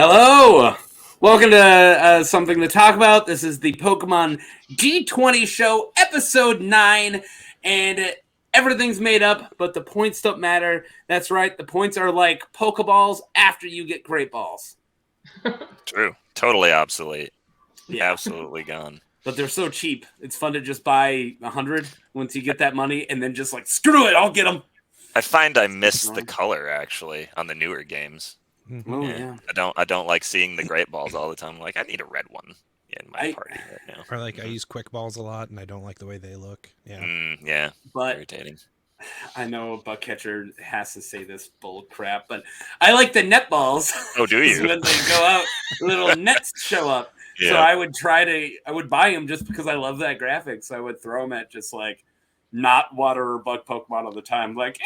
Hello! Welcome to Something to Talk About. This is the Pokemon D20 show, episode 9, and everything's made up, but the points don't matter. That's right, the points are like Pokeballs after you get Great Balls. True. Totally obsolete. Yeah. Absolutely gone. But they're so cheap. It's fun to just buy 100 once you get that money, and then just like, screw it, I'll get them. I find I miss the color, actually, on the newer games. Oh, yeah. I don't like seeing the Great Balls all the time. Like, I need a red one in my party right now. Or like I use Quick Balls a lot, and I don't like the way they look. Yeah. Yeah. But irritating. I know Buckcatcher has to say this bull crap, but I like the net balls. Oh, do you? When they go out, little nets show up. Yeah. So I would buy them just because I love that graphic. So I would throw them at just like not water or bug Pokemon all the time. Like,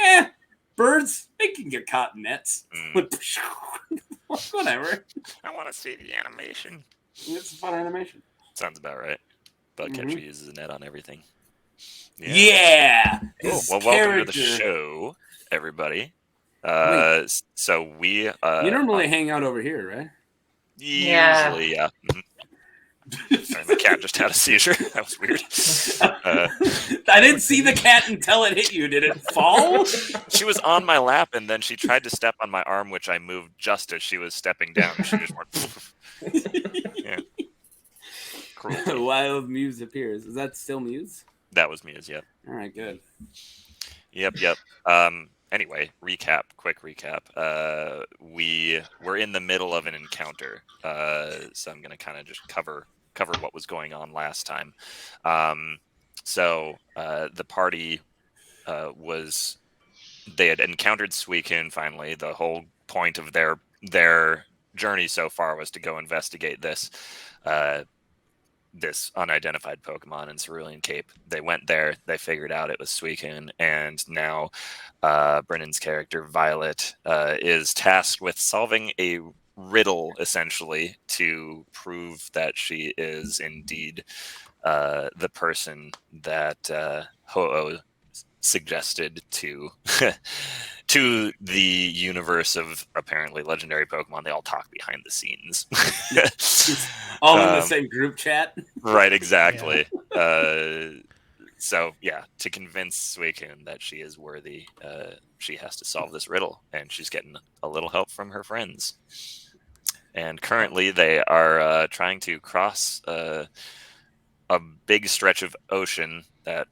birds, they can get caught in nets. Whatever. I want to see the animation. It's a fun animation. Sounds about right. Bugcatcher uses a net on everything. Yeah. Cool. Well, welcome to the show, everybody. So we... you normally hang out over here, right? Usually, yeah. Sorry, my cat just had a seizure. That was weird. I didn't see the cat until it hit you. Did it fall? She was on my lap, and then she tried to step on my arm, which I moved just as she was stepping down. She just went... Yeah. Cruelty. Wild Muse appears. Is that still Muse? That was Muse, yep. All right, good. Yep. Anyway, quick recap. We were in the middle of an encounter, so I'm going to kind of just cover what was going on last time. So the party they had encountered Suicune finally. The whole point of their journey so far was to go investigate this unidentified Pokemon in Cerulean Cape. They went there, they figured out it was Suicune, and now Bryn's character, Violet, is tasked with solving a riddle, essentially, to prove that she is indeed the person that Ho-Oh suggested to to the universe of apparently legendary Pokemon. They all talk behind the scenes. All in the same group chat. Right, exactly. Yeah. So, yeah, to convince Suicune that she is worthy, she has to solve this riddle, and she's getting a little help from her friends. And currently they are trying to cross a big stretch of ocean that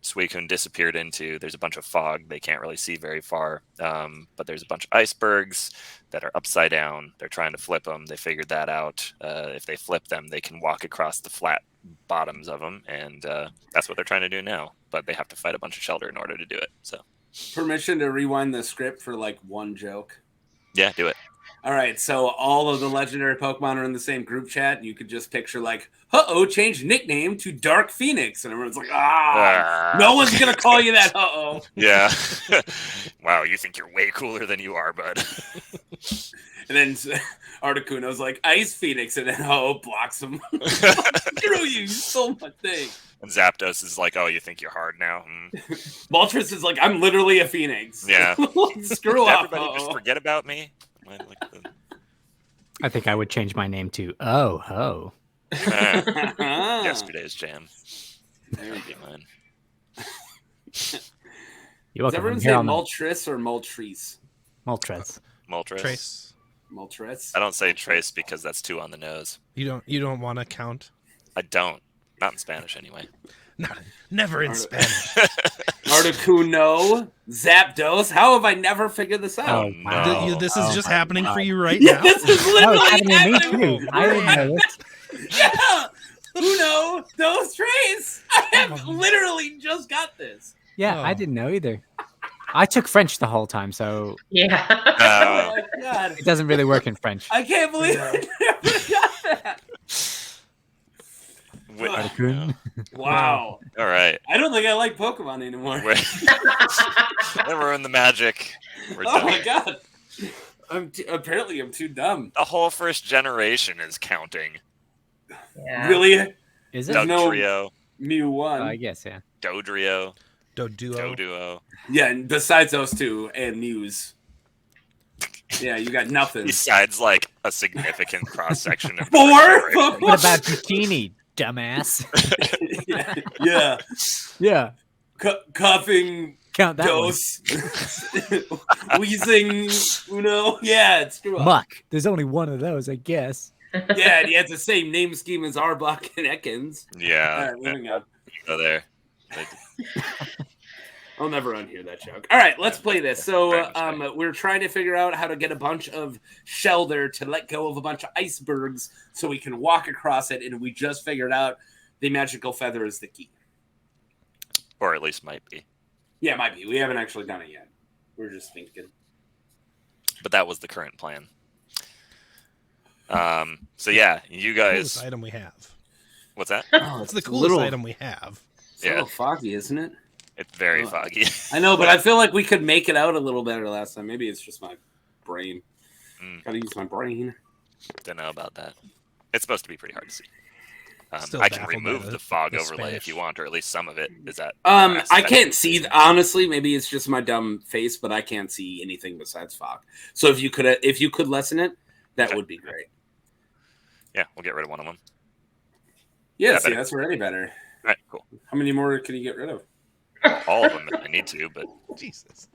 Suicune disappeared into. There's a bunch of fog. They can't really see very far. But there's a bunch of icebergs that are upside down. They're trying to flip them. They figured that out. If they flip them, they can walk across the flat bottoms of them. And that's what they're trying to do now. But they have to fight a bunch of Shelder in order to do it. So, permission to rewind the script for like one joke. Yeah, do it. All right, so all of the legendary Pokemon are in the same group chat. You could just picture like, uh-oh, changed nickname to Dark Phoenix. And everyone's like, no one's going to call you that, uh-oh. Yeah. Wow, you think you're way cooler than you are, bud. And then Articuno's like, Ice Phoenix, and then uh-oh blocks him. Screw you stole my thing. And Zapdos is like, oh, you think you're hard now? Moltres is like, I'm literally a Phoenix. Yeah. Screw off, everybody just forget about me? I think I would change my name to Oh Ho. Yesterday's jam. That would be mine. You're welcome. Does everyone say Moltres or Moltres? Moltres. Trace. Moltres. I don't say trace because that's too on the nose. You don't want to count? I don't. Not in Spanish, anyway. Never in Spanish. Articuno, Zapdos. How have I never figured this out? Oh, no. This is just happening for you right now. This is literally happening. Me too. I didn't know this. Yeah. Uno, dos, tres. I have literally just got this. Yeah, I didn't know either. I took French the whole time, so yeah. Oh my God. It doesn't really work in French. I can't believe I never got that. Wow. All right. I don't think I like Pokemon anymore. We're in the magic. We're done. My God. Apparently I'm too dumb. The whole first generation is counting. Yeah. Really? Is it? Dugtrio. Mew 1. I guess, yeah. Dodrio. Doduo. Doduo. Yeah, and besides those two and Muse. Yeah, you got nothing. Besides, like, a significant cross-section of... 4? What about bikini, dumbass? Yeah. Yeah. Coughing Count that one. dose. Wheezing Uno. Yeah, it's true. Muck. There's only one of those, I guess. Yeah, and he has the same name scheme as Arbok and Ekans. Yeah. All right, moving on. Go there. I'll never unhear that joke. All right, let's play this. So we're trying to figure out how to get a bunch of Shelder to let go of a bunch of icebergs so we can walk across it, and we just figured out the magical feather is the key. Or at least might be. Yeah, it might be. We haven't actually done it yet. We're just thinking. But that was the current plan. So yeah, you guys... Coolest item we have. What's that? Oh, It's the coolest item we have. It's a little foggy, isn't it? It's very foggy. I know, but I feel like we could make it out a little better last time. Maybe it's just my brain. Gotta use my brain. Don't know about that. It's supposed to be pretty hard to see. Still I can baffled by remove the fog the overlay Spanish. if you want, or at least some of it. Is that? I can't see. Honestly, maybe it's just my dumb face, but I can't see anything besides fog. So if you could lessen it, that would be great. Yeah, we'll get rid of one of them. Yeah, see, better. that's already better. All right, cool. How many more can you get rid of? All of them if I need to, but Jesus.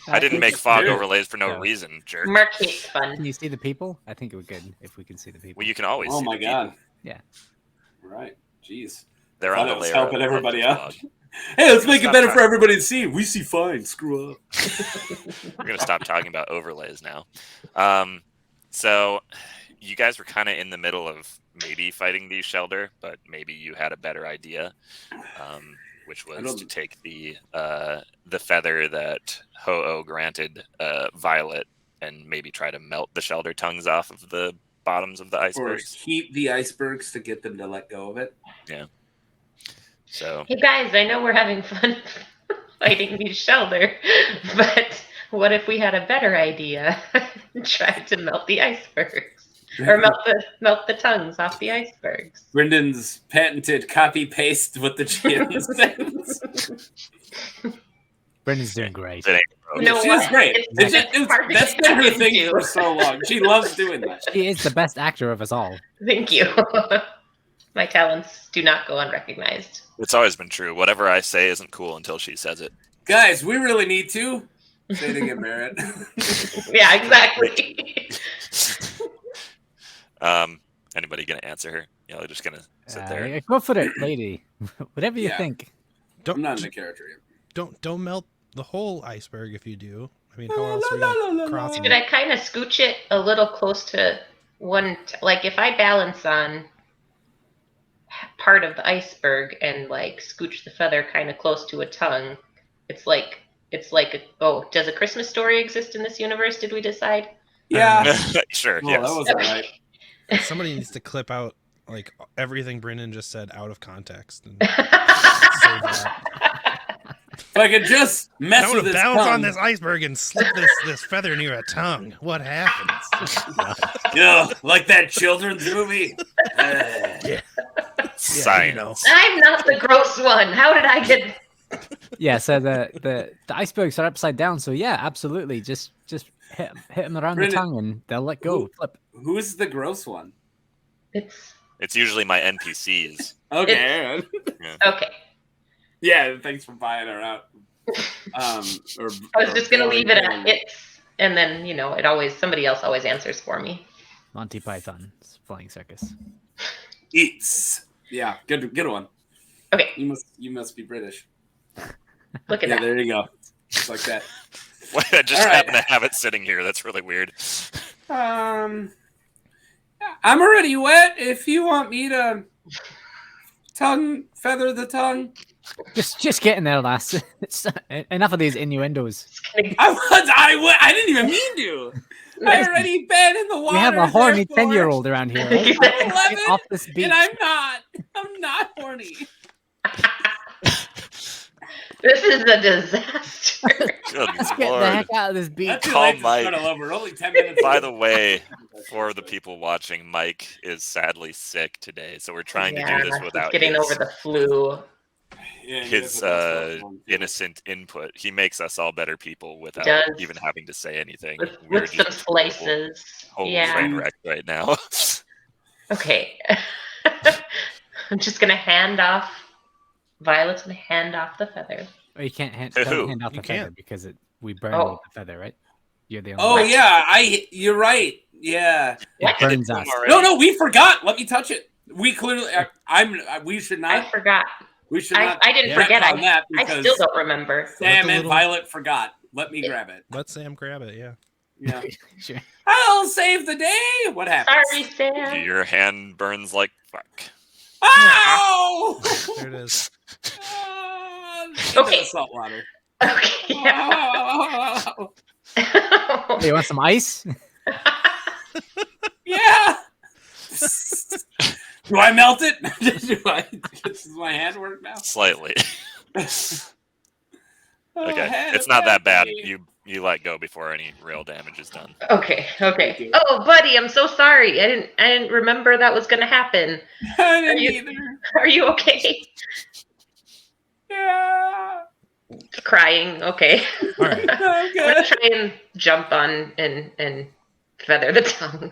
I didn't make fog Dude. overlays for no Yeah. reason, jerk. Mark hates fun. Can you see the people? I think it would be good if we can see the people. Well, you can always. Oh see my the god. people. Yeah. Right. Jeez. They're I on thought the it was layer. helping above everybody the out. fog. Hey, let's make it Stop better for talking. everybody to see. We see fine. Screw up. We're gonna stop talking about overlays now. So you guys were kind of in the middle of maybe fighting these Shelder, but maybe you had a better idea, which was to take the feather that Ho-Oh granted Violet and maybe try to melt the Shelder tongues off of the bottoms of the Or icebergs. heat the icebergs to get them to let go of it. Yeah. So Hey guys, I know we're having fun fighting these Shelder, but what if we had a better idea and tried to melt the icebergs? Or melt the tongues off the icebergs. Brendan's patented copy paste what the GM says. Brendan's doing great. it ain't You know She what? is great. It's hard to That's get been her into. thing for so long. She loves doing that. He is the best actor of us all. Thank you. My talents do not go unrecognized. It's always been true. Whatever I say isn't cool until she says it. Guys, we really need to. Say it again, Barrett. Yeah, exactly. Anybody gonna answer her? You know, they're just gonna sit there. Go for it, lady. Whatever you Yeah. think. I'm not in the character yet. Don't melt the whole iceberg if you do. I mean, how else are we gonna cross Should them? I kind of scooch it a little close to one? Like if I balance on part of the iceberg and like scooch the feather kind of close to a tongue, it's like oh, does a Christmas story exist in this universe? Did we decide? Yeah. Sure. Well, yes. that was all right. Somebody needs to clip out like everything Brendan just said out of context. And save that. If I could just mess I with want to this bounce tongue. on this iceberg and slip this feather near a tongue. What happens? Yeah, like that children's movie. Science. you know. I'm not the gross one. How did I get? Yeah, so the icebergs are upside down, so yeah, absolutely. Just hit them around Brendan, the tongue and they'll let go. Flip. Who's the gross one? It's usually my NPCs. Okay, Aaron. Okay. Yeah, thanks for buying her out. I was just gonna leave it at it's, and then somebody else always answers for me. Monty Python's Flying Circus. Eats. Yeah, good one. Okay, You must be British. look at Yeah, that. there you go. Just like that. I just All right. happen to have it sitting here. That's really weird. I'm already wet. If you want me to feather the tongue, Just getting there, lass. Enough of these innuendos. I didn't even mean to. I already been in the water. We have a horny therefore- 10-year-old around here. Right? I'm 11, Get off this beach. and I'm not horny. This is a disaster. Good Let's get the lord. heck out of this beach. That's too Call late to Mike. start all over. We're only 10 minutes. By in. the way, for the people watching, Mike is sadly sick today, so we're trying to do this He's without getting his over the flu. Yeah, his innocent input. He makes us all better people without Does. even having to say anything. With some slices. Whole Yeah. train wreck right now. Okay. I'm just gonna hand off. Violet's gonna hand off the feather. Or you can't hand, To don't who? hand off You the feather can't. because we burn Oh. with the feather, right? You're the only Oh one. yeah, you're right. Yeah. It What? burns Did it us. already? No, we forgot. Let me touch it. We clearly, we should I not. forgot. We should not. I didn't Yeah. forget. retcon that I because still don't remember. Sam the and little- Violet forgot. Let me grab it. Let Sam grab it. Yeah. Yeah. Sure. I'll save the day. What happens? Sorry, Sam. Your hand burns like fuck. Ow! There it is. Into Okay. the salt water. Okay. Yeah. Hey, you want some ice? Yeah. Do I melt it? Does my hand work now? Slightly. Oh, Okay. hand It's not that bad. happy. You let go before any real damage is done. Okay. Thank Okay. you. Oh, buddy, I'm so sorry. I didn't remember that was gonna happen. I didn't you- either. Are you okay? Yeah. Crying. Okay. All right. I'm I'm gonna good. try and jump on and feather the tongue.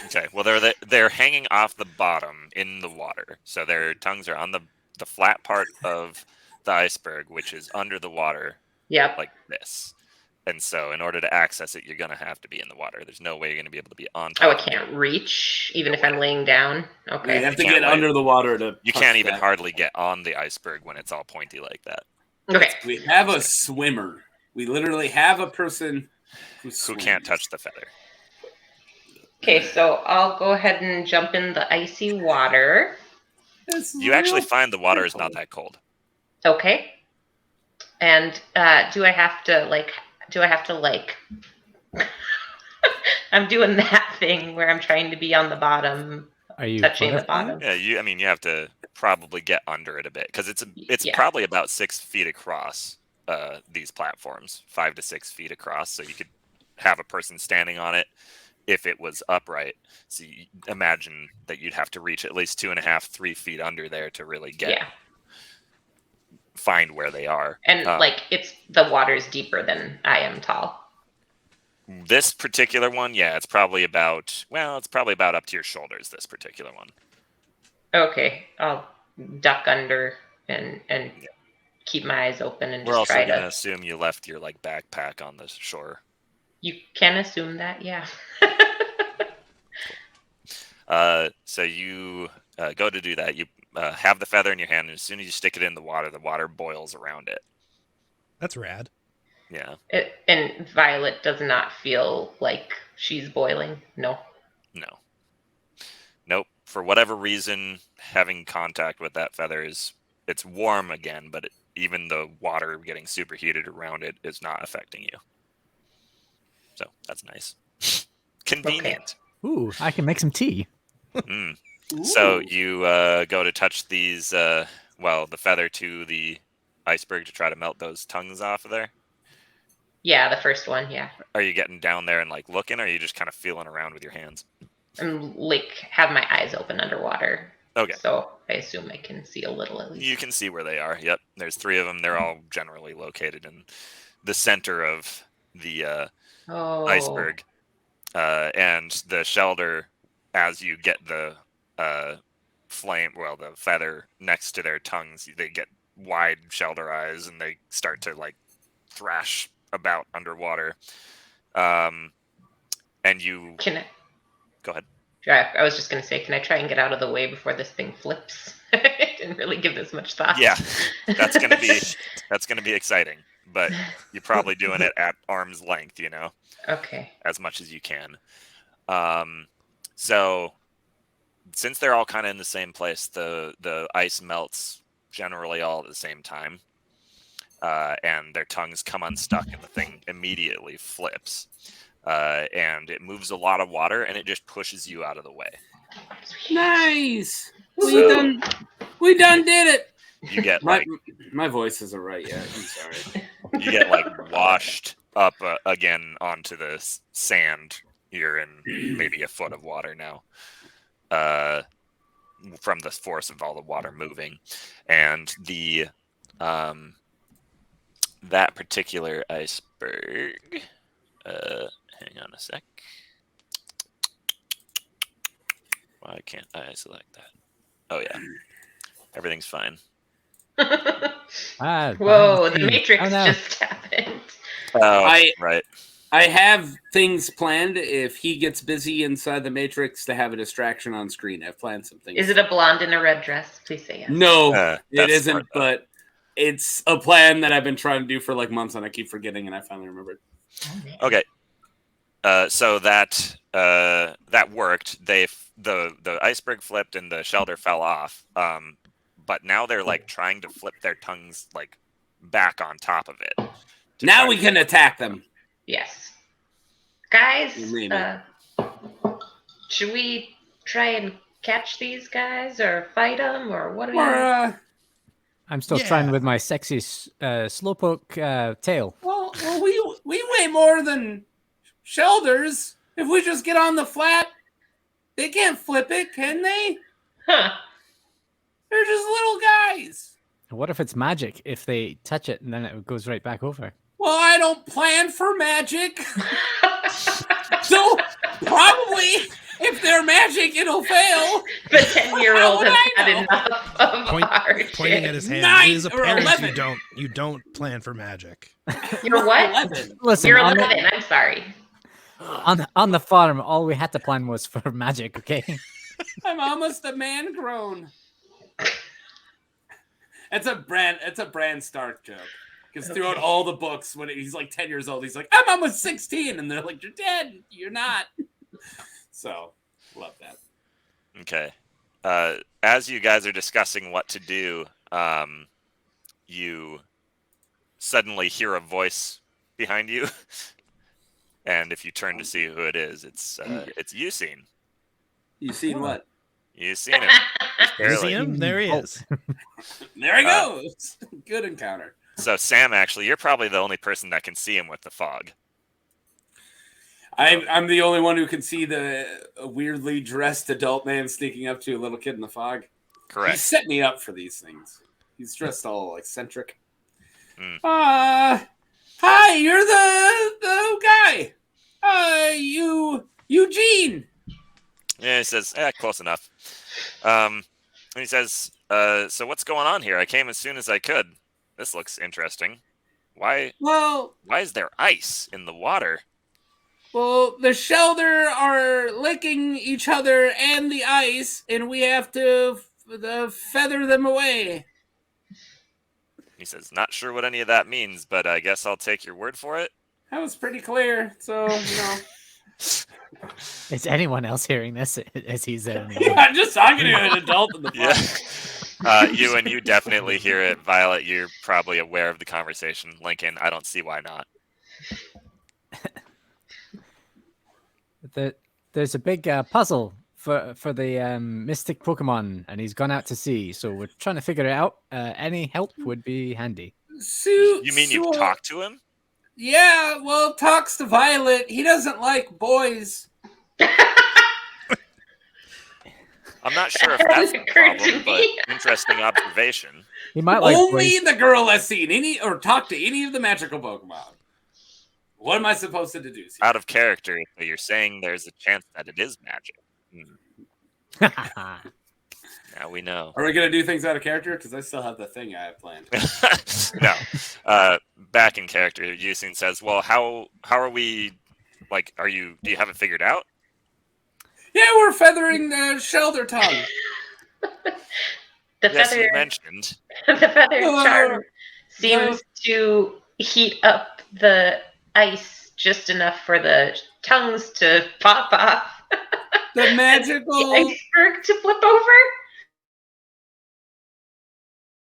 Okay. Well, they're hanging off the bottom in the water, so their tongues are on the flat part of the iceberg, which is under the water, Yep. like this. And so, in order to access it, you're gonna have to be in the water. There's no way you're gonna be able to be on top. Oh, I of it. can't reach even if I'm laying down. You Okay. have to can't get wait. under the water to. You touch can't even that. hardly get on the iceberg when it's all pointy like that. Okay. We have a swimmer. We literally have a person Who swims. can't touch the feather? Okay. So I'll go ahead and jump in the icy water. This is You actually real find the water is not simple. that cold. Okay. And do I have to like? I'm doing that thing where I'm trying to be on the bottom, Are you touching the butterflying? bottom. Yeah, you have to probably get under it a bit because it's Yeah. probably about 6 feet across. These platforms, 5 to 6 feet across, so you could have a person standing on it if it was upright. So you imagine that you'd have to reach at least 2.5, 3 feet under there to really Yeah. find where they are. And like the water's deeper than I am tall. This particular one, yeah, it's probably about up to your shoulders. This particular one. Okay. I'll duck under and keep my eyes open and We're just also try gonna to. assume you left your backpack on the shore. You can assume that, yeah. So you go to do that. You have the feather in your hand, and as soon as you stick it in the water boils around it. That's rad. Yeah. And Violet does not feel like she's boiling. No. No. Nope. For whatever reason, having contact with that feather it's warm again, but even the water getting superheated around it is not affecting you. So that's nice. Convenient. Ooh, I can make some tea. Mm. So Ooh. you go to touch these, the feather to the iceberg to try to melt those tongues off of there. Yeah, the first one, yeah. Are you getting down there and looking, or are you just kind of feeling around with your hands? I'm have my eyes open underwater. Okay. So I assume I can see a little at least. You can see where they are. Yep. There's 3 of them. They're all generally located in the center of the Oh. iceberg. And the Shelder, as you get the the feather next to their tongues, they get wide Shelder eyes and they start to thrash about underwater. And you Can I? go ahead. I was just gonna say, can I try and get out of the way before this thing flips? I didn't really give this much thought. Yeah, that's gonna be exciting, but you're probably doing it at arm's length, Okay. as much as you can. So since they're all kind of in the same place, the ice melts generally all at the same time, and their tongues come unstuck, and the thing immediately flips, and it moves a lot of water, and it just pushes you out of the way. Nice. So- We done did it. You get My voice isn't right yet. I'm sorry. you get washed up again onto the sand. You're in maybe a foot of water now. from the force of all the water moving, and the that particular iceberg. Hang on a sec. Why can't I select that? Oh yeah, everything's fine. Whoa, the Matrix no. just happened. Oh, right. I have things planned if he gets busy inside the Matrix to have a distraction on screen. I've planned some things. Is it a blonde in a red dress? Please say yes. No, it That's isn't, smart, though. but it's a plan that I've been trying to do for like months and I keep forgetting and I finally remembered. Okay. So that worked. The iceberg flipped and the Shelder fell off. But now they're like trying to flip their tongues like back on top of it. Now we can attack them. Yes. Guys, Maybe. should we try and catch these guys or fight them or what do we I'm still trying with my sexy slowpoke tail. Well, we weigh more than Shelders. If we just get on the flat, they can't flip it, can they? Huh. They're just little guys. What if it's magic? If they touch it and then it goes right back over. Well, I don't plan for magic. So probably if they're magic, it'll fail. The 10-year-old How has would I had enough of our Pointing shit. at his hand. 9 It is or apparent 11. you don't plan for magic. You're what? 11. Listen, You're on 11. I'm sorry. on the farm, all we had to plan was for magic. Okay. I'm almost a man grown. It's a Bran Stark joke. Because throughout all the books, when he's like 10 years old, he's like, I'm almost 16. And they're like, you're dead. You're not. So, love that. Okay. As you guys are discussing what to do, you suddenly hear a voice behind you. And if you turn to see who it is, it's Eusine. You seen what? You've seen him. See him? There he is. There he goes. Good encounter. So Sam, actually, you're probably the only person that can see him with the fog. I'm the only one who can see the weirdly dressed adult man sneaking up to a little kid in the fog. He Correct. set me up for these things. He's dressed all eccentric. Mm. Hi, you're the guy. Eugene. Yeah, he says, close enough. And he says, so what's going on here? I came as soon as I could. This looks interesting. Why is there ice in the water? Well, the Shelder are licking each other and the ice, and we have to feather them away. He says, not sure what any of that means, but I guess I'll take your word for it. That was pretty clear, so, you know. Is anyone else hearing this as he's I'm just talking to an adult in the fog. Yeah. You definitely hear it. Violet, you're probably aware of the conversation. Lincoln, I don't see why not. There's a big puzzle for the mystic Pokemon, and he's gone out to sea. So we're trying to figure it out. Any help would be handy. You mean you've talked to him? Yeah, well, talks to Violet. He doesn't like boys. I'm not sure if that's a problem, but interesting observation. He might like Only boys. the girl has seen any or talked to any of the magical Pokemon. What am I supposed to deduce here? Out of character, but you're saying there's a chance that it is magic. Now we know. Are we going to do things out of character? Because I still have the thing I have planned. No. Back in character, Eusine says, well, how are we, like, do you have it figured out? Yeah, we're feathering the Shelder tongue. Yes, you mentioned. The feather charm seems to heat up the ice just enough for the tongues to pop off. The magical... The iceberg to flip over?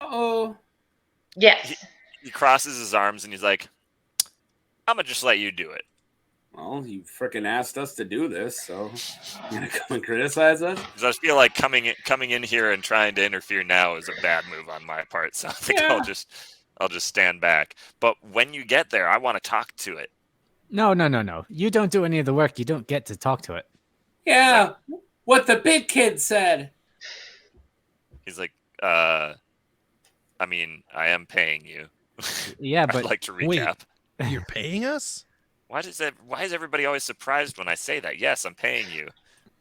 Uh-oh. Yes. He crosses his arms and he's like, I'm going to just let you do it. Well, you frickin' asked us to do this, so you're going to come and criticize us? Because I feel like coming in here and trying to interfere now is a bad move on my part, so I think I'll just stand back. But when you get there, I want to talk to it. No. You don't do any of the work. You don't get to talk to it. Yeah, what the big kid said. He's like, I mean, I am paying you. Yeah, I'd but like to Wait. recap. You're paying us? Why is everybody always surprised when I say that? Yes, I'm paying you.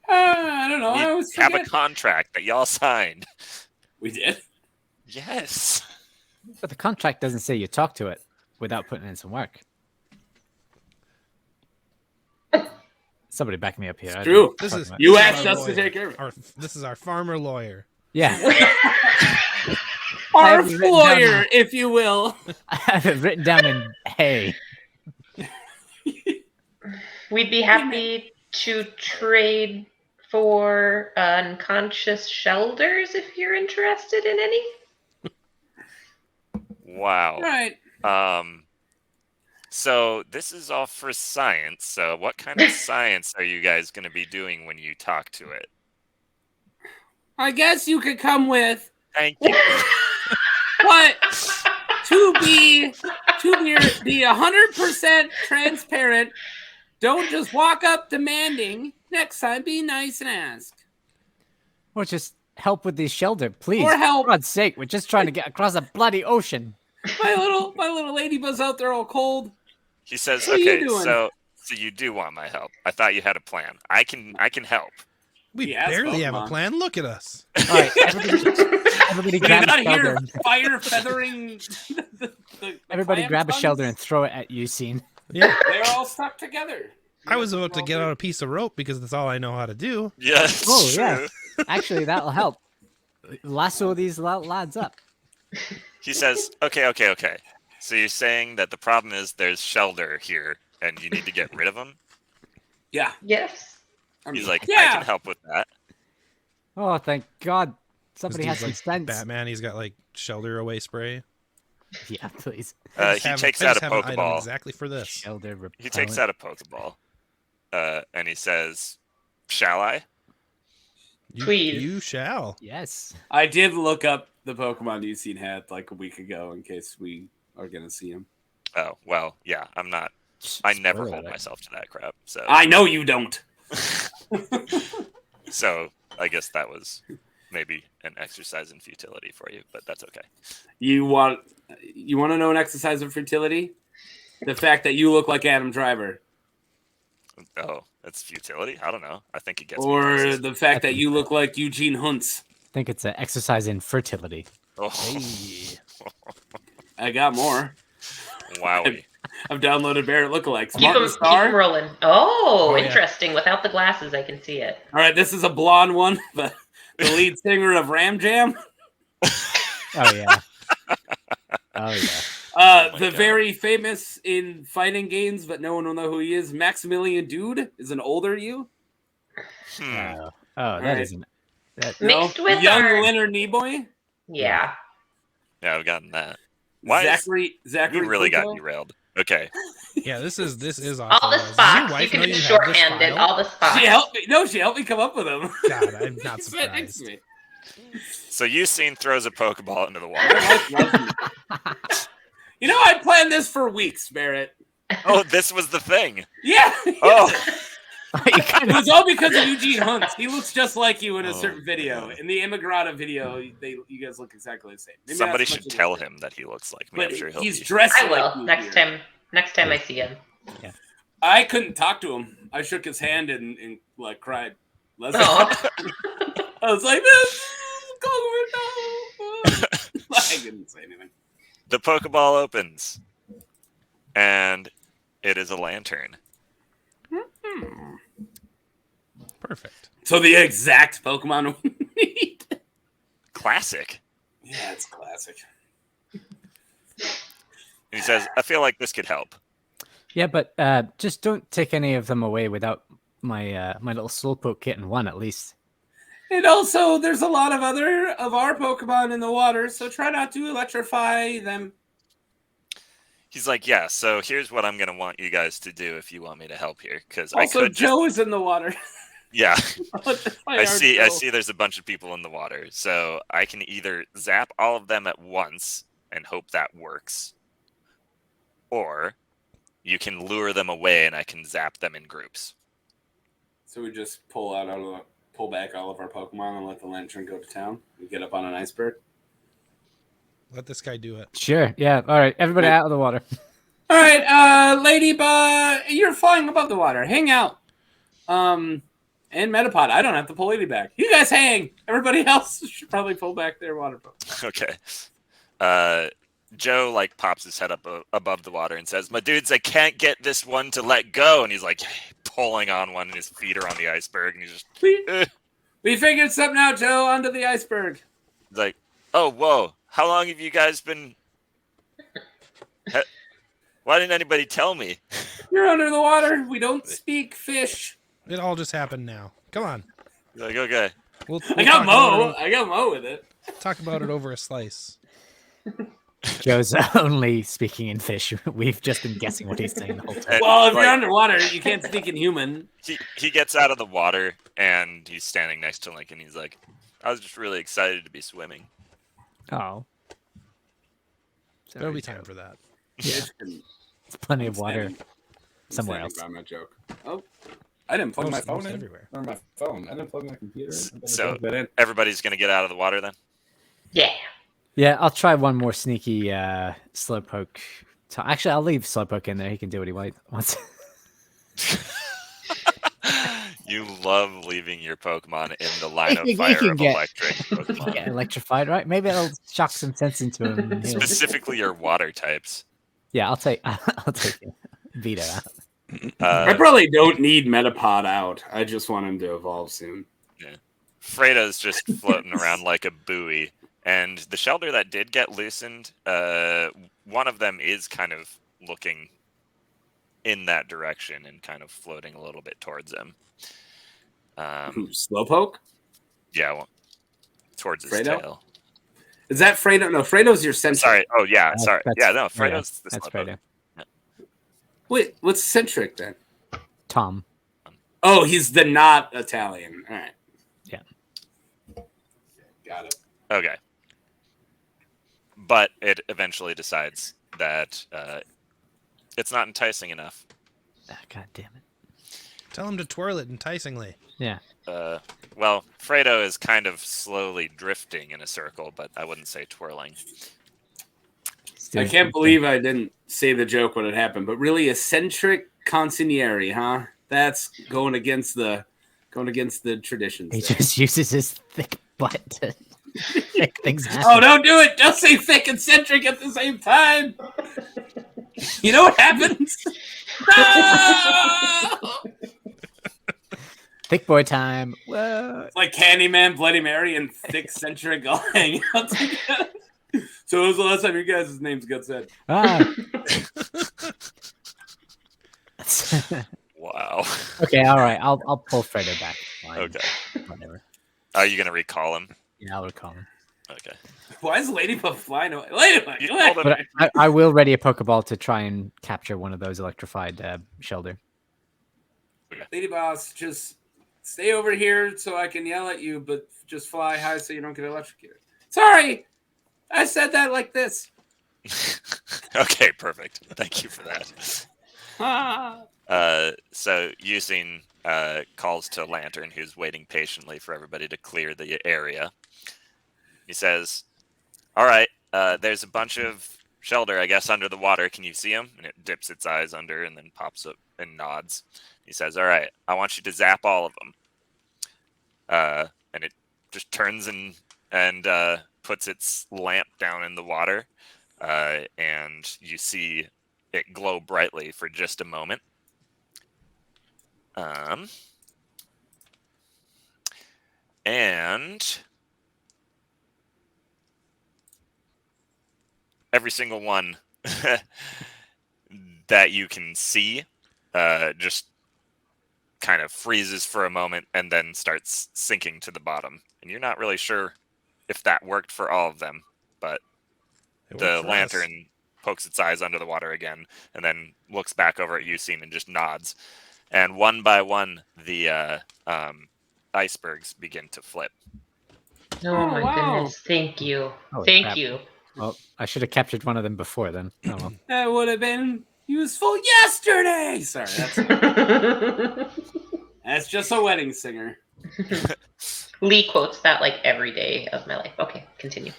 I don't know. I We always have forget. a contract that y'all signed. We did. Yes. the contract doesn't say you talk to it without putting in some work. Somebody back me up here. It's I true. don't know what This I'm is talking You this is asked our us to lawyer. take care of it. This is our farmer lawyer. about. Yeah. Our have you written down lawyer, now? if you will. I have it written down in hay. We'd be happy to trade for unconscious Shelders if you're interested in any. Wow. Right. So this is all for science. So what kind of science are you guys going to be doing when you talk to it? I guess you could come with, Thank you. but to be 100% transparent, don't just walk up demanding. Next time, be nice and ask. Or just help with these shelter, please. Or help. For God's sake, we're just trying to get across a bloody ocean. My little ladybug's out there all cold. He says, What are you "Okay, doing?" so you do want my help. I thought you had a plan. I can help." We Yes, barely have a Pokemon. plan. Look at us. All right, everybody Did you grab a not hear shelter. fire feathering? the Everybody clam grab a tongues? shelter and throw it at Eusine. Yeah. They're all stuck together. I was about to get out a piece of rope because that's all I know how to do. Yes. Oh, yeah. Actually, that'll help. Lasso these lads up. He says, "Okay. So you're saying that the problem is there's Shelder here, and you need to get rid of him?" Yeah. Yes. I mean, He's like, "I yeah. can help with that." Oh, thank God. This Somebody has dude's some like sense. Batman. He's got like shelter away spray. Yeah, please. I He just takes I out just a have an item Pokeball. exactly for this. Shelter He takes repellent. out a Pokeball, and he says, "Shall I?" Please. You shall. Yes. I did look up the Pokemon Eusine had like a week ago in case we are gonna see him. Oh, well, yeah. I'm not. I never Spoiler hold alert. myself to that crap. So, I know you don't. so I guess that was maybe an exercise in futility for you, but that's okay. You want to know an exercise of fertility? The fact that you look like Adam Driver, Oh, that's futility? I don't know. I think it gets me or places. the fact that you look like Eugene Huntz. I think it's an exercise in fertility. Oh, Hey. I got more. wowie. I've downloaded Barrett lookalikes. Keep Martin them Starr. rolling. Oh, Oh, yeah. interesting. Without the glasses, I can see it. All right, this is a blonde one. The lead singer of Ram Jam. Oh, yeah. Oh, yeah. Oh my The God. very famous in fighting games, but no one will know who he is. Maximilian Dude is an older you. Hmm. Oh, that right. isn't. That, Mixed with young our- Leonard Nimoy. Yeah. Yeah, I've gotten that. Why is- Zachary You really got Quinto? derailed. Okay. Yeah, this is awesome. All the Does your spots. wife You know can you just have this shorthand it. file? All the spots. She helped me. No, she helped me come up with them. God, I'm not Sit next to surprised. me. So Eusine throws a Pokeball into the My water. wife loves me. You know, I planned this for weeks, Barrett. Oh, this was the thing. Yeah. Oh, you It kind of, was all because of Eugene Huntz. He looks just like you in a Oh, certain video. God. In the Immigrata video, you guys look exactly the same. Maybe somebody not so should much in tell this him that he looks like me. But I'm sure he'll he's be. dressed I like will you next here. time I see him. I couldn't talk to him. I shook his hand and like cried. Leslie. Oh. I was like, this no. I couldn't say anything. The Pokeball opens, and it is a lantern. Perfect. So the exact Pokemon we need. Classic. Yeah, it's classic. And he says, "I feel like this could help." yeah, but just don't take any of them away without my my little Slowpoke kitten one, at least. And also, there's a lot of other of our Pokemon in the water, so try not to electrify them. He's like, "Yeah, so here's what I'm going to want you guys to do if you want me to help here. Because I Also, could just... Joe is in the water. Yeah, Electrify I our see Joe. there's a bunch of people in the water. So I can either zap all of them at once and hope that works. Or you can lure them away and I can zap them in groups. So we just pull out of pull back all of our Pokemon and let the lantern go to town? We get up on an iceberg. Let this guy do it. Sure. Yeah. All right. Everybody out of the water. All right, Ladybug, you're flying above the water. Hang out. And Metapod, I don't have to pull Lady back. You guys hang. Everybody else should probably pull back their water Pokemon. Okay. Joe like pops his head up above the water and says, "My dudes, I can't get this one to let go." And he's like pulling on one, and his feet are on the iceberg, and he's just We figured something out, Joe. Onto the iceberg. He's like, "Oh, whoa! How long have you guys been? Why didn't anybody tell me?" You're under the water. We don't speak fish. It all just happened now. Come on. He's like, "Okay." We'll I got Mo. I got Mo with it. talk about it over a slice. Joe's only speaking in fish. We've just been guessing what he's saying the whole time. And, Well, if like, you're underwater, you can't speak in human. he gets out of the water and he's standing next to Link, and he's like, "I was just really excited to be swimming." Oh. There'll be time for that. Yeah. It's plenty of water somewhere else. My joke. Oh, I didn't plug my phone Almost in. everywhere. Or my phone. I didn't plug my computer in. So- Plug that in. Everybody's gonna get out of the water then. Yeah. Yeah, I'll try one more sneaky Slowpoke. Actually, I'll leave Slowpoke in there. He can do what he wants. You love leaving your Pokemon in the line of He fire can of get- electric Pokemon. Get electrified, right? Maybe it'll shock some sense into him. and he'll- Specifically your water types. Yeah, I'll take it. Vito out. I probably don't need Metapod out. I just want him to evolve soon. Freda's just floating around like a buoy. And the Shelder that did get loosened, one of them is kind of looking in that direction and kind of floating a little bit towards him. Slowpoke? Yeah, well, towards his Fredo? tail. Is that Fredo? No, Fredo's your centric. Sorry. Oh, yeah. That's- Sorry. that's Yeah, no, Fredo. Fredo's the That's Slowpoke. Fredo. Wait, what's centric then? Tom. Oh, he's the not Italian. All right. Yeah. Got it. Okay. But it eventually decides that it's not enticing enough. Oh, God damn it. Tell him to twirl it enticingly. Yeah. Well, Fredo is kind of slowly drifting in a circle, but I wouldn't say twirling. He's I doing can't something. believe I didn't say the joke when it happened, but really eccentric consigliere, huh? That's going against the traditions. He there. just uses his thick butt to make things happen. Oh, don't do it! Don't say thick and centric at the same time. You know what happens? No! Thick boy time. Whoa. It's like Candyman, Bloody Mary, and thick centric all hanging out together. So when was the last time your guys' names got said? Ah. Wow. Okay, all right. I'll pull Fredo back. Fine. Okay. Whatever. Are you going to recall him? Yeah, I'll recall him. Okay. Why is Ladybug flying away? Ladybug, You go ahead. told him- But I will ready a Pokeball to try and capture one of those electrified Shelder. Ladyboss, just stay over here so I can yell at you, but just fly high so you don't get electrocuted. Sorry, I said that like this. Okay, perfect. Thank you for that. Ah. So Eusine calls to Lantern, who's waiting patiently for everybody to clear the area. He says, "All right, there's a bunch of Shelder, I guess, under the water. Can you see them?" And it dips its eyes under and then pops up and nods. He says, "All right, I want you to zap all of them." And it just turns and puts its lamp down in the water, and you see it glow brightly for just a moment. And every single one that you can see just kind of freezes for a moment and then starts sinking to the bottom. And you're not really sure if that worked for all of them, but It the worked for us. lantern pokes its eyes under the water again and then looks back over at Eusine and just nods. And one by one, the icebergs begin to flip. Oh my wow. goodness. Thank you. Holy Thank crap. you. Well, I should have captured one of them before then. Oh, well. That would have been useful yesterday. Sorry, that's just a wedding singer. Lee quotes that like every day of my life. Okay, continue.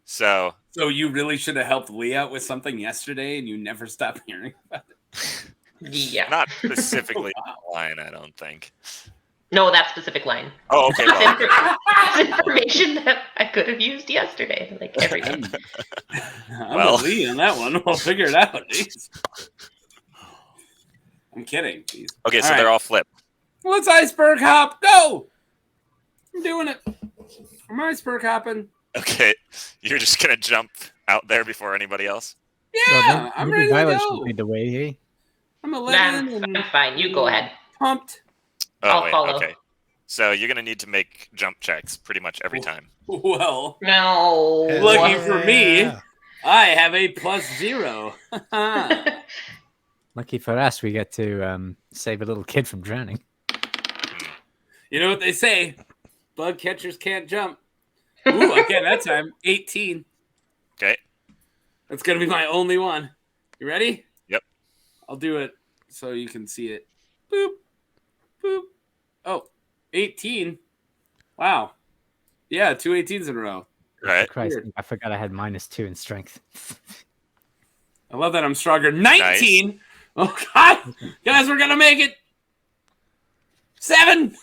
So you really should have helped Lee out with something yesterday, and you never stopped hearing about it. Yeah. not specifically Wow. the line, I don't think. No, that specific line. Oh, okay. Well, It's information that I could have used yesterday, like every day. I'm Well. with Lee on that one. We'll figure it out. Jeez. I'm kidding. Jeez. okay, so All they're right. all flipped. Let's iceberg hop. Go! I'm doing it. I'm iceberg hopping. Okay, you're just gonna jump out there before anybody else. Yeah, I'm ready to Violet go. should lead the way, eh? I'm Nah, 11 and I'm fine. You go ahead. pumped. Oh, I'll wait, follow. okay. So you're gonna need to make jump checks pretty much every time. Well, No. Lucky for me. Yeah. I have a +0. Lucky for us, we get to save a little kid from drowning. You know what they say? Bug catchers can't jump. Ooh, I can that time. 18. Okay. That's going to be my only one. You ready? Yep. I'll do it so you can see it. Boop. Boop. Oh, 18. Wow. Yeah, 2 18s in a row. Right. Christ, Weird. I forgot I had -2 in strength. I love that I'm stronger. 19. Oh, God. Guys, we're going to make it. 7.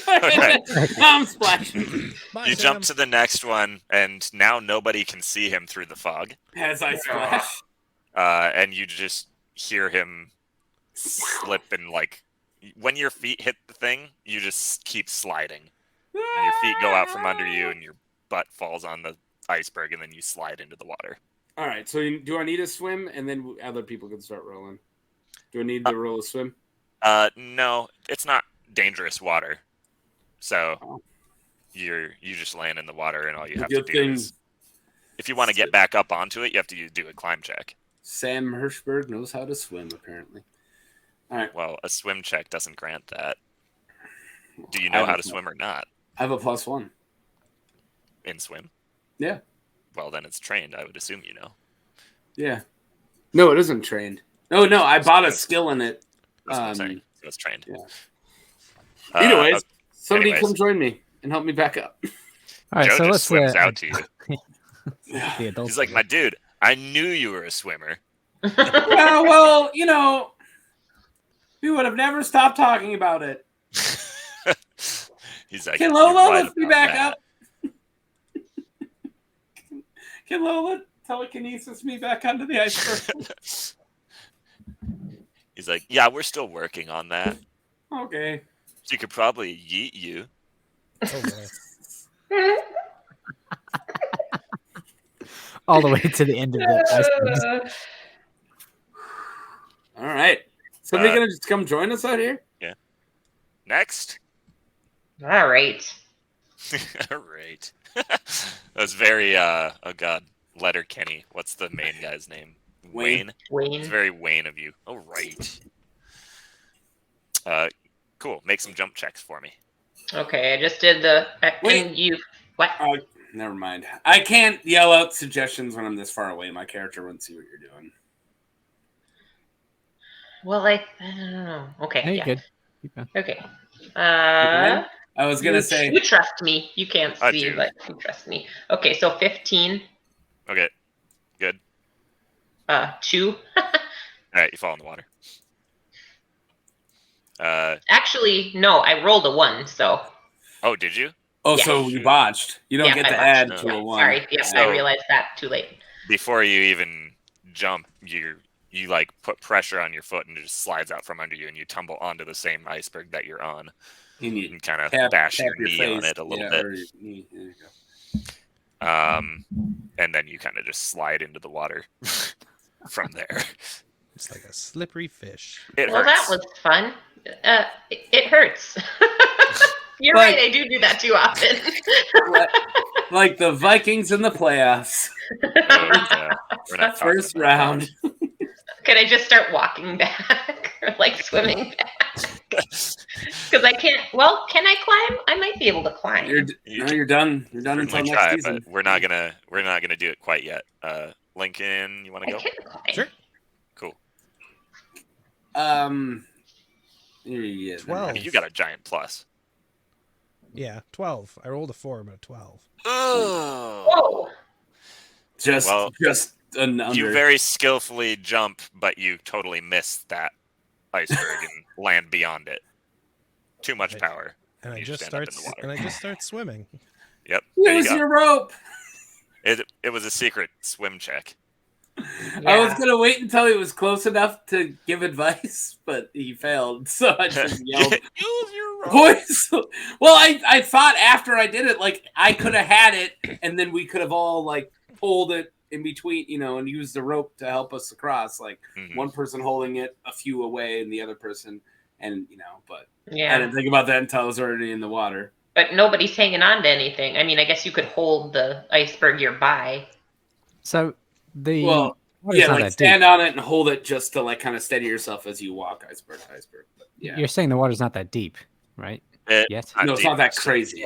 Okay. I'm splashing. Bye, You Sam. jump to the next one, and now nobody can see him through the fog. As I splash. And you just hear him slip and like when your feet hit the thing, you just keep sliding. And your feet go out from under you, and your butt falls on the iceberg, and then you slide into the water. All right. So do I need to swim, and then other people can start rolling? Do I need to roll a swim? No, it's not dangerous water. So Oh. you just land in the water, and all you The have to good do thing is, if you want to get back up onto it, you have to do a climb check. Sam Hirschberg knows how to swim, apparently. All right. Well, a swim check doesn't grant that. Do you I know have how a to pl- swim or not I have a +1. in swim? Yeah. Well, then it's trained. I would assume you know. Yeah. No, it isn't trained. No, I bought a skill in it. That's what I'm saying. So it's trained. yeah. Anyways, okay. somebody anyways. come join me and help me back up. All right, Joe so just let's swims out to you. the adults. He's like, my dude, I knew you were a swimmer. Yeah, well, we would have never stopped talking about it. He's like, Can "You're Lola right lift me about back that." up? Can Lola telekinesis me back onto the iceberg? He's like, yeah, we're still working on that. Okay. She could probably yeet you. Oh, boy. all the way to the end of the iceberg. All right. Somebody Uh, gonna just come join us out here? Next. All right. All right. That was very, oh God, Letter Kenny. What's the main guy's name? Wayne. It's Wayne. very Wayne of you. All right. Cool. Make some jump checks for me. Okay, I just did the. Wait. And you. What? Never mind. I can't yell out suggestions when I'm this far away. My character wouldn't see what you're doing. Well, I don't know. Okay. No, you're yeah. good. Keep going. Okay. I was gonna say You trust me. You can't I see, do. but you trust me. Okay, so 15. Okay. Good. 2. All right. You fall in the water. Actually, no, I rolled a 1, so. Oh, did you? oh, Yeah. so you botched. You don't Yeah, get I to botched. add No. to a 1. Sorry. Yeah, I So- realized that too late. Before you even jump, you like put pressure on your foot and it just slides out from under you, and you tumble onto the same iceberg that you're on, You need and kind of tap, bash tap your knee face. on it a little Yeah, bit. or your knee. There you go. And then you kind of just slide into the water from there. It's like a slippery fish. It Well, hurts. that was fun. It hurts. You're Like- right. I do that too often. Like the Vikings in the playoffs. We're not talking First about round. Can I just start walking back or like swimming back? that. Because I can't. Well, can I climb? I might be able to climb. You're done. You're done until Certainly next try, season. but we're not gonna do it quite yet. Lincoln, you want I to go? can climb. Sure. Cool. Yeah, 12. You got a giant plus. Yeah, 12. I rolled a 4, but a 12. Oh. Whoa! Just an under. You very skillfully jump, but you totally miss that iceberg and land beyond it. Too much power. And I You just stand up start in the water. swimming. Yep. There you Use go. your rope. It was a secret swim check. I was gonna wait until he was close enough to give advice, but he failed, so I just yelled, Use your rope. "Boys!" Well, I thought after I did it, like I could have had it, and then we could have all like pulled it in between, and used the rope to help us across. Like one person holding it a few away, and the other person, and but I didn't think about that until I was already in the water. But nobody's hanging on to anything. I mean, I guess you could hold the iceberg you're by. So the Well, water's yeah, not like that stand deep. on it and hold it just to like kind of steady yourself as you walk, iceberg to iceberg. But, yeah, You're saying the water's not that deep, right? Yes. No, it's not that crazy.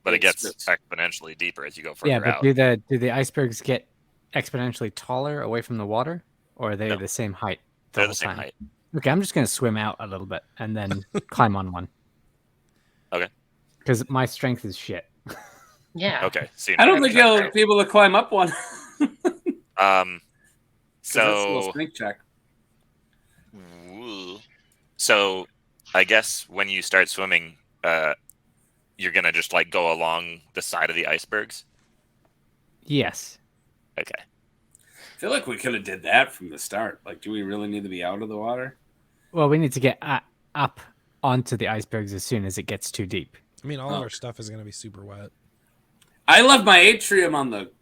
But it It's gets just- exponentially deeper as you go further Yeah, but out. do the icebergs get exponentially taller away from the water, or are they the same height? They're whole the same time? height. Okay, I'm just gonna swim out a little bit and then climb on one. Okay. Because my strength is shit. Yeah. Okay. So I don't think you'll be able to climb up one. That's a little So strength check. So I guess when you start swimming, you're gonna just like go along the side of the icebergs. Yes. Okay. I feel like we could have did that from the start. Like, do we really need to be out of the water? Well, we need to get up onto the icebergs as soon as it gets too deep. I mean, all of our stuff is going to be super wet. I left my atrium on the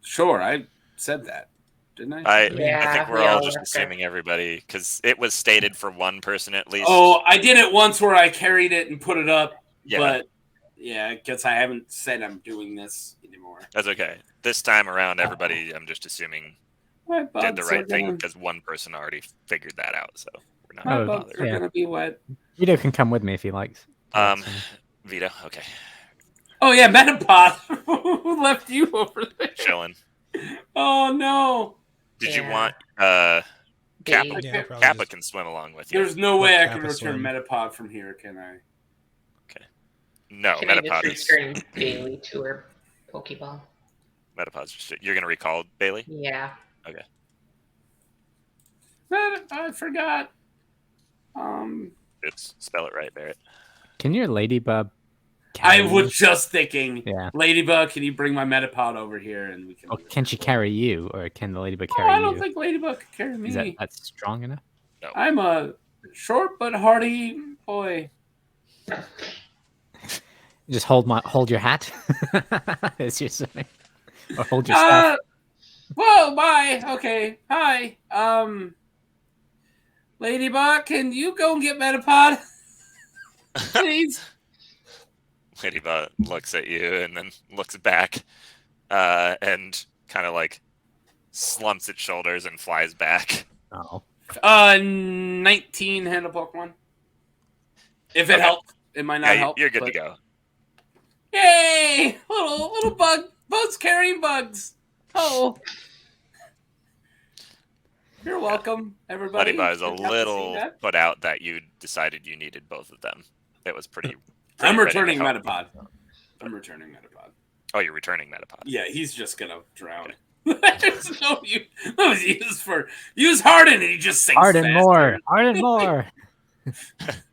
shore. I said that, didn't I? I think we're we all all just left assuming everybody, because it was stated for one person at least. Oh, I did it once where I carried it and put it up, Yeah. but yeah, I guess I haven't said I'm doing this anymore. That's okay. This time around, everybody, I'm just assuming, My did bugs the right are thing gonna, because one person already figured that out. So we're not my gonna bugs bother. are yeah. gonna be wet. Vito can come with me if he likes. Vito, okay, Oh yeah, Metapod. Who left you over there? chilling. Oh no. Did you Yeah. want Babe. Kappa? Yeah, probably Kappa just- can swim along with you. There's no way I Kappa can return swim. Metapod from here, can I? No, Can I Metapod just is return Bailey to her Pokeball? Metapod's just you're gonna recall Bailey. Yeah. I forgot. It's spell it right, Barrett. Can your ladybug? I carry was you? just thinking, Yeah. Ladybug, can you bring my Metapod over here and we can? Or can she carry you, or can the ladybug Oh, carry I don't you? think Ladybug can carry Is me. that's strong enough? I'm a short but hardy boy. Just hold your hat as you're swimming, or hold your stuff. Whoa, bye. Okay, hi. Ladybug, can you go and get Metapod, please? Ladybug looks at you and then looks back, and kind of like slumps its shoulders and flies back. Oh, 19 handle Pokemon. If it Okay. helps, it might not Yeah, help. you're good but- to go. Yay! Little bugs carrying bugs. Oh. You're welcome, everybody. Ladybug is a Good to see little that. put out that you decided you needed both of them. It was pretty. I'm ready to returning help. Metapod. I'm returning Metapod. Oh, you're returning Metapod. Yeah, he's just gonna drown. There's no use for use Harden and he just sinks harden faster. more, harden more.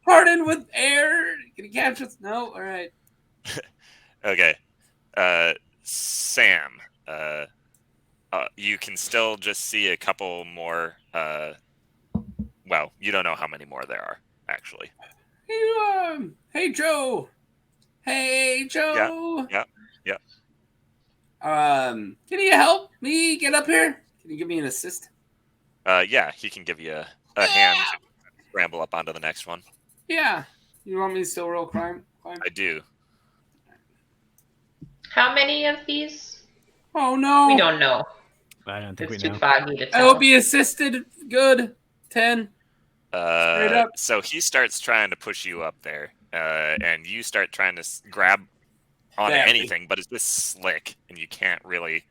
Harden with air. Can he catch us? No. All right. Okay, Sam. You can still just see a couple more. Well, you don't know how many more there are actually. Hey Joe. Hey Joe. Yeah. Can you help me get up here? Can you give me an assist? Yeah, he can give you a hand to scramble up onto the next one. Yeah. You want me to still roll climb? I do. How many of these? Oh no. We don't know. I don't think It's we too know. foggy to I tell. will be assisted. Good. 10. Straight up. So he starts trying to push you up there, and you start trying to grab onto Badly. anything, but it's just slick, and you can't really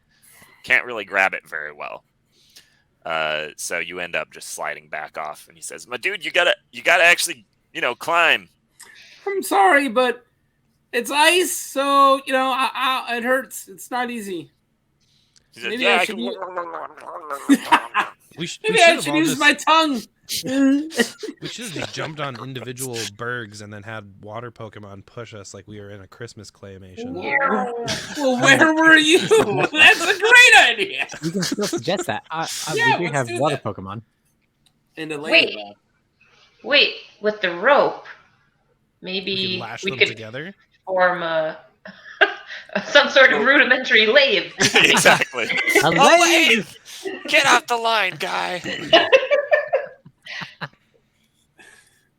grab it very well. So you end up just sliding back off, and he says, "My dude, you gotta actually climb. I'm sorry, but it's ice, so it hurts. It's not easy. He said, Maybe yeah, I I should can. We should Maybe I have should all use just my tongue. we should have just jumped on individual bergs and then had water Pokemon push us like we were in a Christmas claymation. Well, where were you? That's a great idea. You can still suggest that. Yeah, we do let's have do water that. Pokemon. In the Wait. Wait, with the rope, We maybe could lash we them could together. form some sort of rudimentary lathe. Exactly. A lathe! Get off the line, guy.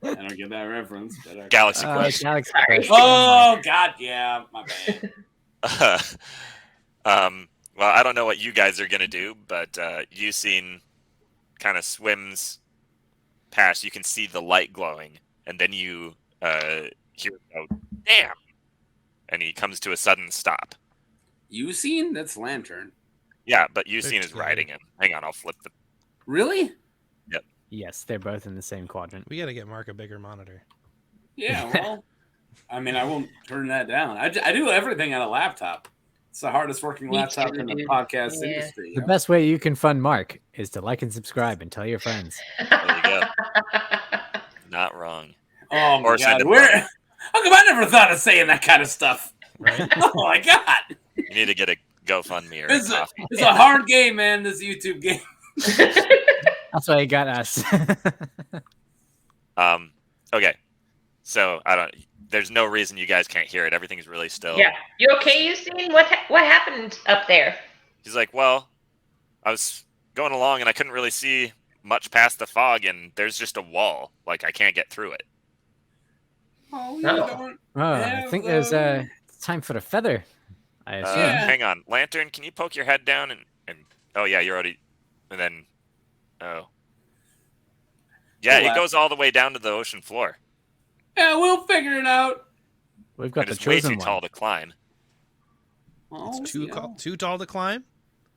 I don't get that reference. But okay. Galaxy Quest. Galaxy Sorry. Quest. Oh God, yeah, my bad. Well, I don't know what you guys are gonna do, but Eusine kind of swims past. You can see the light glowing, and then you hear, "Oh, damn!" And he comes to a sudden stop. Eusine? That's Lantern. Yeah, but Eusine is together. riding him. Hang on, I'll flip the. Really? Yes, they're both in the same quadrant. We got to get Mark a bigger monitor. Yeah. Well, I mean, I won't turn that down. I do everything on a laptop. It's the hardest working Me laptop too, in the dude. podcast Yeah. industry. The best way you can fund Mark is to like and subscribe and tell your friends. There you go. Not wrong. Oh my Or send God, him where? money. How come I never thought of saying that kind of stuff? Right? Oh my God, You need to get a GoFundMe or a this is coffee. it's a hard game, man. This YouTube game. That's why you got us. Okay. So there's no reason you guys can't hear it. Everything's really still. Yeah. You okay, Eusine? What happened up there? He's like, well, I was going along and I couldn't really see much past the fog, and there's just a wall. Like, I can't get through it. Oh, No. don't. Oh, I think there's time for a feather. I assume. Yeah. Hang on. Lantern, can you poke your head down and oh, yeah, you're already. And then. Oh. Yeah, it goes all the way down to the ocean floor. Yeah, we'll figure it out. We've got And the it's way chosen too one. tall to climb. Well, It's too tall to climb.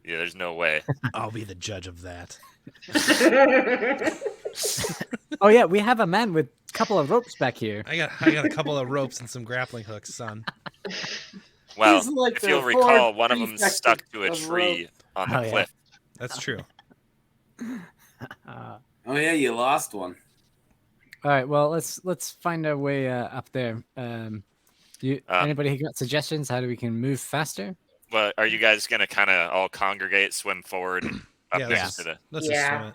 Yeah, there's no way. I'll be the judge of that. Oh yeah, we have a man with a couple of ropes back here. I got a couple of ropes and some grappling hooks, son. Well, These are like if the you'll four recall, one of them prefects stuck to a of tree on the Oh, yeah. cliff. That's true. Uh, Oh yeah, you lost one. all right, well let's find our way up there. Anybody who got suggestions how we can move faster? Well, are you guys going to kind of all congregate, swim forward up Yeah, next to the... Let's Yeah.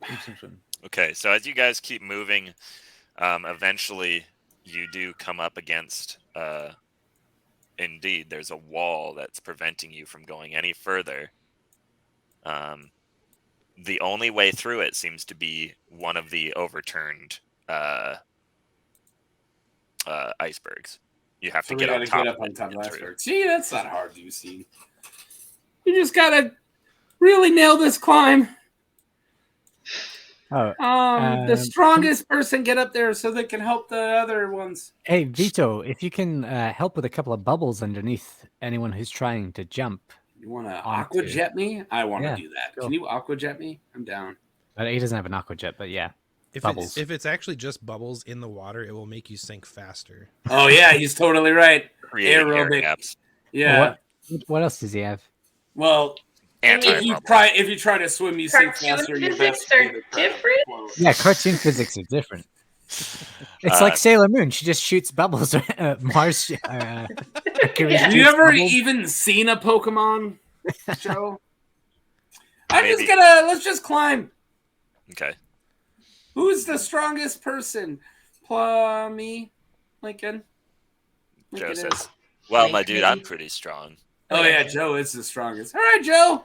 just swim it. Okay, so as you guys keep moving, eventually you do come up against... Indeed, there's a wall that's preventing you from going any further. The only way through it seems to be one of the overturned icebergs. You have to So we get gotta on top get up of on it top to of get that through. iceberg. See, that's not hard to see. You just gotta really nail this climb. Oh, The strongest person get up there so they can help the other ones. hey Vito, if you can help with a couple of bubbles underneath anyone who's trying to jump. You want to Onto- aqua jet me? I want to Yeah, do that. go. Can you aqua jet me? I'm down. He doesn't have an aqua jet, but yeah. If Bubbles. it's actually just bubbles in the water, it will make you sink faster. Oh yeah, he's totally right. Creating air Aerobic. gaps. Yeah. What else does he have? Well, if you Anti-bubble. try to swim, you sink Cartoon faster. Your physics best are different? Yeah, cartoon physics are different. It's like Sailor Moon. She just shoots bubbles. Mars. Mercury Have you shoots ever bubbles. even seen a Pokemon show? Maybe. Let's just climb. Okay. Who's the strongest person? Me, Lincoln. Joe Lincoln says, is. well, my Like dude, me. I'm pretty strong. Oh yeah, Joe is the strongest. All right, Joe,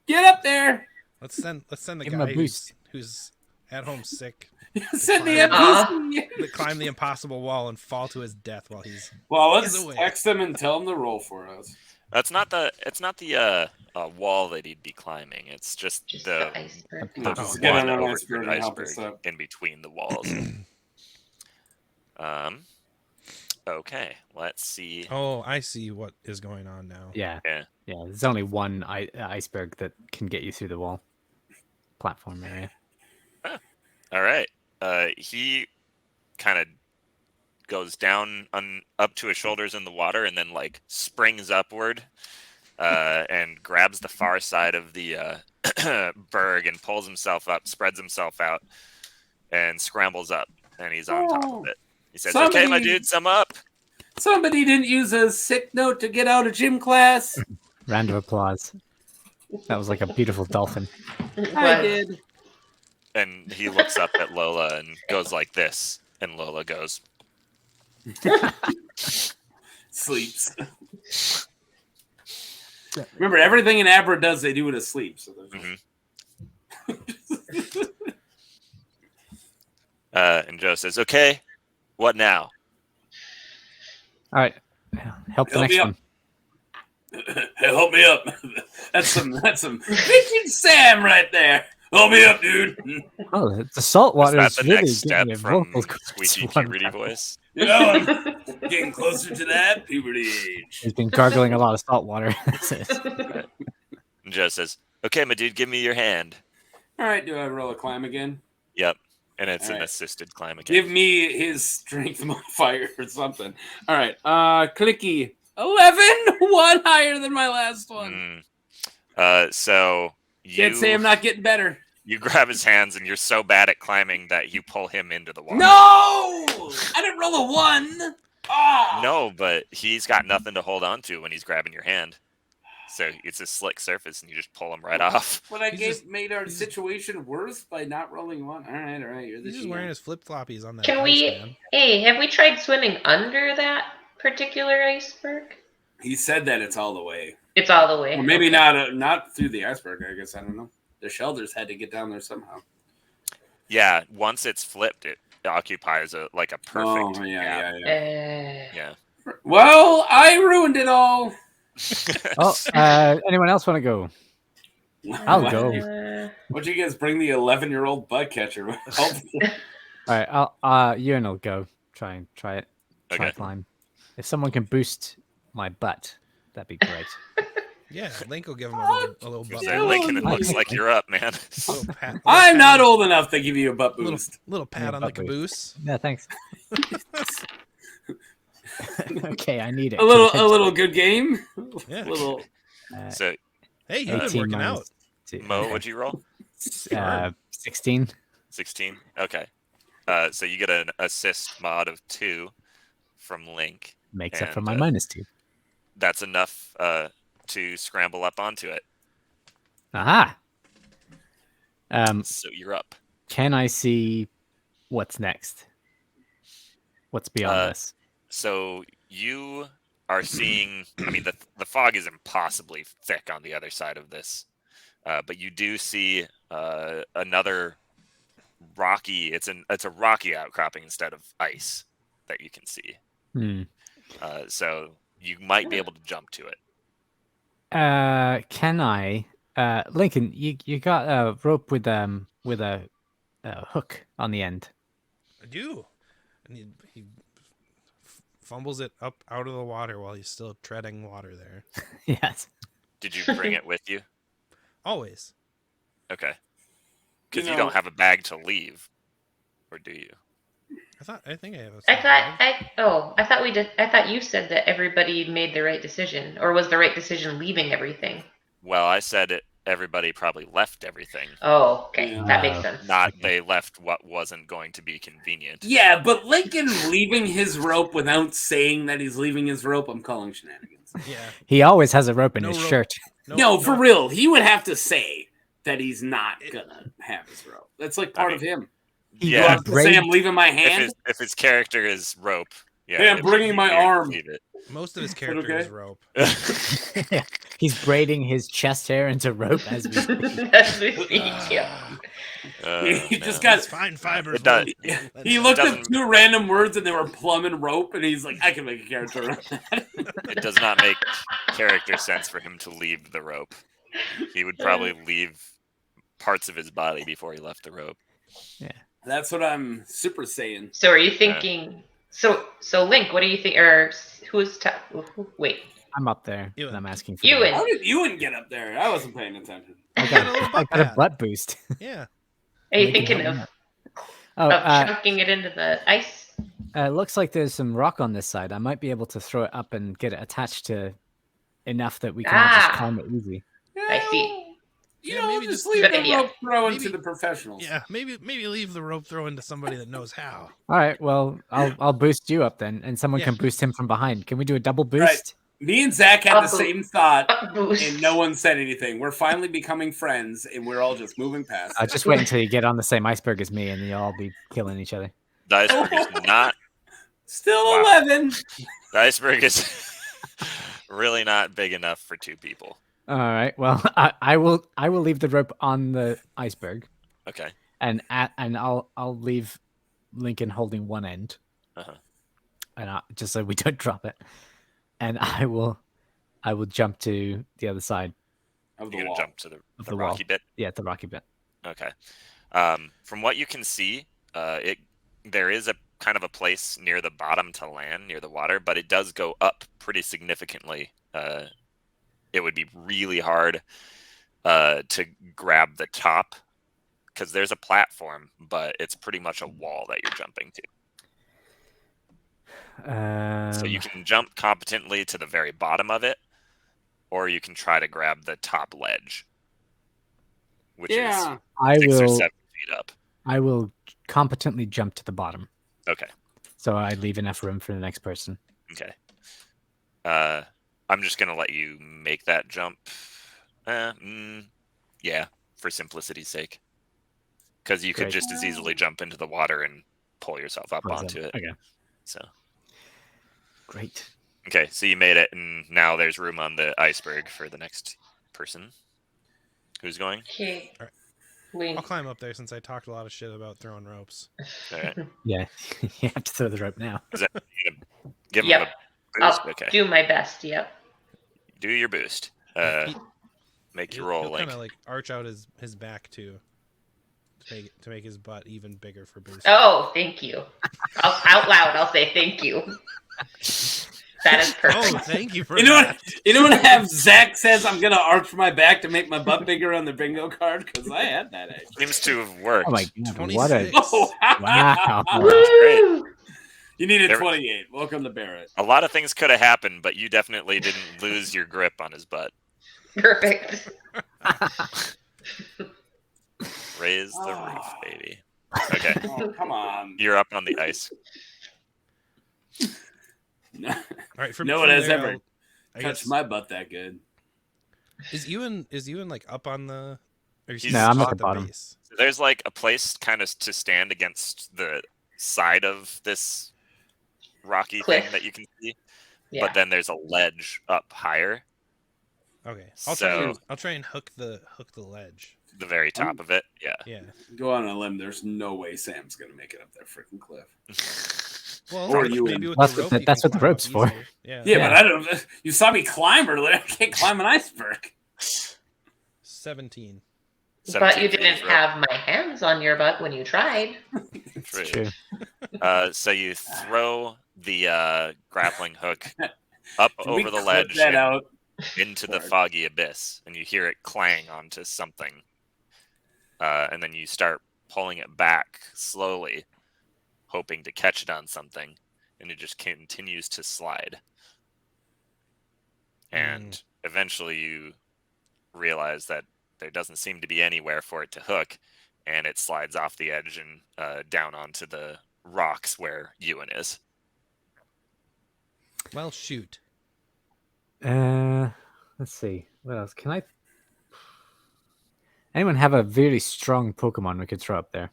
get up there. Let's send the Give him a guy boost. who's at home sick Send the Aw. NPC. to climb the impossible wall and fall to his death while he's Well, let's Either way. text him and tell him to roll for us. It's not the wall that he'd be climbing. It's just Just the the iceberg. the Just get one on an over iceberg the and help us iceberg up. in between the walls. Okay, let's see. Oh, I see what is going on now. Yeah. Yeah. Yeah. There's only one iceberg that can get you through the wall. Platform area. All right. he kind of goes down up to his shoulders in the water and then like springs upward and grabs the far side of the berg and pulls himself up, spreads himself out, and scrambles up, and he's on top of it. He says, "Okay, my dude, sum up." Somebody didn't use a sick note to get out of gym class. Round of applause. That was like a beautiful dolphin. I did. And he looks up at Lola and goes like this, and Lola goes, Sleeps. Remember, everything an Abra does, they do it asleep. So and Joe says, "Okay, what now?" All right. Help the next one. Help me up. That's some Viking Sam right there. Help me up, dude. Oh, the salt water Is is that the really next step getting from vocal Squeaky cords Puberty one. Voice? You know, I'm getting closer to that puberty age. He's been gargling a lot of salt water. Right. And Joe says, "Okay, my dude, give me your hand." All right, do I roll a climb again? Yep. And it's All an right. assisted climb again. Give me his strength modifier or something. All right, clicky 11, one higher than my last one. So Can't say I'm not getting better. you grab his hands and you're so bad at climbing that you pull him into the water. No, I didn't roll a 1. Ah, No, but he's got nothing to hold on to when he's grabbing your hand. So it's a slick surface and you just pull him right off. But I He's made our situation worse by not rolling 1. All right, you're the He's just GM. wearing his flip floppies on that. Can ice, we? man. Hey, have we tried swimming under that particular iceberg? He said that it's all the way. It's all the way. Or maybe Okay. not through the iceberg, I guess. I don't know. The Shelders had to get down there somehow. Yeah, once it's flipped, it occupies a perfect Oh, gap. yeah. Yeah. Well, I ruined it all. Oh, anyone else want to go? I'll go. What'd you guys bring the 11-year-old butt catcher? All right, Ewan will go. Try it. Try Okay. climb. If someone can boost my butt, that'd be great. Yeah, Link will give him a little butt. So Lincoln, it looks like you're up, man. Little pat, I'm not old enough to give you a butt Little, boost. little pat Yeah, on the butt boost. caboose. Yeah, thanks. Okay, I need it. A little good game. Yeah. A little. So, Hey, you've been 18 working out. minus two. Mo, what'd you roll? 16. 16? Okay. So you get an assist mod of 2 from Link. Makes up for And, my -2. That's enough to scramble up onto it. Aha. So you're up. Can I see what's next? What's beyond this? So you are seeing, I mean, the fog is impossibly thick on the other side of this. But you do see another rocky, it's a rocky outcropping instead of ice that you can see. So you might be able to jump to it. Can I, Lincoln? You got a rope with a hook on the end. I do. And he fumbles it up out of the water while he's still treading water there. Yes. Did you bring it with you? Always. Okay. Because You you know- don't have a bag to leave, or do you? I think I have a I thought we did. I thought you said that everybody made the right decision, or was the right decision leaving everything? Well, I said everybody probably left everything. Oh, okay, Yeah. that makes sense. Not they left what wasn't going to be convenient. Yeah, but Lincoln leaving his rope without saying that he's leaving his rope, I'm calling shenanigans. Yeah. He always has a rope in No his rope. shirt. No, for real. He would have to say that he's not gonna have his rope. That's like part I of him. He Yeah. You would have to say I'm leaving my If hand. his character is rope, yeah. Hey, I'm if bringing you my do, arm. leave it. Most of his character okay? is rope. He's braiding his chest hair into rope as we speak. That's the speak, yeah. He just man. got. It's fine fibers. It does- rope. That's He it. looked at doesn't- 2 random words and they were plum and rope, and he's like, I can make a character around that. It does not make character sense for him to leave the rope. He would probably leave parts of his body before he left the rope. That's what I'm super saying. So, are you thinking? So Link, what do you think? Or who's? Wait, I'm up there Ewan. and I'm asking for Ewan. How did Ewan get up there? I wasn't paying attention. I Got a little got, I butt got a pad. butt boost. Yeah. are you Lincoln, thinking help of? me out. Oh, of chunking it into the ice. it looks like there's some rock on this side. I might be able to throw it up and get it attached to enough that we can all just climb it easy. I see. Maybe just just leave Good the idea. rope throwing to Maybe- the professionals. Yeah, maybe leave the rope throwing to somebody that knows how. All right, well, I'll boost you up then, and someone Yeah. can boost him from behind. Can we do a double Right. boost? Me and Zach had I'll the boost. same thought, Boost. and no one said anything. We're finally becoming friends, and we're all just moving past. I'll it. just wait until you get on the same iceberg as me, and you'll all be killing each other. The iceberg is not. Still Wow. 11. The iceberg is really not big enough for 2 people. All right, well, I will leave the rope on the iceberg, Okay. and I'll leave Lincoln holding one end, Uh-huh. and just so we don't drop it, and I will jump to the other side Of the You're wall. gonna jump to of the the wall. rocky bit. Yeah, the rocky bit. Okay. From what you can see, there is a kind of a place near the bottom to land, near the water, but it does go up pretty significantly. It would be really hard to grab the top because there's a platform, but it's pretty much a wall that you're jumping to. So you can jump competently to the very bottom of it, or you can try to grab the top ledge, which Yeah. I is 6 or will 7 feet up. I will competently jump to the bottom, Okay. so I leave enough room for the next person. Okay. I'm just gonna let you make that jump. Yeah, for simplicity's sake, because you could Great. just as easily jump into the water and pull yourself up onto it. Okay, So great. okay, so you made it, and now there's room on the iceberg for the next person. Who's going? Okay. Alright. We. I'll climb up there since I talked a lot of shit about throwing ropes. All right. Yeah, you have to throw the rope now. Give Yep. him a boost. I'll Okay. do my best. Yep. Do your boost. Make your roll, He'll Link. kind of like arch out his back too, to make his butt even bigger for boosting. Oh, thank you. Out loud, I'll say thank you. That is perfect. Oh, thank you for You know that. what? You know what? Have Zach says I'm gonna arch my back to make my butt bigger on the bingo card because I had that age. Seems to have worked. Oh my god, 26. what a Oh, wow! Woo! You needed There- 28. Welcome to Barrett. A lot of things could have happened, but you definitely didn't lose your grip on his butt. Perfect. Raise the roof, baby. Okay, Oh, come on. you're up on the ice. All right, No one has there, ever I touched guess, my butt that good. Is Ewan like up on the? Or is he No, I'm just at the bottom. base? There's like a place kind of to stand against the side of this rocky Cliff. thing that you can see, Yeah. but then there's a ledge up higher, Okay, So- I'll try and hook the ledge. the very top of it. Yeah. Yeah. Go on a limb. There's no way Sam's gonna make it up that freaking cliff. Well, Or maybe you with in. the That's rope what you that's can what the climb up rope's for. easier. Yeah. Yeah, Yeah. but I don't. You saw me climb earlier. I can't climb an iceberg. 17. But 17 you feet didn't rope. have my hands on your butt when you tried. It's True. true. So you throw the grappling hook up Can we over the clip ledge that and out? into the Word. foggy abyss, and you hear it clang onto something. And then you start pulling it back slowly, hoping to catch it on something, and it just continues to slide. And eventually you realize that there doesn't seem to be anywhere for it to hook, and it slides off the edge and down onto the rocks where Ewan is. Well, shoot. Let's see. What else? Can I? Anyone have a very strong Pokemon we could throw up there?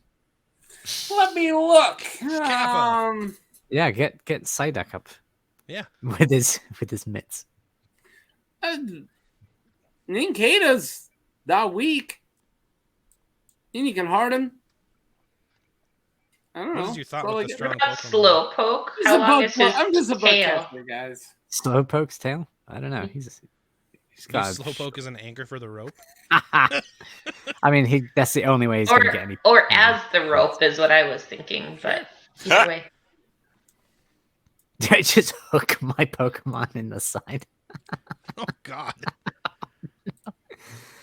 Let me look. Kappa. Yeah, get Psyduck up Yeah. with his mitts. Ninkata's not weak. And you can harden. I don't know. What is your thought Probably with the get- strong What about Pokemon? Slowpoke? He's How a long bug- is his I'm just a bug tail? catcher, guys. Slowpoke's tail? I don't know. He's got. Use Slowpoke as an anchor for the rope. I mean, that's the only way he's going to get any. Or as the rope is what I was thinking, but either way. Did I just hook my Pokemon in the side? Oh God.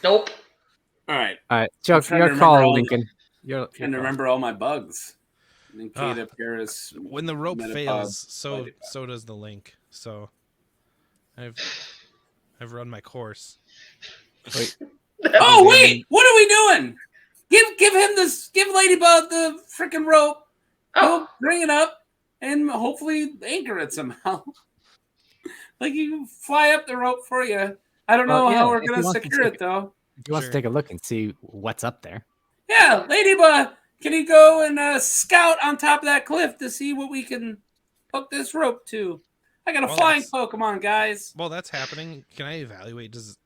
Nope. All right. All right, Joe, trying to your call, remember all the- Lincoln. Your Trying to call. remember all my bugs. Ninkata, Paris. When the rope Metapod, fails, Lady Bug. so does the link. So I've run my course. Wait. Oh wait, what are we doing? Give him this. Give Ladybug the freaking rope. Oh, He'll bring it up and hopefully anchor it somehow. Like you can fly up the rope for you. I don't know Well, yeah, how we're if he gonna wants to secure take it though. If you want Sure. to take a look and see what's up there. Yeah, Ladybug, can you go and scout on top of that cliff to see what we can hook this rope to? I got a Well, flying that's- Pokemon, guys. While that's happening, can I evaluate? Does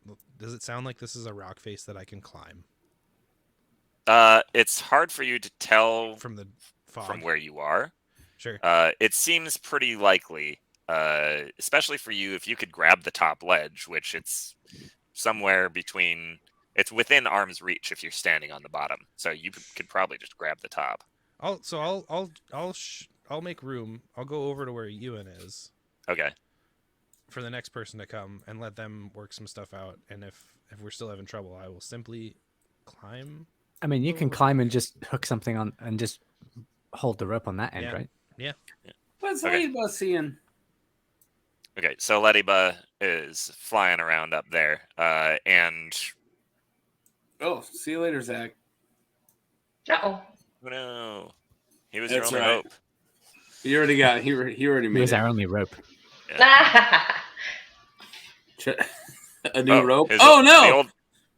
it sound like this is a rock face that I can climb It's hard for you to tell from the fog? from where you are. Sure. It seems pretty likely, especially for you, if you could grab the top ledge, which it's somewhere between. It's within arm's reach if you're standing on the bottom, so you could probably just grab the top. I'll make room. I'll go over to where Ewan is Okay. for the next person to come and let them work some stuff out. And if we're still having trouble, I will simply climb. I mean, you can climb and just hook something on and just hold the rope on that end, Yeah. right? What's Okay. Ladybug seeing? Okay, so Ladybug is flying around up there, and Oh, see you later, Zach. uh-oh. oh no, he was That's your only right. hope. He already got. He already It made was it. our only rope. A new rope. his- Oh the no! old-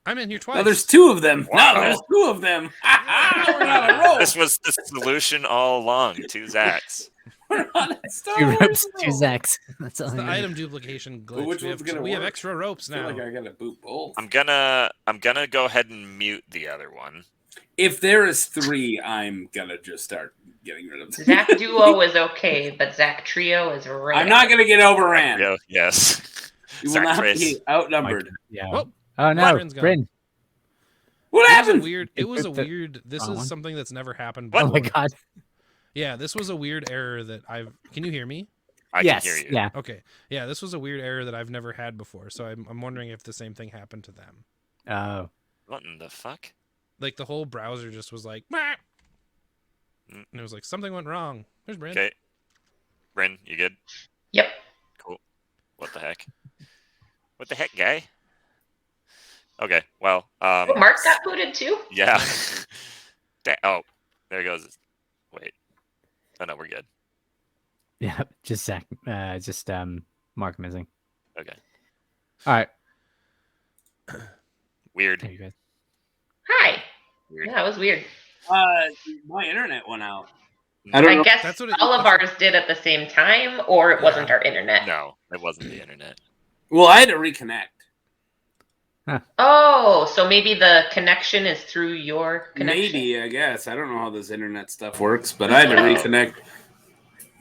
I'm in here twice. No, there's two of them. Wow. No, there's two of them. We're on a roll. This was the solution all along. 2 Zacks. We're on a Star Two Wars ropes, roll. 2 Zacks. That's all. It's the I need. item duplication glitch. But which we one's have, gonna we have work? extra ropes I feel now. like I gotta boot both. I'm gonna go ahead and mute the other one. If there is 3, I'm gonna just start getting rid of them. Zach Duo is okay, but Zach Trio is rare. I'm not gonna get overran. Yeah, yes. You will Zach not Trace. be outnumbered. Yeah. Whoop. Oh no, Bryn's gone. Bryn. What It was a happened? weird. It It was a took the weird. This wrong is one. something that's never happened. What? Oh my before. god. Yeah, this was a weird error that I've. Can you hear me? I Yes. can hear you. Yeah. Okay. Yeah, this was a weird error that I've never had before. So I'm wondering if the same thing happened to them. Oh. What in the fuck? Like the whole browser just was like, "Meh." And it was like something went wrong. There's Bryn. Okay. Bryn, you good? Yep. What the heck? What the heck, guy? Okay, well, Oh, Mark got booted too? yeah. Oh, there goes. Wait. Oh no, we're good. Yeah. Just Zach. Mark missing. Okay. All right. Weird. There you go. Hi. Weird. Yeah, it was weird. My internet went out. I don't I know. guess That's what it- all of ours did at the same time, or it wasn't our internet. No, it wasn't the internet. Well, I had to reconnect. Oh, so maybe the connection is through your connection? Maybe, I guess. I don't know how this internet stuff works, but I had to reconnect.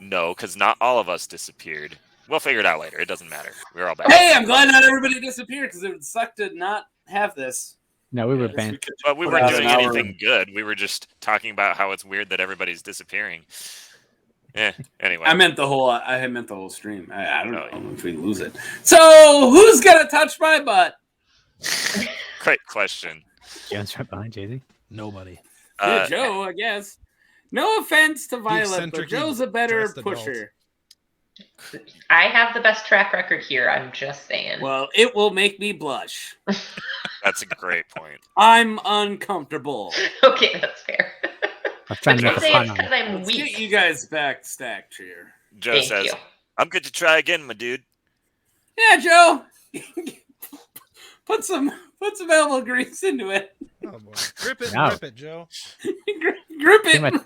No, because not all of us disappeared. We'll figure it out later. It doesn't matter. We're all back. Hey, I'm glad not everybody disappeared because it would suck to not have this. No, we were Yes, banned. could But we put weren't out doing an hour. anything good. We were just talking about how it's weird that everybody's disappearing. Anyway. I meant the whole stream. I don't Oh, know if we lose it. So who's gonna touch my butt? Great question. Jones right behind Jay-Z. Nobody. Yeah, Joe, I guess. No offense to Violet, but eccentrically Joe's a better dressed adult. pusher. I have the best track record here, I'm just saying. Well, it will make me blush. That's a great point. I'm uncomfortable. Okay, that's fair. I was trying to I'd make a Say pun it's on because it. I'm Let's get weak. you guys back stacked here. Joe Thank says, you. I'm good to try again, my dude. Yeah, Joe. put some elbow grease into it. Oh boy. Grip it, No. and rip it, Joe. Grip Too it. much.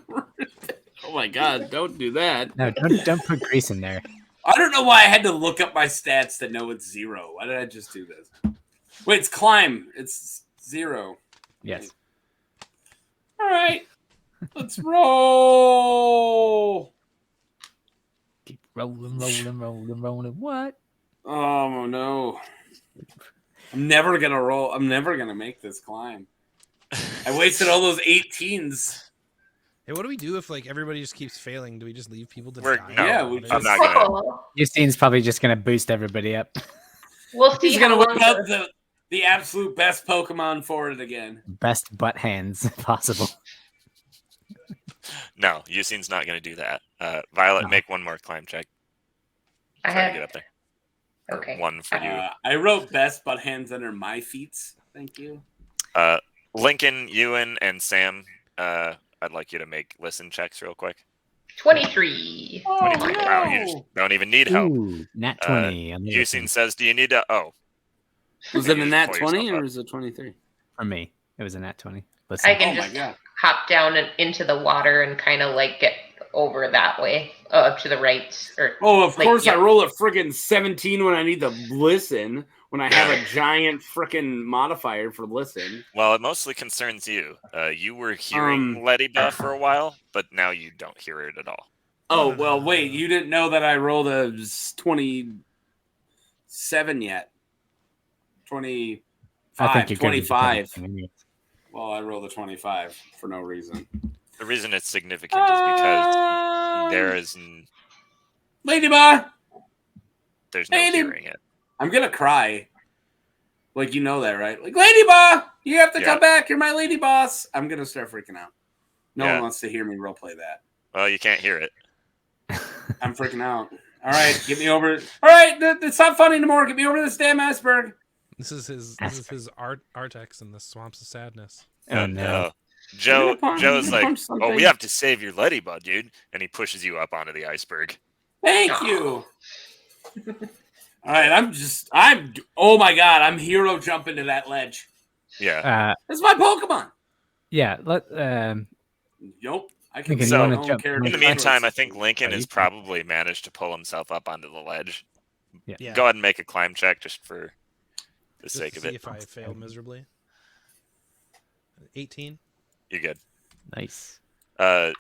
Oh my god, don't do that. No, don't put grease in there. I don't know why I had to look up my stats to know it's 0. Why did I just do this? Wait, it's climb. It's 0. Yes. All right. Let's roll. Keep rolling. What? Oh no. I'm never gonna roll. I'm never gonna make this climb. I wasted all those 18s. Hey, what do we do if like everybody just keeps failing? Do we just leave people to We're- die? no, Yeah, we I'm just- not gonna. Oh, Eustine's probably just gonna boost everybody up. we'll see He's how gonna long whip out the absolute best Pokemon for it again. Best butt hands possible. No, Eusine's not going to do that. Violet, No. make one more climb check. I Try to have. get up there. Or Okay. one for you. I wrote best butt hands under my feet. Thank you. Lincoln, Ewan, and Sam, I'd like you to make listen checks real quick. 23. Oh, 23. Wow, you no. just don't even need help. Ooh, nat 20. on the Eusine listen. says, do you need to... Oh. Was You it a just nat pull 20 yourself or up. was it 23? For me, it was a nat 20. Listen. I can Oh my just god. hop down and into the water and kind of like get over that way, up to the right. Or Oh, of like, course yeah. I roll a friggin' 17 when I need to listen, when I have a giant frickin' modifier for listen. Well, it mostly concerns you. You were hearing Lettyba for a while, but now you don't hear it at all. Oh, No. well, wait, you didn't know that I rolled a 27 yet. 25, I think you're 25. Good. Well, I rolled a 25 for no reason. The reason it's significant is because there's Ladybug! no Lady- hearing it. I'm gonna cry. Like, you know that, right? Like, Ladybug! You have to Yeah. come back. You're my lady boss. I'm gonna start freaking out. No Yeah. one wants to hear me roleplay that. Well, you can't hear it. I'm freaking out. All right, get me over. All right, it's not funny anymore. Get me over to this damn iceberg. This is his Artex in the swamps of sadness. Oh no. You're gonna Joe's like, punch oh, something. we have to save your Lettyba, dude. And he pushes you up onto the iceberg. Thank you. All right, oh my god, I'm hero jumping to that ledge. Yeah. That's my Pokemon. Yeah. Nope. I can Lincoln, you wanna own jump? character In the Okay. meantime, I choice. think Lincoln Oh, has you can. probably managed to pull himself up onto the ledge. Yeah. Go ahead and make a climb check just for the Just sake to of see it. if I fail miserably. 18. You're good. Nice.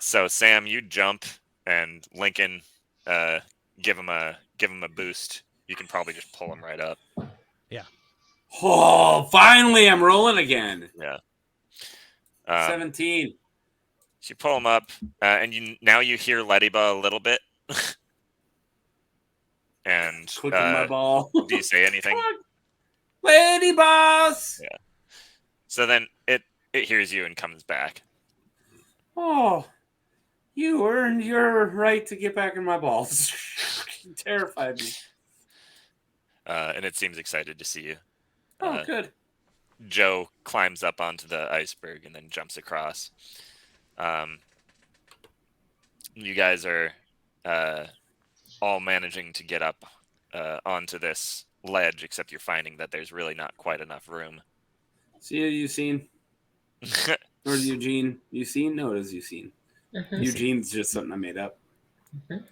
So Sam, you jump, and Lincoln, give him a boost. You can probably just pull him right up. Oh, finally, I'm rolling again. Yeah. 17. So you pull him up, and you hear Lettyba a little bit. And Clicking my ball. do you say anything? Lady boss. Yeah. So then it hears you and comes back. Oh, you earned your right to get back in my balls. Terrified me. And it seems excited to see you. Oh, good. Joe climbs up onto the iceberg and then jumps across. You guys are all managing to get up onto this ledge, except you're finding that there's really not quite enough room. See you, Eusine. Or Eugene. Eusine? No, it is Eusine. Mhm. Eugene's just something I made up. Mhm.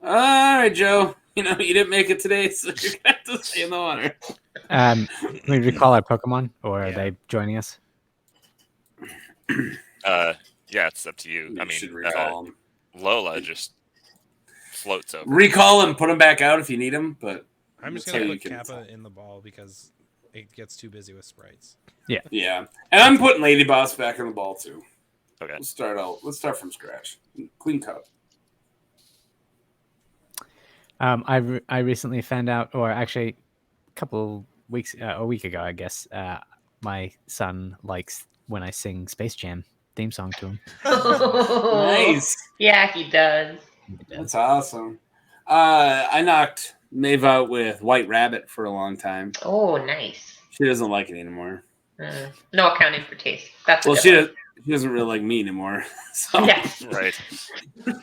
All right, Joe. You know, you didn't make it today, so you're going to have to stay in the water. Can we recall our Pokemon, or are Yeah. they joining us? Yeah, it's up to you. You I mean, should recall him. Lola just floats over. Recall him, put him back out if you need him, but I'm just that's gonna how put you can- Kappa in the ball because it gets too busy with sprites. Yeah. And I'm putting Lady Boss back in the ball, too. Okay. Let's start from scratch. Clean cut. I recently found out, or actually, a week ago, I guess. My son likes when I sing Space Jam theme song to him. Nice. Yeah, he does. That's awesome. I knocked Maeve out with White Rabbit for a long time. Oh, nice. She doesn't like it anymore. No accounting for taste. That's a Well, good she doesn't really like me anymore. So one. Yeah. Right.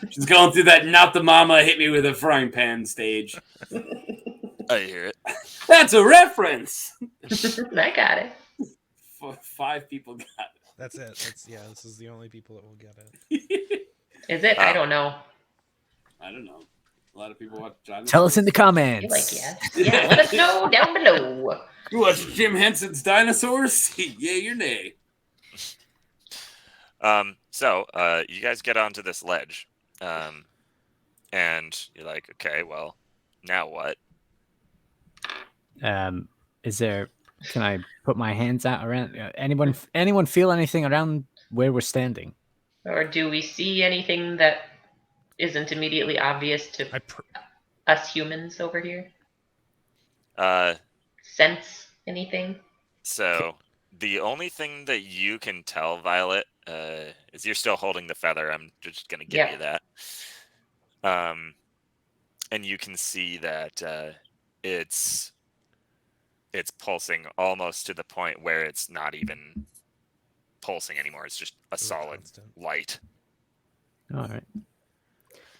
she's going through that not the mama hit me with a frying pan stage. I hear it. That's a reference. I got it. 5 people got That's it. This is the only people that will get it. it. Is it? I don't know. I don't know. A lot of people watch John. Tell us in the I feel comments. like yes. Yeah, let us know down below. You watch Jim Henson's Dinosaurs? Yay or nay? So you guys get onto this ledge, and you're like, okay, well, now what? Can I put my hands out around? Anyone feel anything around where we're standing? Or do we see anything that isn't immediately obvious to us humans over here? Sense anything? So the only thing that you can tell, Violet, is you're still holding the feather. I'm just gonna give you that. And you can see that it's pulsing almost to the point where it's not even pulsing anymore. It's just a solid constant light. All right.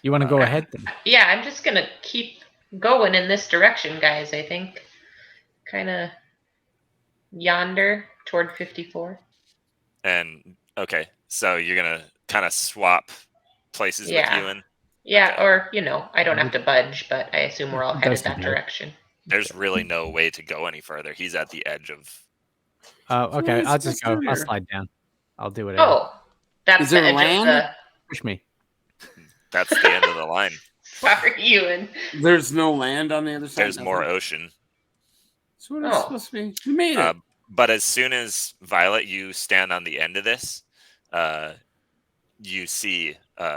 You want to go ahead then? Yeah, I'm just gonna keep going in this direction, guys. I think, kind of yonder toward 54. And okay, so you're gonna kind of swap places with Yeah. Ewan. Yeah, Okay. or I don't have to budge, but I assume we're all headed Doesn't that matter. direction. There's really no way to go any further. He's at the edge of. Okay, What I'll is just this go. I'll here? slide down. I'll do whatever. Oh, that's Is there the edge land? of the. Push me. That's the end of the line. Sorry, Ewan. There's no land on the other side. There's more ocean. That's what it's supposed to be. We made it. But as soon as Violet, you stand on the end of this, you see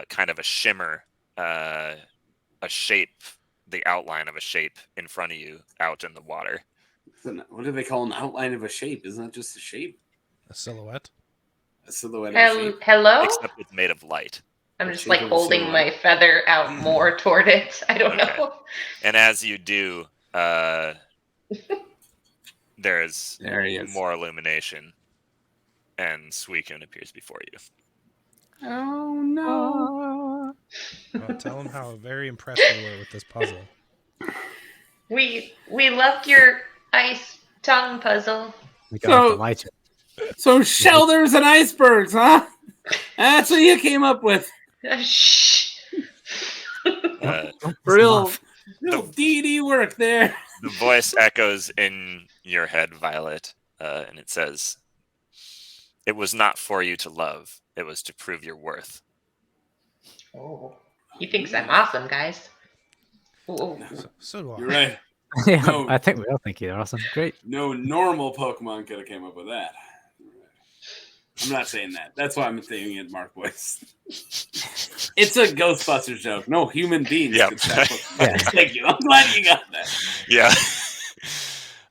kind of a shimmer, a shape, the outline of a shape in front of you out in the water. What do they call an outline of a shape? Isn't that just a shape? a silhouette. A silhouette of a shape? Hello? Except it's made of light. I'm The just shape like of a holding silhouette. my feather out more toward it. I don't Okay. know. And as you do, there's There he is. more illumination, and Suicune appears before you. Oh no! Well, tell them how very impressed we were with this puzzle. We loved your ice tongue puzzle. We got So- the light. So Shelders and icebergs, huh? That's what you came up with. Shh. Real D&D work there. The voice echoes in your head, Violet, and it says, "It was not for you to love. It was to prove your worth." Oh, he thinks I'm awesome, guys. Oh, So do I. You're right. Yeah, No. I think we all think you're awesome. Great. No normal Pokemon could have came up with that. I'm not saying that. That's why I'm saying it, Mark Voice. It's a Ghostbusters joke. No human beings Yep. could stop Pokemon. Yeah. Thank you. I'm glad you got that. Yeah.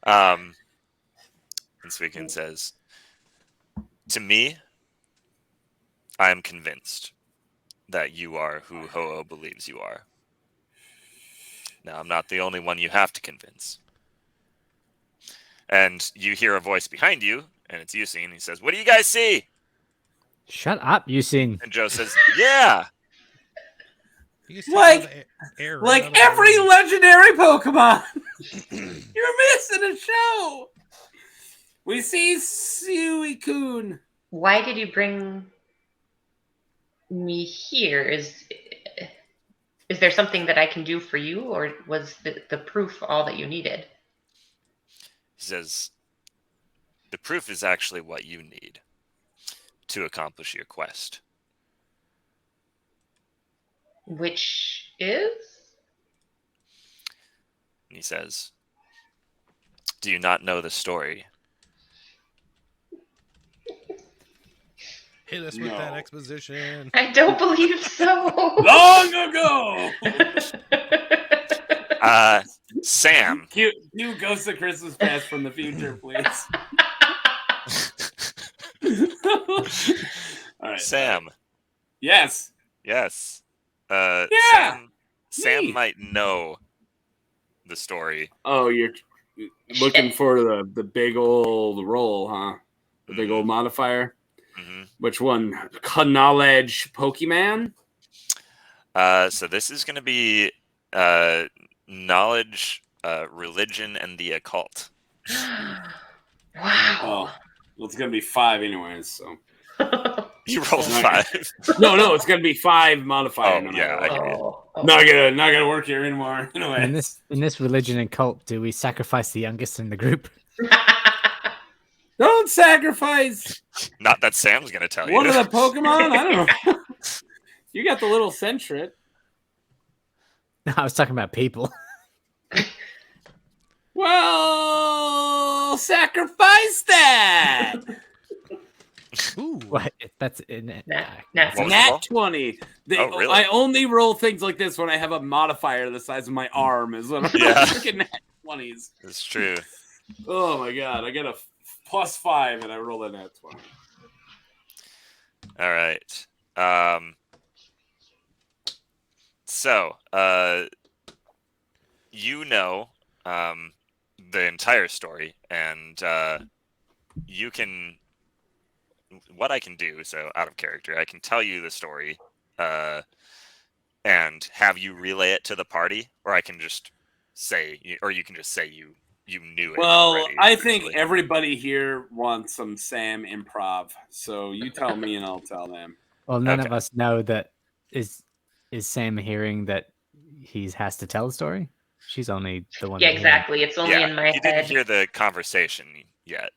And Suicune says, "To me, I am convinced that you are who Ho-Oh believes you are. Now, I'm not the only one you have to convince." And you hear a voice behind you, and it's Eusine. He says, "What do you guys see?" Shut up, Eusine. And Joe says, "Yeah." You just take Like- all the air right Like out of the every room. legendary Pokemon. You're missing a show. We see Suicune. why did you bring me here? Is there something that I can do for you, or was the proof all that you needed? He says, "The proof is actually what you need to accomplish your quest." Which is? And he says, "Do you not know the story?" Hit us with that No. exposition. I don't believe so. Long ago. Sam. Cute Ghost of Christmas Past from the future, please. All right. Sam. Yes. Yes. Yeah, Sam me. might know the story. Oh, you're looking for the big old roll, huh? The big old modifier. hmm Which one? Knowledge Pokemon? So this is going to be knowledge, religion, and the occult. Wow. Oh, well, it's gonna be 5 anyways. So You rolled Okay. 5. no, it's gonna be 5 modifier. Oh, no yeah, matter I what. hear you. Oh. Not gonna work here anymore. Anyway, In this religion and cult, do we sacrifice the youngest in the group? don't sacrifice Not that Sam's going to tell one you. of the Pokemon. I don't know. You got the little Sentret. No, I was talking about people. Well, sacrifice that. Ooh. What? That's in Nat What was the Nat roll? 20. Oh, really? I only roll things like this when I have a modifier the size of my arm. Is when I'm Yeah. freaking Nat 20s. It's true. Oh my god! I got a +5 and I roll a Nat 20. All right. So, you know the entire story, and you can. What I can do, so out of character, I can tell you the story, and have you relay it to the party, or I can just say, or you can just say you knew it. Well, already, I think essentially. everybody here wants some Sam improv. So you tell me and I'll tell them. Well, none of Okay. us know that is Sam hearing that he has to tell the story? She's only the one. Yeah, hearing. exactly. It's only in my he didn't head. hear the conversation yet,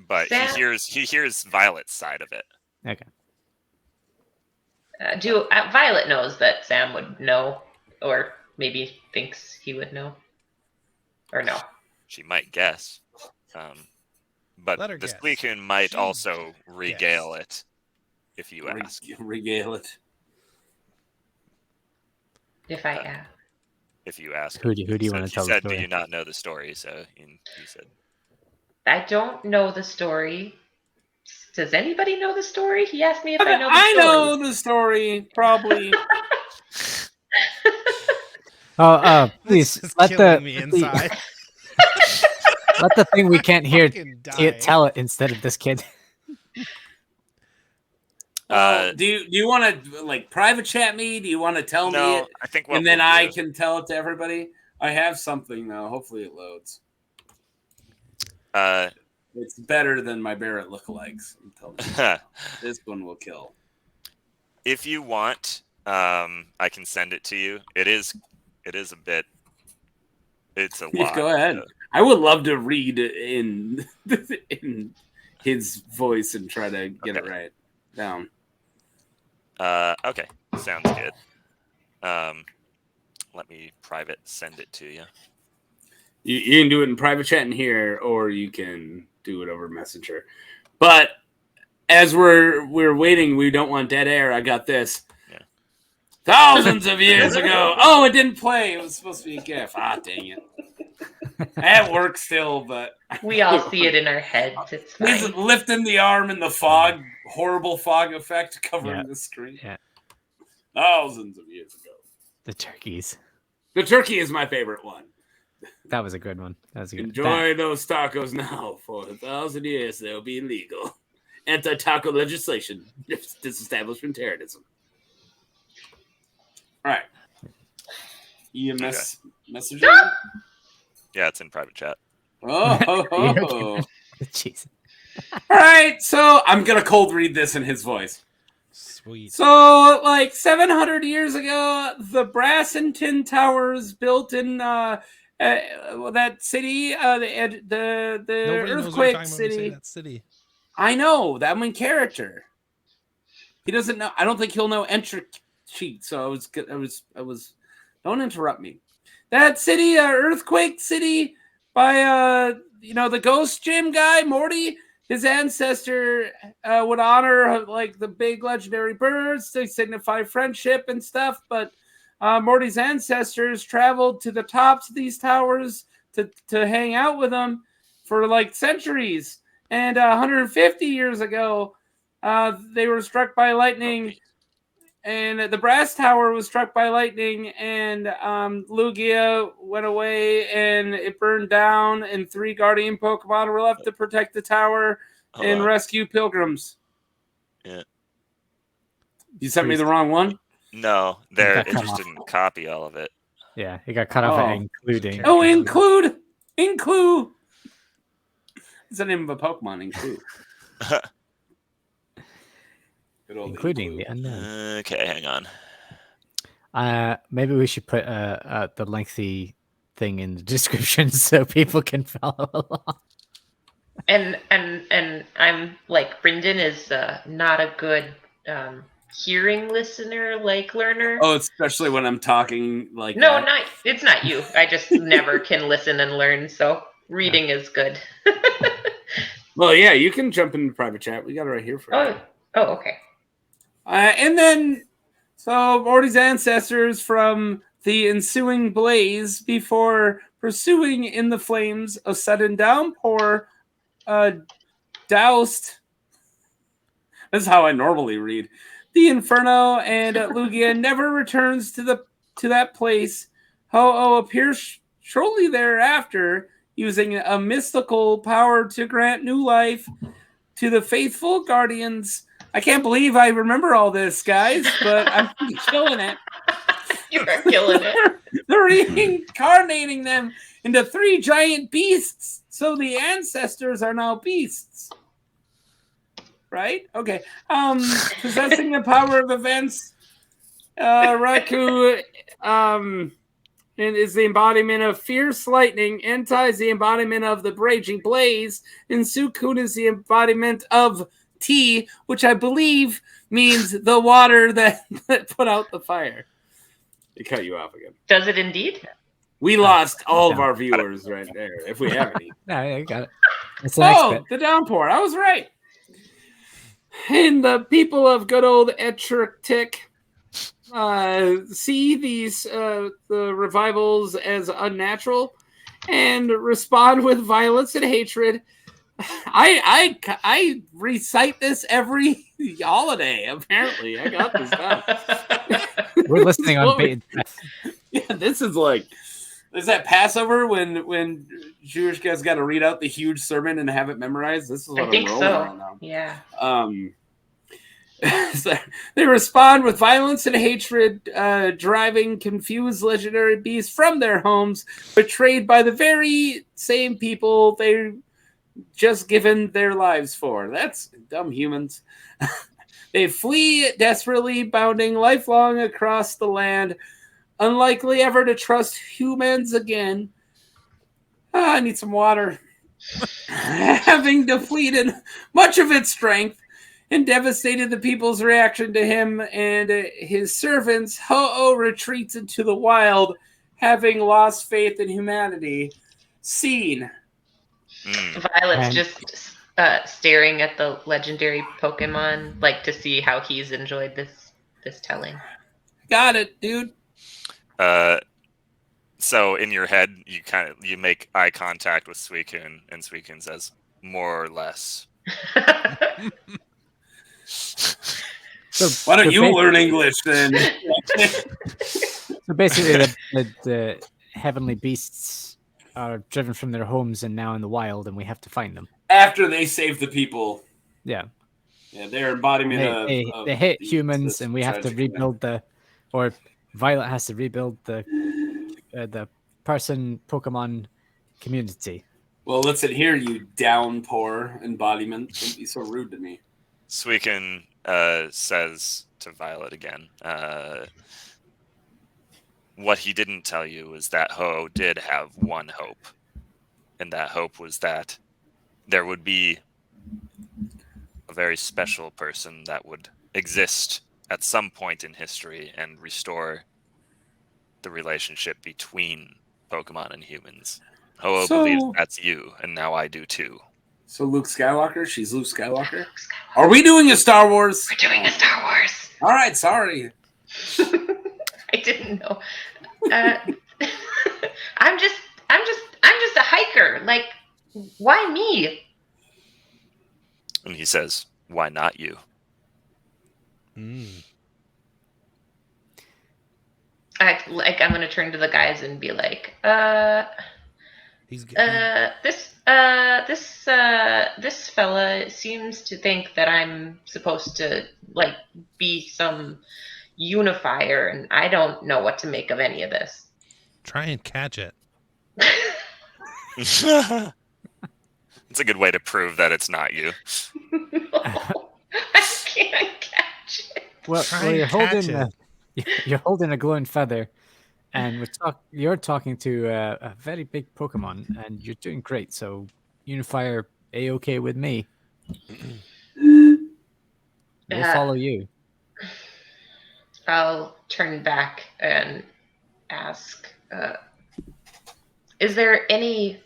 but Sam- he hears Violet's side of it. Okay. Violet knows that Sam would know, or maybe thinks he would know, or no. She might guess, but Let her the guess. Suicune might She also regale it if you ask. Regale it. If I ask. If you ask, Who do you want to tell He the said, "Do story? you not know the story?" So he said, I don't know the story. Does anybody know the story? He asked me if I know the I story. know the story, probably. Please This is let killing me inside. let the thing we can't hear Fucking dying. tell it instead of this kid. Do you want to like private chat me? Do you want to tell me "No, it, I think what and then we'll I do- can tell it to everybody? I have something now. Hopefully it loads. It's better than my Barrett lookalikes. I'm telling you. This one will kill. if you want, I can send it to you. It is a bit. It's a lot. Go ahead. I would love to read in in his voice and try to get it right down. Okay, sounds good. Let me private send it to you. You can do it in private chat in here, or you can do it over Messenger. But as we're waiting, we don't want dead air. I got this. Yeah. Thousands of years ago. Oh, it didn't play. It was supposed to be a GIF. Ah, dang it. That works still, but We all see it in our heads. It's he's fine. lifting the arm in the fog, horrible fog effect covering the screen. Yeah. Thousands of years ago. The turkeys. The turkey is my favorite one. That was a good one. That was a good. Enjoy those tacos now. For 1,000 years, they'll be illegal. Anti-taco legislation. Disestablishmentarianism. All right. EMS messaging? Yeah, it's in private chat. Oh. Jeez. All right. So I'm going to cold read this in his voice. Sweet. So, like 700 years ago, the brass and tin towers built in that city, the Nobody knows what you're earthquake talking about when you say city. that city. I know that one character. He doesn't know. I don't think he'll know entry sheet. So I was. Don't interrupt me. That city, earthquake city, by the ghost gym guy Morty. His ancestor would honor like the big legendary birds to signify friendship and stuff. But Morty's ancestors traveled to the tops of these towers to hang out with them for like centuries. And 150 years ago, they were struck by lightning. And the brass tower was struck by lightning, and Lugia went away, and it burned down, and 3 guardian Pokemon were left to protect the tower and rescue pilgrims. Yeah. You sent me the wrong one? No, it just didn't copy all of it. Yeah, it got cut off at including. Oh, include! It's the name of a Pokemon, include. Including the unknown. Okay, hang on. Maybe we should put the lengthy thing in the description so people can follow along. And I'm like, Brendan is not a good hearing listener, like learner. Oh, especially when I'm talking like No, that. it's not you. I just never can listen and learn, so reading is good. Well, yeah, you can jump into private chat. We got it right here for you. Oh, okay. And then, so Morty's ancestors from the ensuing blaze before pursuing in the flames, a sudden downpour doused This is how I normally read. The Inferno and Lugia never returns to that place. Ho-Oh appears shortly thereafter, using a mystical power to grant new life to the faithful guardians. I can't believe I remember all this, guys, but I'm killing it. You are killing it. They're reincarnating them into 3 giant beasts, so the ancestors are now beasts. Right? Okay. Possessing the power of events, Raku is the embodiment of fierce lightning. Entei is the embodiment of the raging blaze, and Suicune is the embodiment of tea, which I believe means the water that put out the fire. They cut you off again. Does it indeed? We lost all of our viewers right there, if we have any. No, I got it. It's the next bit. The downpour. I was right. And the people of good old Etritic see these the revivals as unnatural and respond with violence and hatred. I recite this every holiday. Apparently, I got this down. We're listening on bated breath. Yeah, this is like. Is that Passover when Jewish guys got to read out the huge sermon and have it memorized? This is what I think I'm so. rolling right now. Yeah. So they respond with violence and hatred, driving confused legendary beasts from their homes, betrayed by the very same people they just given their lives for. That's dumb humans. They flee desperately, bounding lifelong across the land, unlikely ever to trust humans again. I need some water. Having depleted much of its strength and devastated the people's reaction to him and his servants, Ho-Oh retreats into the wild, having lost faith in humanity. Scene. Violet's just staring at the legendary Pokemon, like to see how he's enjoyed this telling. Got it, dude. So in your head, you make eye contact with Suicune, and Suicune says, "More or less." So, Why don't so you learn English then? So basically, the heavenly beasts are driven from their homes and now in the wild, and we have to find them. After they save the people. Yeah. Yeah, they're embodiment of they hit humans, and we have to rebuild or Violet has to rebuild the person Pokemon community. Well, listen here, you downpour embodiment. Don't be so rude to me. Suicune says to Violet again, what he didn't tell you is that Ho did have one hope. And that hope was that there would be a very special person that would exist at some point in history and restore the relationship between Pokemon and humans. Ho believes that's you, and now I do too. So Luke Skywalker? She's Luke Skywalker? Are we doing a Star Wars? We're doing a Star Wars. All right, sorry. I didn't know. I'm just a hiker. Like, why me? And he says, "Why not you?" I'm gonna turn to the guys and be like, this fella seems to think that I'm supposed to like be some unifier, and I don't know what to make of any of this. Try and catch it. It's a good way to prove that it's not you. No, I can't catch it. Well, you're holding a glowing feather, and you're talking to a very big Pokemon, and you're doing great. So, Unifier, A-okay with me. We'll follow you. I'll turn back and ask, is there any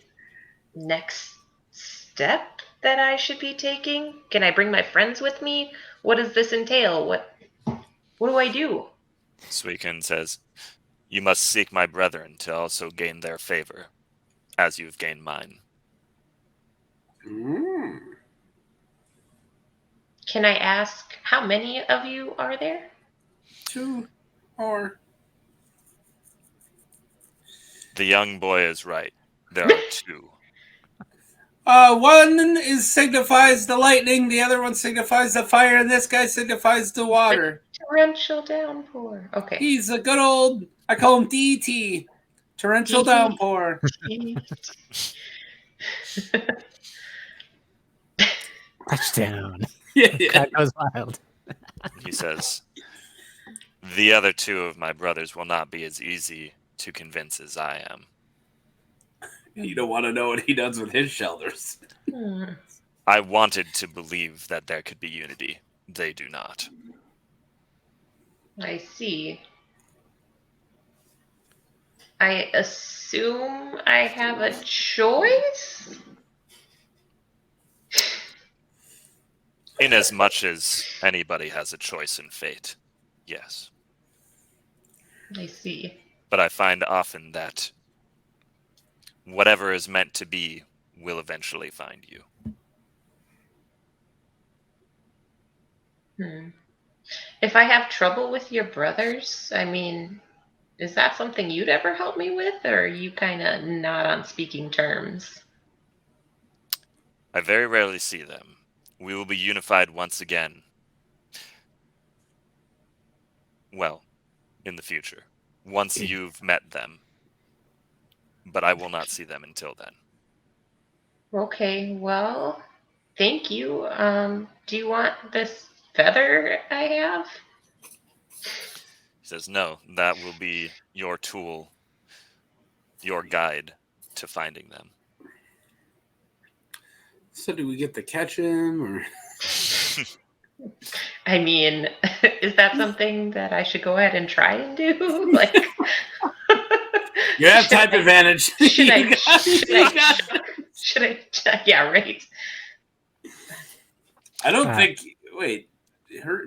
next step that I should be taking? Can I bring my friends with me? What does this entail? What do I do? Suicune says, "You must seek my brethren to also gain their favor, as you've gained mine." Can I ask how many of you are there? 2 or The young boy is right. There are 2. one signifies the lightning, the other one signifies the fire, and this guy signifies the water. Torrential downpour. Okay. He's a good old, I call him DT, torrential DT? downpour. Touchdown. Yeah. That goes wild. He says, the other 2 of my brothers will not be as easy to convince as I am. You don't want to know what he does with his Shelders. I wanted to believe that there could be unity. They do not. I see. I assume I have a choice? In as much as anybody has a choice in fate, yes. I see. But I find often that whatever is meant to be will eventually find you. If I have trouble with your brothers, I mean, is that something you'd ever help me with, or are you kind of not on speaking terms? I very rarely see them. We will be unified once again. Well, in the future. Once you've met them. But I will not see them until then. Okay, well, thank you. Do you want this feather I have? He says, no, that will be your tool, your guide to finding them. So do we get to catch him, or? I mean, is that something that I should go ahead and try and do? Like, You have type advantage. should I? Yeah, right. I don't think. Wait,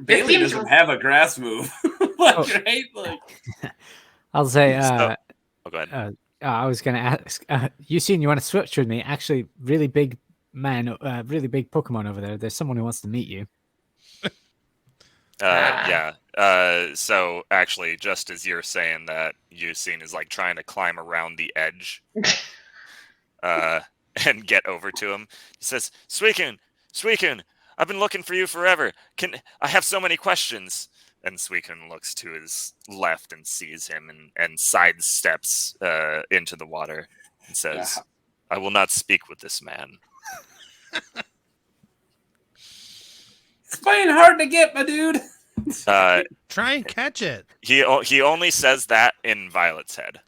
Bailey seems- doesn't have a grass move, right? Like, I'll say. Oh, go ahead. I was going to ask. Eusine, you want to switch with me? Actually, really big man, really big Pokemon over there. There's someone who wants to meet you. Yeah. So actually, just as you're saying that, Eusine is like trying to climb around the edge, and get over to him. He says, Suicune, I've been looking for you forever. I have so many questions. And Suicune looks to his left and sees him and sidesteps into the water and says, I will not speak with this man. it's playing hard to get, my dude. Try and catch it. He only says that in Violet's head.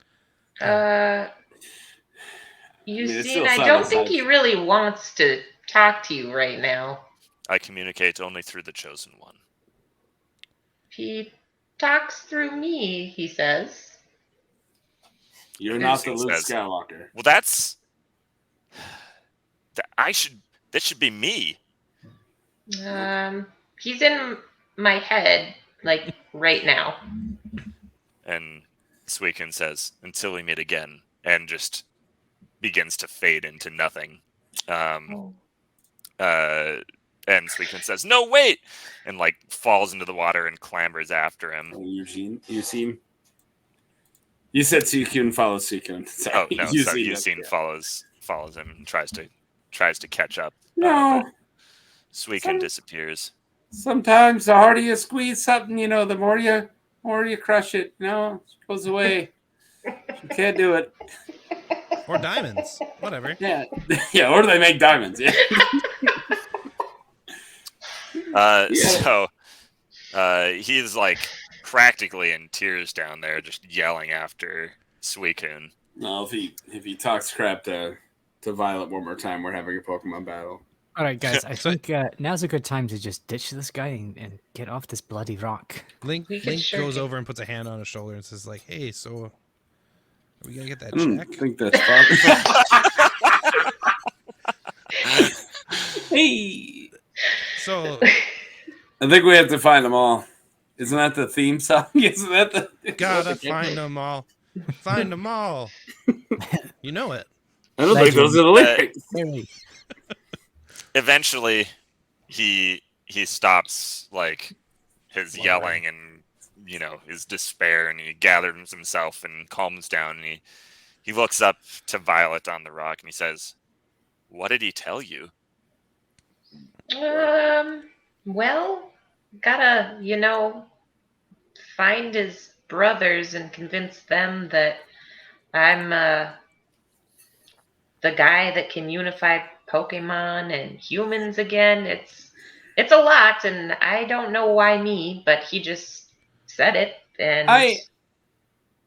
Eusine, I don't think he really wants to talk to you right now. I communicate only through the Chosen One. He talks through me, he says. You're not the Eusine Luke says, Skywalker. Well, that should be me. He's in my head, like, right now. And Suicune says, until we meet again, and just begins to fade into nothing. And Suicune says, no, wait! And, like, falls into the water and clambers after him. Oh, Eusine? You said Suicune follows Suicune. Sorry. Oh, no, Eusine follows him and tries to catch up. No. But Suicune disappears. Sometimes the harder you squeeze something, the more you crush it. It goes away. You can't do it. Or diamonds. Whatever. Yeah. Yeah, or they make diamonds. Yeah. So he's like practically in tears down there, just yelling after Suicune. No, if he talks crap to Violet one more time, we're having a Pokemon battle. All right, guys. I think now's a good time to just ditch this guy and get off this bloody rock. Link sure goes get- over and puts a hand on his shoulder and says, like, hey, so are we going to get that I don't check? think that's possible. Hey! So, I think we have to find them all. Isn't that the theme song? Isn't that the... gotta find them all. Find them all. You know it. I don't think those are the lyrics. Really? Eventually, he he stops like his yelling and his despair, and he gathers himself and calms down, and he looks up to Violet on the rock and he says, "What did he tell you?" Well, gotta, find his brothers and convince them that I'm the guy that can unify Pokemon and humans again. It's a lot, and I don't know why me, but he just said it, and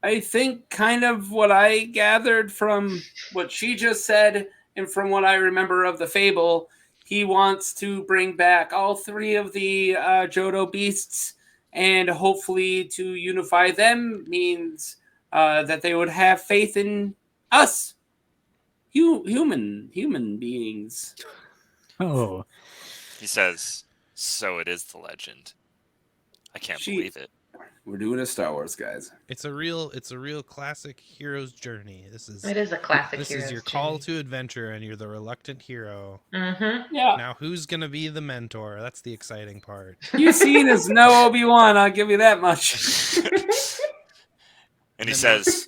I think kind of what I gathered from what she just said and from what I remember of the fable, he wants to bring back all 3 of the Johto beasts, and hopefully to unify them means that they would have faith in us, human beings. Oh, He says, "So it is the legend. I can't believe it." We're doing a Star Wars, guys. It's a real classic hero's journey. it is a classic. This hero's is your journey. call to adventure, and you're the reluctant hero. Mm-hmm. Yeah. Now, who's gonna be the mentor? That's the exciting part. Eusine is no Obi-Wan, I'll give you that much. And he says,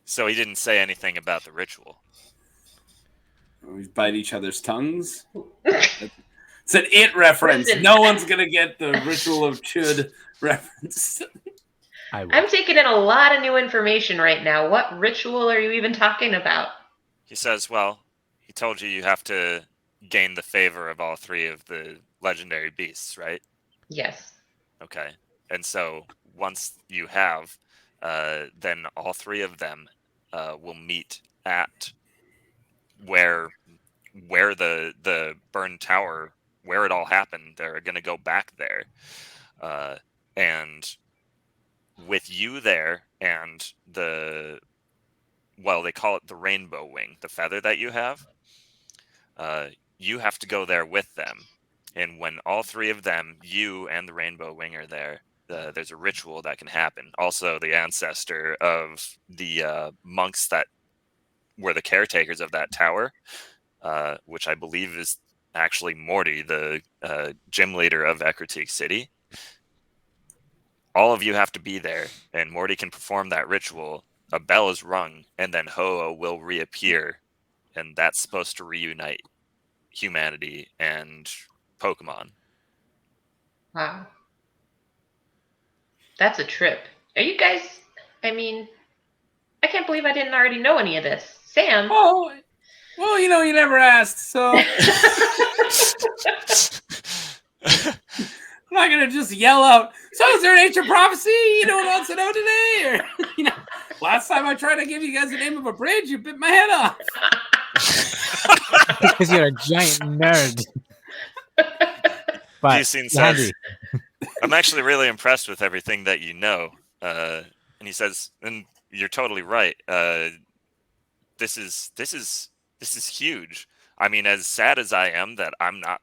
"So he didn't say anything about the ritual." We bite each other's tongues. It's an It reference. Listen. No one's gonna get the Ritual of Chud reference. I'm taking in a lot of new information right now. What ritual are you even talking about? He says, "Well, he told you have to gain the favor of all 3 of the legendary beasts, right?" Yes. Okay. And so once you have, then all 3 of them will meet at where the burned tower, where it all happened. They're going to go back there. And with you there and they call it the rainbow wing, the feather that you have, you have to go there with them. And when all 3 of them, you and the rainbow wing, are there, there's a ritual that can happen. Also, the ancestor of the monks that were the caretakers of that tower, which I believe is actually Morty, the gym leader of Ecruteak City. All of you have to be there, and Morty can perform that ritual. A bell is rung, and then Ho-Oh will reappear, and that's supposed to reunite humanity and Pokemon. Wow. That's a trip. Are you guys... I mean, I can't believe I didn't already know any of this. Sam? Oh, well, you never asked, so I'm not gonna just yell out, "So is there an ancient prophecy? Anyone wants to know today?" Or last time I tried to give you guys the name of a bridge, you bit my head off. because you're a giant nerd. But Eusine says, "I'm actually really impressed with everything that you know." And he says, "And you're totally right. This is huge. I mean, as sad as I am that I'm not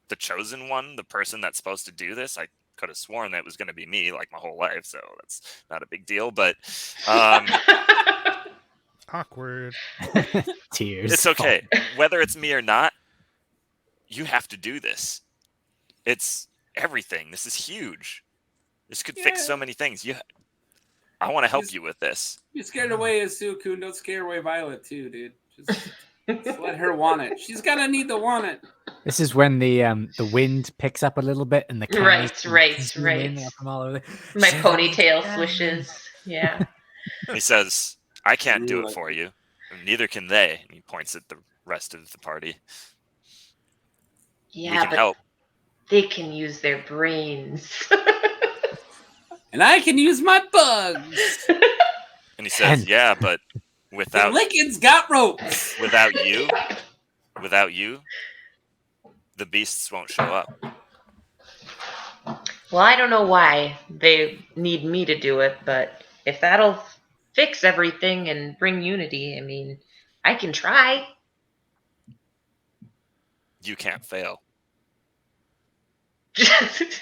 the chosen one, the person that's supposed to do this, I could have sworn that it was going to be me like my whole life, so that's not a big deal. But Awkward. Tears. it's okay. Whether it's me or not, you have to do this. It's everything. This is huge. This could fix so many things. I want to help you with this." You scared away as Suicune, don't scare away Violet too, dude. Just let her want it. She's gonna need to want it. This is when the wind picks up a little bit and the cameras Right. zoom in from all over. My ponytail swishes. Yeah. He says, "I can't do it for you. And neither can they." And he points at the rest of the party. Yeah, "We can but help." they can use their brains. And I can use my bugs. And he says, "Yeah, but The without Lincoln's got ropes. without you, the beasts won't show up." Well, I don't know why they need me to do it, but if that'll fix everything and bring unity, I mean, I can try. You can't fail.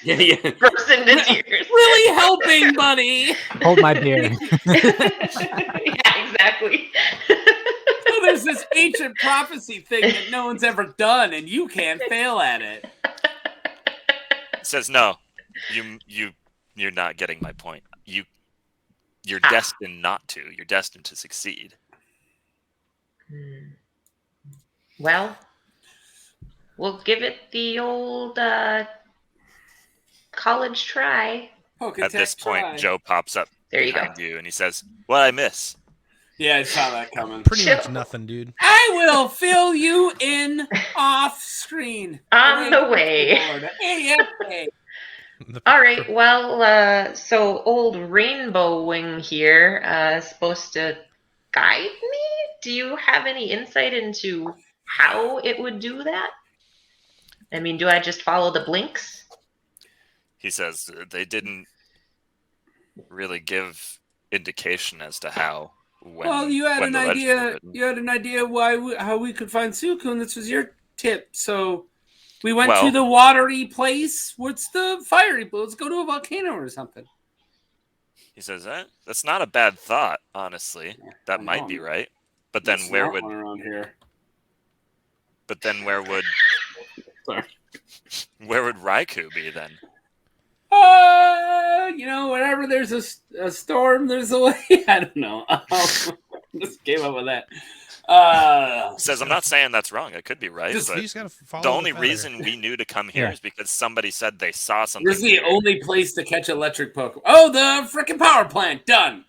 Yeah. Burst into tears. Really helping, buddy. Hold my beer. Yeah, exactly. So there's this ancient prophecy thing that no one's ever done, and you can't fail at it. says, "No, you're not getting my point. You're destined not to. You're destined to succeed." Well, we'll give it the old college try. At this point, Joe pops up There you go. behind you, and he says, "What I miss?" Yeah, I saw that coming. Pretty much nothing, dude. I will fill you in off screen. On the way. Hey. All right. Well, so old Rainbow Wing here is supposed to guide me. Do you have any insight into how it would do that? I mean, do I just follow the blinks? He says they didn't really give indication as to how. Well, you had an idea. You had an idea how we could find Suicune. This was your tip. So we went to the watery place. What's the fiery place? Let's go to a volcano or something. He says that's not a bad thought, honestly. That might be right. But then where would around here? But then where would Raikou be then? Wherever there's a storm, there's a way. I don't know. Just gave up with that. Says I'm not saying that's wrong. It could be right. You But just gotta follow the only feather. reason we knew to come here is because somebody said they saw something. Where's the here. only place to catch electric Pokemon? Oh, the freaking power plant. Done.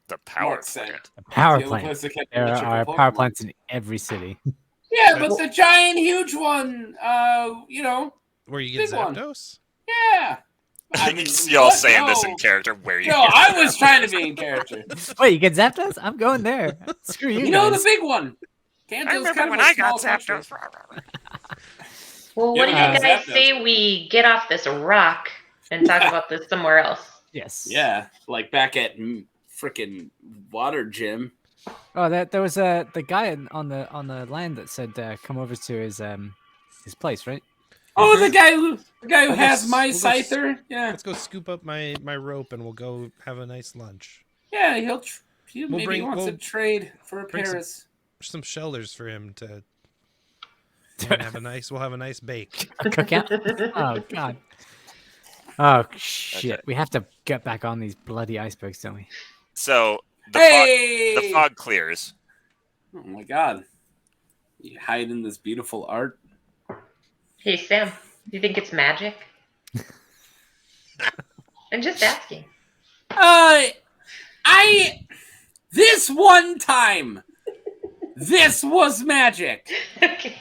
The power Mark said. plant. A power The only place plant. to catch There electrical are Pokemon. power plants in every city. Yeah, but the giant, huge one. Where you get big one. Zapdos? Yeah. I can see y'all saying this in character. Where you? No, I was trying to be in character. Wait, you get Zapdos? I'm going there. Screw you. You know guys. the big one. Kanto's kind of a small country. Well, what do you Yeah, guys Zapdos. say we get off this rock and talk about this somewhere else? Yes. Yeah, like back at freaking water gym. Oh, there was the guy on the land that said come over to his place, right? Oh, the guy who has my we'll go scyther. Yeah, Let's go scoop up my rope and we'll go have a nice lunch. yeah. He'll maybe wants we'll to trade for a bring Paris. Some Shelders for him to have a nice bake. A cookout? Oh god. Oh shit. We have to get back on these bloody icebergs, don't we? So Hey! the fog clears. Oh my god! You hide in this beautiful art. Hey, Sam, do you think it's magic? I'm just asking. This one time, this was magic. Okay.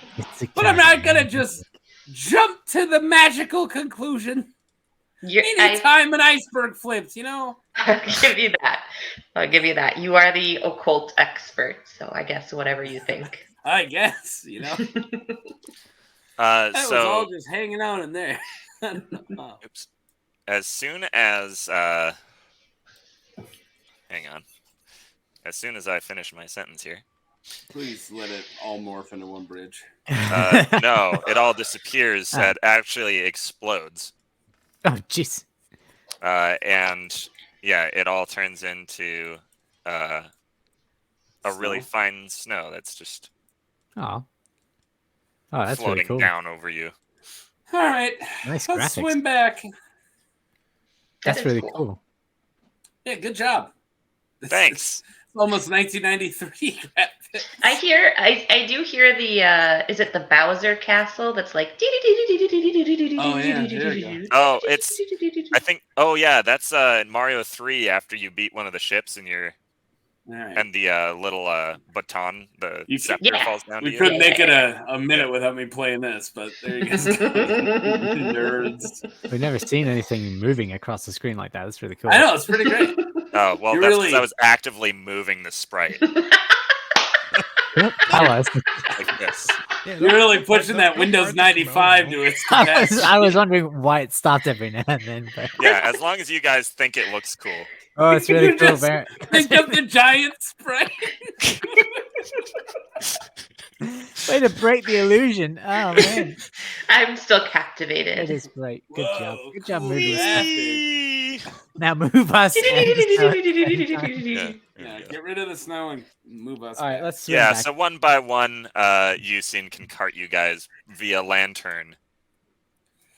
But I'm not gonna just jump to the magical conclusion. Anytime an iceberg flips, I'll give you that. I'll give you that. You are the occult expert, so I guess whatever you think. I guess, That was all So just hanging out in there. I don't know. oops. As soon as hang on. As soon as I finish my sentence here. Please let it all morph into one bridge. No, it all disappears. It actually explodes. Oh jeez. And yeah, it all turns into a really fine snow that's just Oh, that's floating really cool. down over you. All right, Nice let's graphics. swim back. That's is really cool. cool. Yeah, good job. This Thanks. is almost 1993 graphics. I do hear the is it the Bowser Castle that's like Oh, it's I think oh yeah, that's in Mario 3 after you beat one of the ships and All right. and the little baton, the You scepter yeah. falls down to We you. couldn't make it a minute without me playing this, but there you go. Nerds. We've never seen anything moving across the screen like that. That's really cool. I know, it's pretty great. Oh, well, You that's because really- I was actively moving the sprite Yep, tell us. like this. Yeah, You're really don't- pushing that don't Windows guard this 95 kimono. to its I capacity. was wondering why it stopped every now and then. But... Yeah, as long as you guys think it looks cool. Oh, it's really You cool. just Barrett. Picked up the giant sprite. Way to break the illusion. Oh man, I'm still it captivated. is great. Good job. Whoa, Good job cool. moving us. Graphic. Now move us. Yeah, there Yeah, you go. get rid of the snow and move us. All right, back. let's swim Yeah, back. so one by one, Eusine can cart you guys via lantern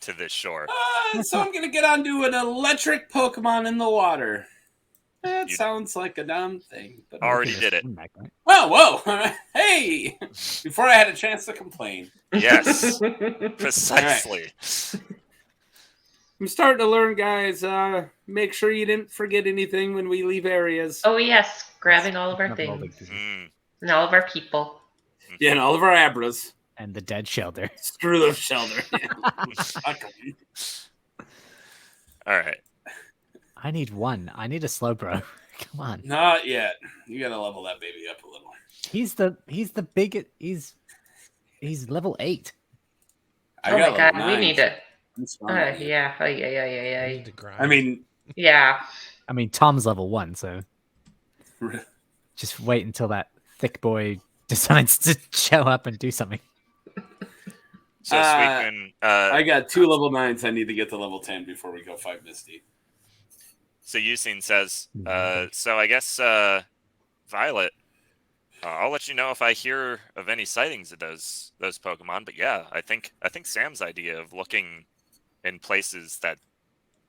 to this shore. So I'm gonna get onto an electric Pokemon in the water. That You- sounds like a dumb thing. But Already did it. whoa, whoa! Hey! Before I had a chance to complain. Yes, precisely. I'm starting to learn, guys. Make sure you didn't forget anything when we leave areas. Oh yes, grabbing all of our Not all things the- Mm. and all of our people. Yeah, and all of our Abras. And the dead Shelder. Screw the Shelder. Fuck 'em. All right. I need one. I need a Slowbro. Come on. Not yet. You gotta level that baby up a little. He's the biggest. He's level 8. I Oh got my god, level we 9. need to. I'm strong on you. Yeah. I Yeah. need to grind. I mean, Yeah. I mean, Tom's level 1, so just wait until that thick boy decides to show up and do something. So Suicune, I got 2 level 9s. I need to get to level 10 before we go fight Misty. so Eusine says, so I guess Violet, I'll let you know if I hear of any sightings of those Pokemon. But yeah, I think Sam's idea of looking in places that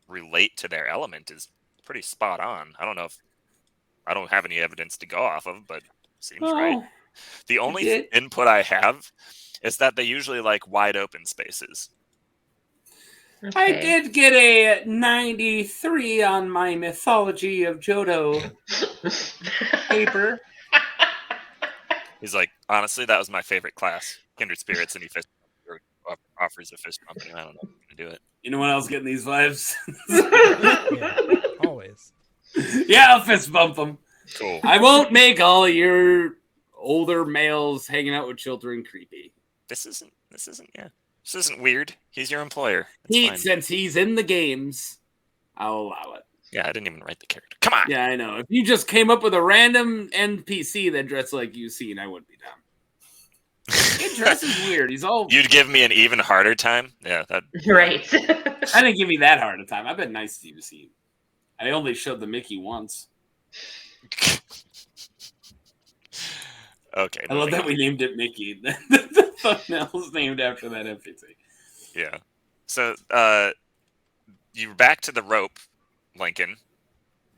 relate to their element is pretty spot on. I don't know if I don't have any evidence to go off of, but seems right. The only did. input I have is that they usually like wide open spaces. I Okay. did get a 93 on my Mythology of Johto paper. He's like, honestly, that was my favorite class, Kindred Spirits, and he offers a fist bump, and I don't know if I'm gonna do it. Anyone else getting these vibes? Yeah, always. Yeah, I'll fist bump them. Cool. I won't make all of your older males hanging out with children creepy. This isn't weird. He's your employer. It's fine. Since he's in the games, I'll allow it. Yeah, I didn't even write the character. Come on. Yeah, I know. If you just came up with a random NPC that dressed like Eusine, I wouldn't be down. He dresses weird. He's all. You'd give me an even harder time. Yeah, that. Right. I didn't give me that hard a time. I've been nice to Eusine. I only showed the Mickey once. Okay. I love moving that on. we named it Mickey. The thumbnail is named after that NPC. Yeah. So, you're back to the rope, Lincoln.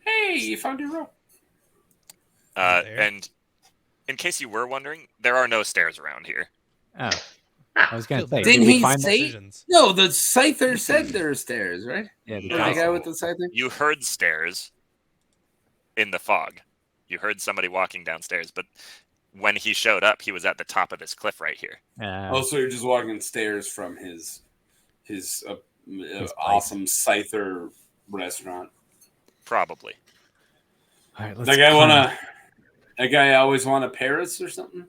Hey, you found your rope. There. And in case you were wondering, there are no stairs around here. Oh, I was gonna say. Didn't did we he find say- Decisions. No, the Scyther said there are stairs, right? Yeah, the No. The guy- guy with the Scyther? You heard stairs in the fog. You heard somebody walking downstairs, but when he showed up, he was at the top of this cliff right here. Oh, so you're just walking stairs from his awesome Scyther restaurant. Probably. all right, let's That guy climb. That guy always want a Paris or something?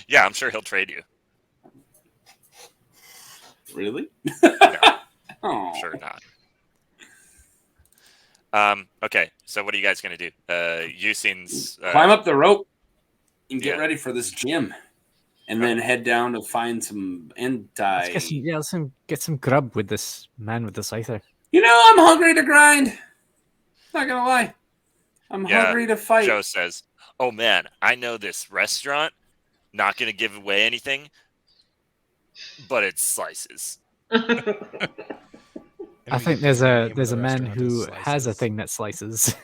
Yeah, I'm sure he'll trade you. Really? No, Oh, sure not. Okay, so what are you guys gonna do? Eusine's climb up the rope and get yeah. ready for this gym, and then head down to find some Let's get some grub with this man with the scyther. You know, I'm hungry to grind. Not gonna lie, I'm Yeah, hungry to fight. Joe says, "Oh man, I know this restaurant. Not gonna give away anything, but it's slices." I think there's a man who has a thing that slices.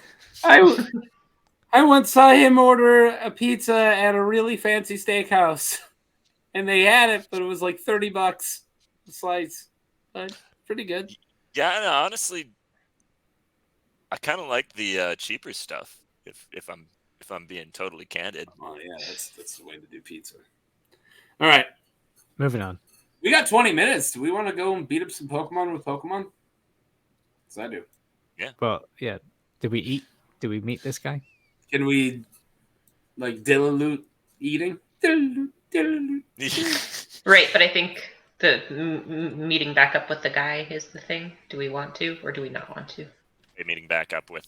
I once saw him order a pizza at a really fancy steakhouse, and they had it, but it was like $30 a slice. But pretty good. Yeah, no, honestly, I kind of like the cheaper stuff. If I'm being totally candid. Oh yeah, that's the way to do pizza. All right, Moving on. we got 20 minutes. Do we want to go and beat up some Pokemon with Pokemon? Because I do. Well, yeah. Did we eat? Did we meet this guy? Can we like dilute eating? Dilute. Right, but I think the meeting back up with the guy is the thing. Do we want to, or do we not want to? Hey, meeting back up with.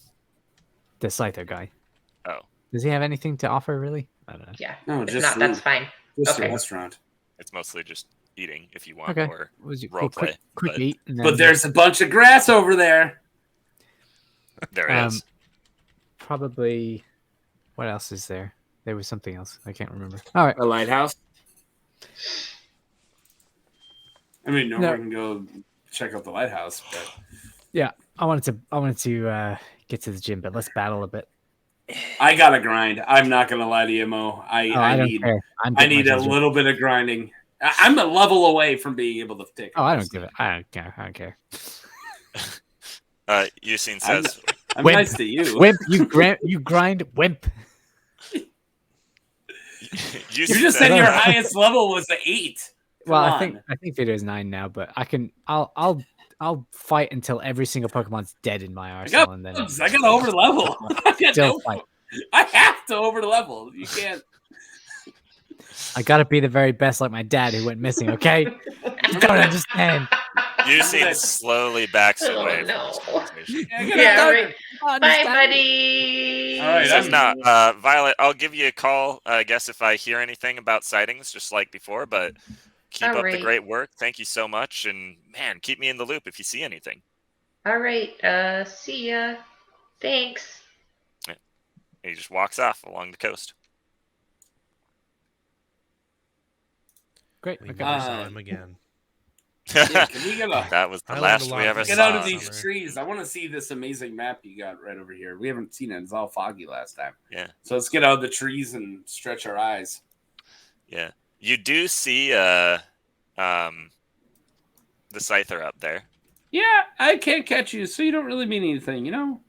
The scyther guy. Oh, Does he have anything to offer? Really? I don't know. Yeah. No, If just not, that's food. fine. Just a Okay. restaurant. it's mostly just eating if you want, Okay. or Was role play, quick but- eat. And then But there's a bunch of grass over there. there it is. probably. What else is there? There was something else. I can't remember. All right. A lighthouse. I mean, no, No. we can go check out the lighthouse, but Yeah, I wanted to get to the gym, but let's battle a bit. I gotta grind. I'm not gonna lie to you, Mo. I I don't need care. I'm I getting my need a ginger. little bit of grinding. I'm a level away from being able to take. Oh, I don't give it. I don't care. I don't care. Eusine I'm, says, I'm Wimp. nice to you. Wimp, you grind, wimp. You just said your highest level was an 8. Well, Come I think Vader is 9 now, but I'll fight until every single Pokemon's dead in my I arsenal, got and then I got over level. still fight. I have to over level. You can't. I gotta be the very best, like my dad who went missing. Okay, you don't understand. Eusine slowly backs Oh, away no. from this conversation. Yeah, right. Don't Bye, understand. buddy. All right, He says, I'm- "No, Violet, I'll give you a call, I guess, if I hear anything about sightings, just like before, but keep All up the right. great work. Thank you so much, and, man, keep me in the loop if you see anything." All right. See ya. Thanks. And he just walks off along the coast. Great. We Okay. never saw him again. Yeah, can we get a That was the I learned last a we lot ever from get saw. out of these Summer. trees? I want to see this amazing map you got right over here. We haven't seen it. It's all foggy last time. Yeah, So let's get out of the trees and stretch our eyes. yeah. You do see the Scyther up there. Yeah, I can't catch you, so you don't really mean anything, you know?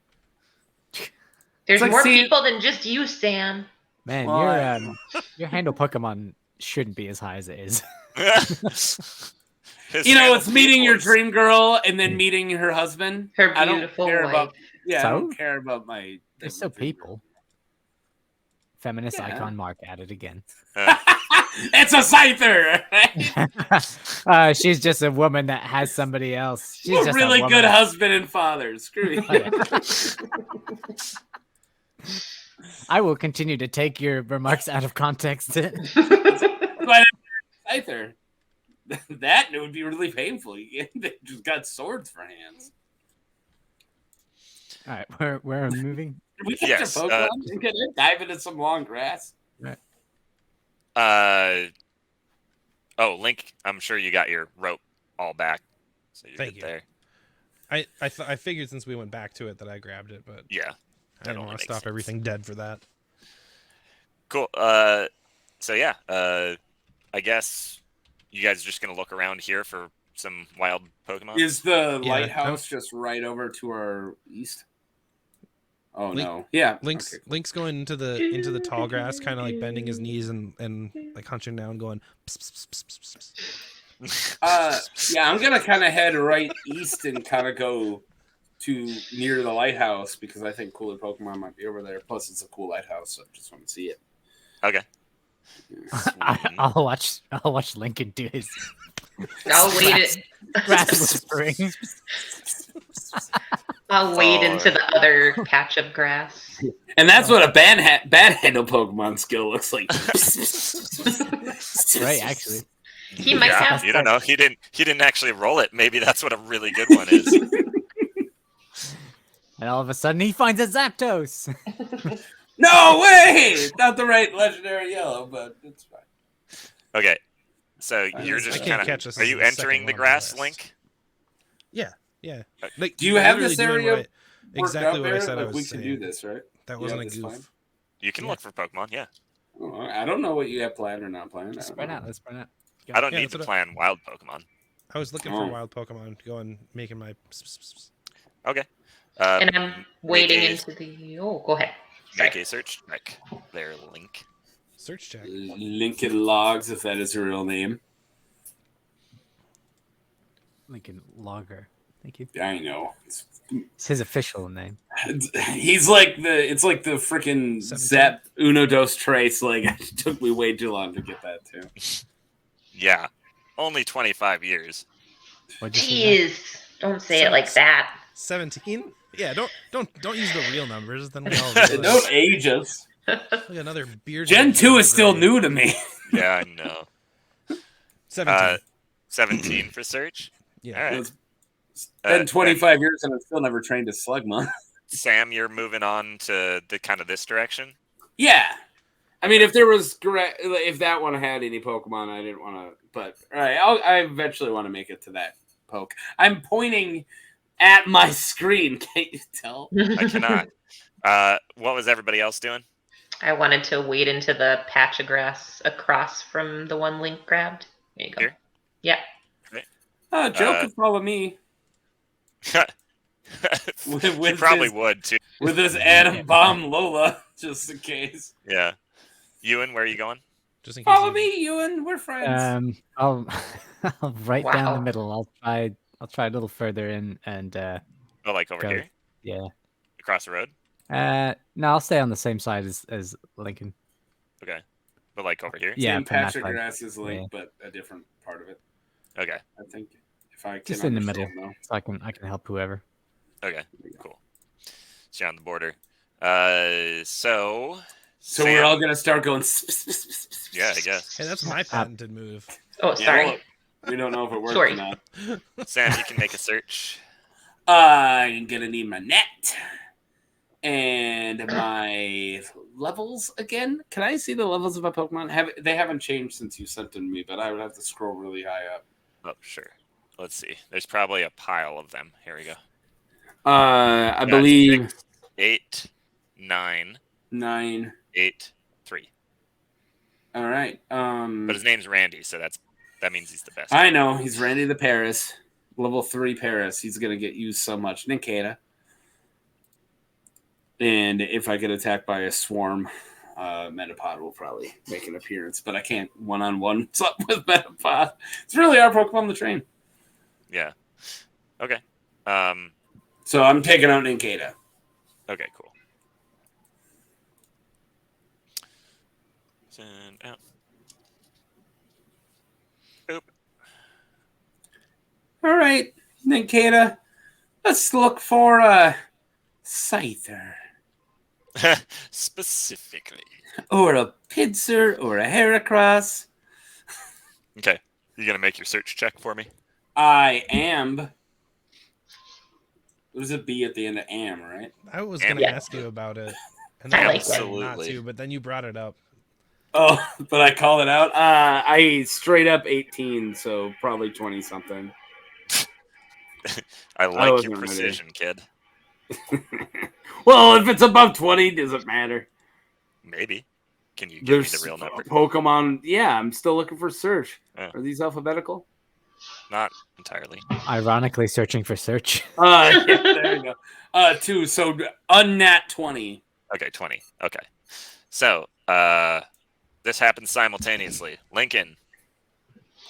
There's like more seeing- people than just you, Sam. Man, Well, your handle Pokemon shouldn't be as high as it is. His You know, handle it's meeting your equals- dream girl and then meeting her husband. Her I don't beautiful care wife. about. Yeah, I So? don't care about my. They're so people. Feminist Yeah. icon mark at it again. It's a Scyther. Right? She's just a woman that has somebody else. She's A just really a good woman. husband and father. Screw you. Oh, yeah. I will continue to take your remarks out of context. But Scyther. That would be really painful. They just got swords for hands. All right, where am I moving? Did we get Yes, your Pokemon? Can I dive into some long grass? Oh, Link, I'm sure you got your rope all back, so you're Thank good you. there. I figured since we went back to it that I grabbed it, but Yeah, I that didn't only want to makes stop sense. everything dead for that. Cool. So yeah, I guess you guys are just gonna look around here for some wild Pokemon. Is the Yeah, lighthouse just right over to our east? Oh Link- no! Yeah, Link's okay, cool. Link's going into the tall grass, kind of like bending his knees and like hunching down, going. Pss, pss, pss, pss, pss. Yeah, I'm gonna kind of head right east and kind of go to near the lighthouse because I think cooler Pokemon might be over there. Plus, it's a cool lighthouse, so I just want to see it. Okay. I'll watch Lincoln do his I'll wait it. grass whispering. I'll wade Oh. into the other patch of grass. And that's what a bad handle Pokemon skill looks like. Right, actually. He might Yeah, have. you don't know. He didn't actually roll it. Maybe that's what a really good one is. And all of a sudden, he finds a Zapdos. No way! Not the right legendary yellow, but it's fine. Okay. So I you're just- just I can't kind catch of. this Are as you the second entering the one on the grass, list. Link? Yeah. Like, Do you have literally this doing area what worked exactly out what I there? said I Like, was we can saying. do this, right? That You wasn't a have this goof. plan? You can Yeah. look for Pokemon. Yeah. Oh, I don't know what you have planned or not planned. I Let's don't spread know. out. Let's spread out. I don't Yeah, need that's to what plan wild Pokemon. I was looking Oh. for wild Pokemon, going making my. Okay. And I'm wading make a- into the. Oh, go ahead. Sorry. Make a search check. There, Link. Search check. Lincoln Logs, if that is her real name. Lincoln Logger. Thank you. I know. It's his official name. He's like it's like the freaking 17? Zep Uno Dos Tres. Like, it took me way too long to get that too. Yeah. Only 25 years. What'd you say, Matt? Jeez, don't say it like that. 17. Yeah, don't use the real numbers. Then we all Don't realize. age us. Look, another beard. Gen 2 is still new to me. Yeah, I know. 17. 17 for search. Yeah. All right. It's been 25 years and I've still never trained a Slugma. Sam, you're moving on to the kind of this direction. Yeah. I mean, if there was if that one had any Pokemon, I didn't want to But all right, I eventually want to make it to that poke. I'm pointing at my screen. Can't you tell? I cannot. What was everybody else doing? I wanted to wade into the patch of grass across from the one Link grabbed. There you go. Here? Yeah. Joe could follow me She with probably his, would too. with this atom bomb Lola, just in case. Yeah. Ewan, where are you going? Just in case. Follow me, Ewan. We're friends. I'll right down the Wow. middle. I'll try a little further in and Oh, like over go. here? Yeah. Across the road? No, I'll stay on the same side as Lincoln. Okay. But like over here? Yeah, Same from that patch of side. grass as Link, but a different part of it. Okay. I think if I can Just in the middle, understand, though. so I can help whoever. Okay. Cool. So you're on the border. So So we're all gonna start going. Yeah, I guess. Hey, that's my patented move. Oh, sorry. well, we don't know if it worked Sorry. or not. Sam, you can make a search. I'm gonna need my net and my levels again. Can I see the levels of my Pokemon? They haven't changed since you sent them to me, but I would have to scroll really high up. Oh, sure. Let's see. There's probably a pile of them. Here we go. I Got believe 6, 8, 9, 9. 8, 3. All right. But his name's Randy, so that means he's the best. I know he's Randy the Paris, level 3 Paris. He's gonna get used so much. Ninkata. And if I get attacked by a swarm, Metapod will probably make an appearance. But I can't one-on-one something with Metapod. It's really our Pokemon to train. Yeah. Okay. So I'm taking out Ninkata. Okay, cool. Send out. Oop. All right, Ninkata. Let's look for a Scyther. Specifically. Or a Pinsir or a Heracross. Okay. You gonna make your search check for me? I am. There's a B at the end of am, right? I was gonna Yeah. ask you about it, and I then like decided that. not Absolutely. to. But then you brought it up. Oh, but I called it out. I straight up 18, so probably 20 something. I like wasn't your ready. precision, kid. Well, if it's above 20, does it matter? Maybe. Can you give me There's the real number? Pokemon. Yeah, I'm still looking for search. Yeah. Are these alphabetical? Not entirely. Ironically, searching for search. Yeah, there you go. 2. So unnat 20. Okay, 20. Okay. So, this happens simultaneously. Lincoln,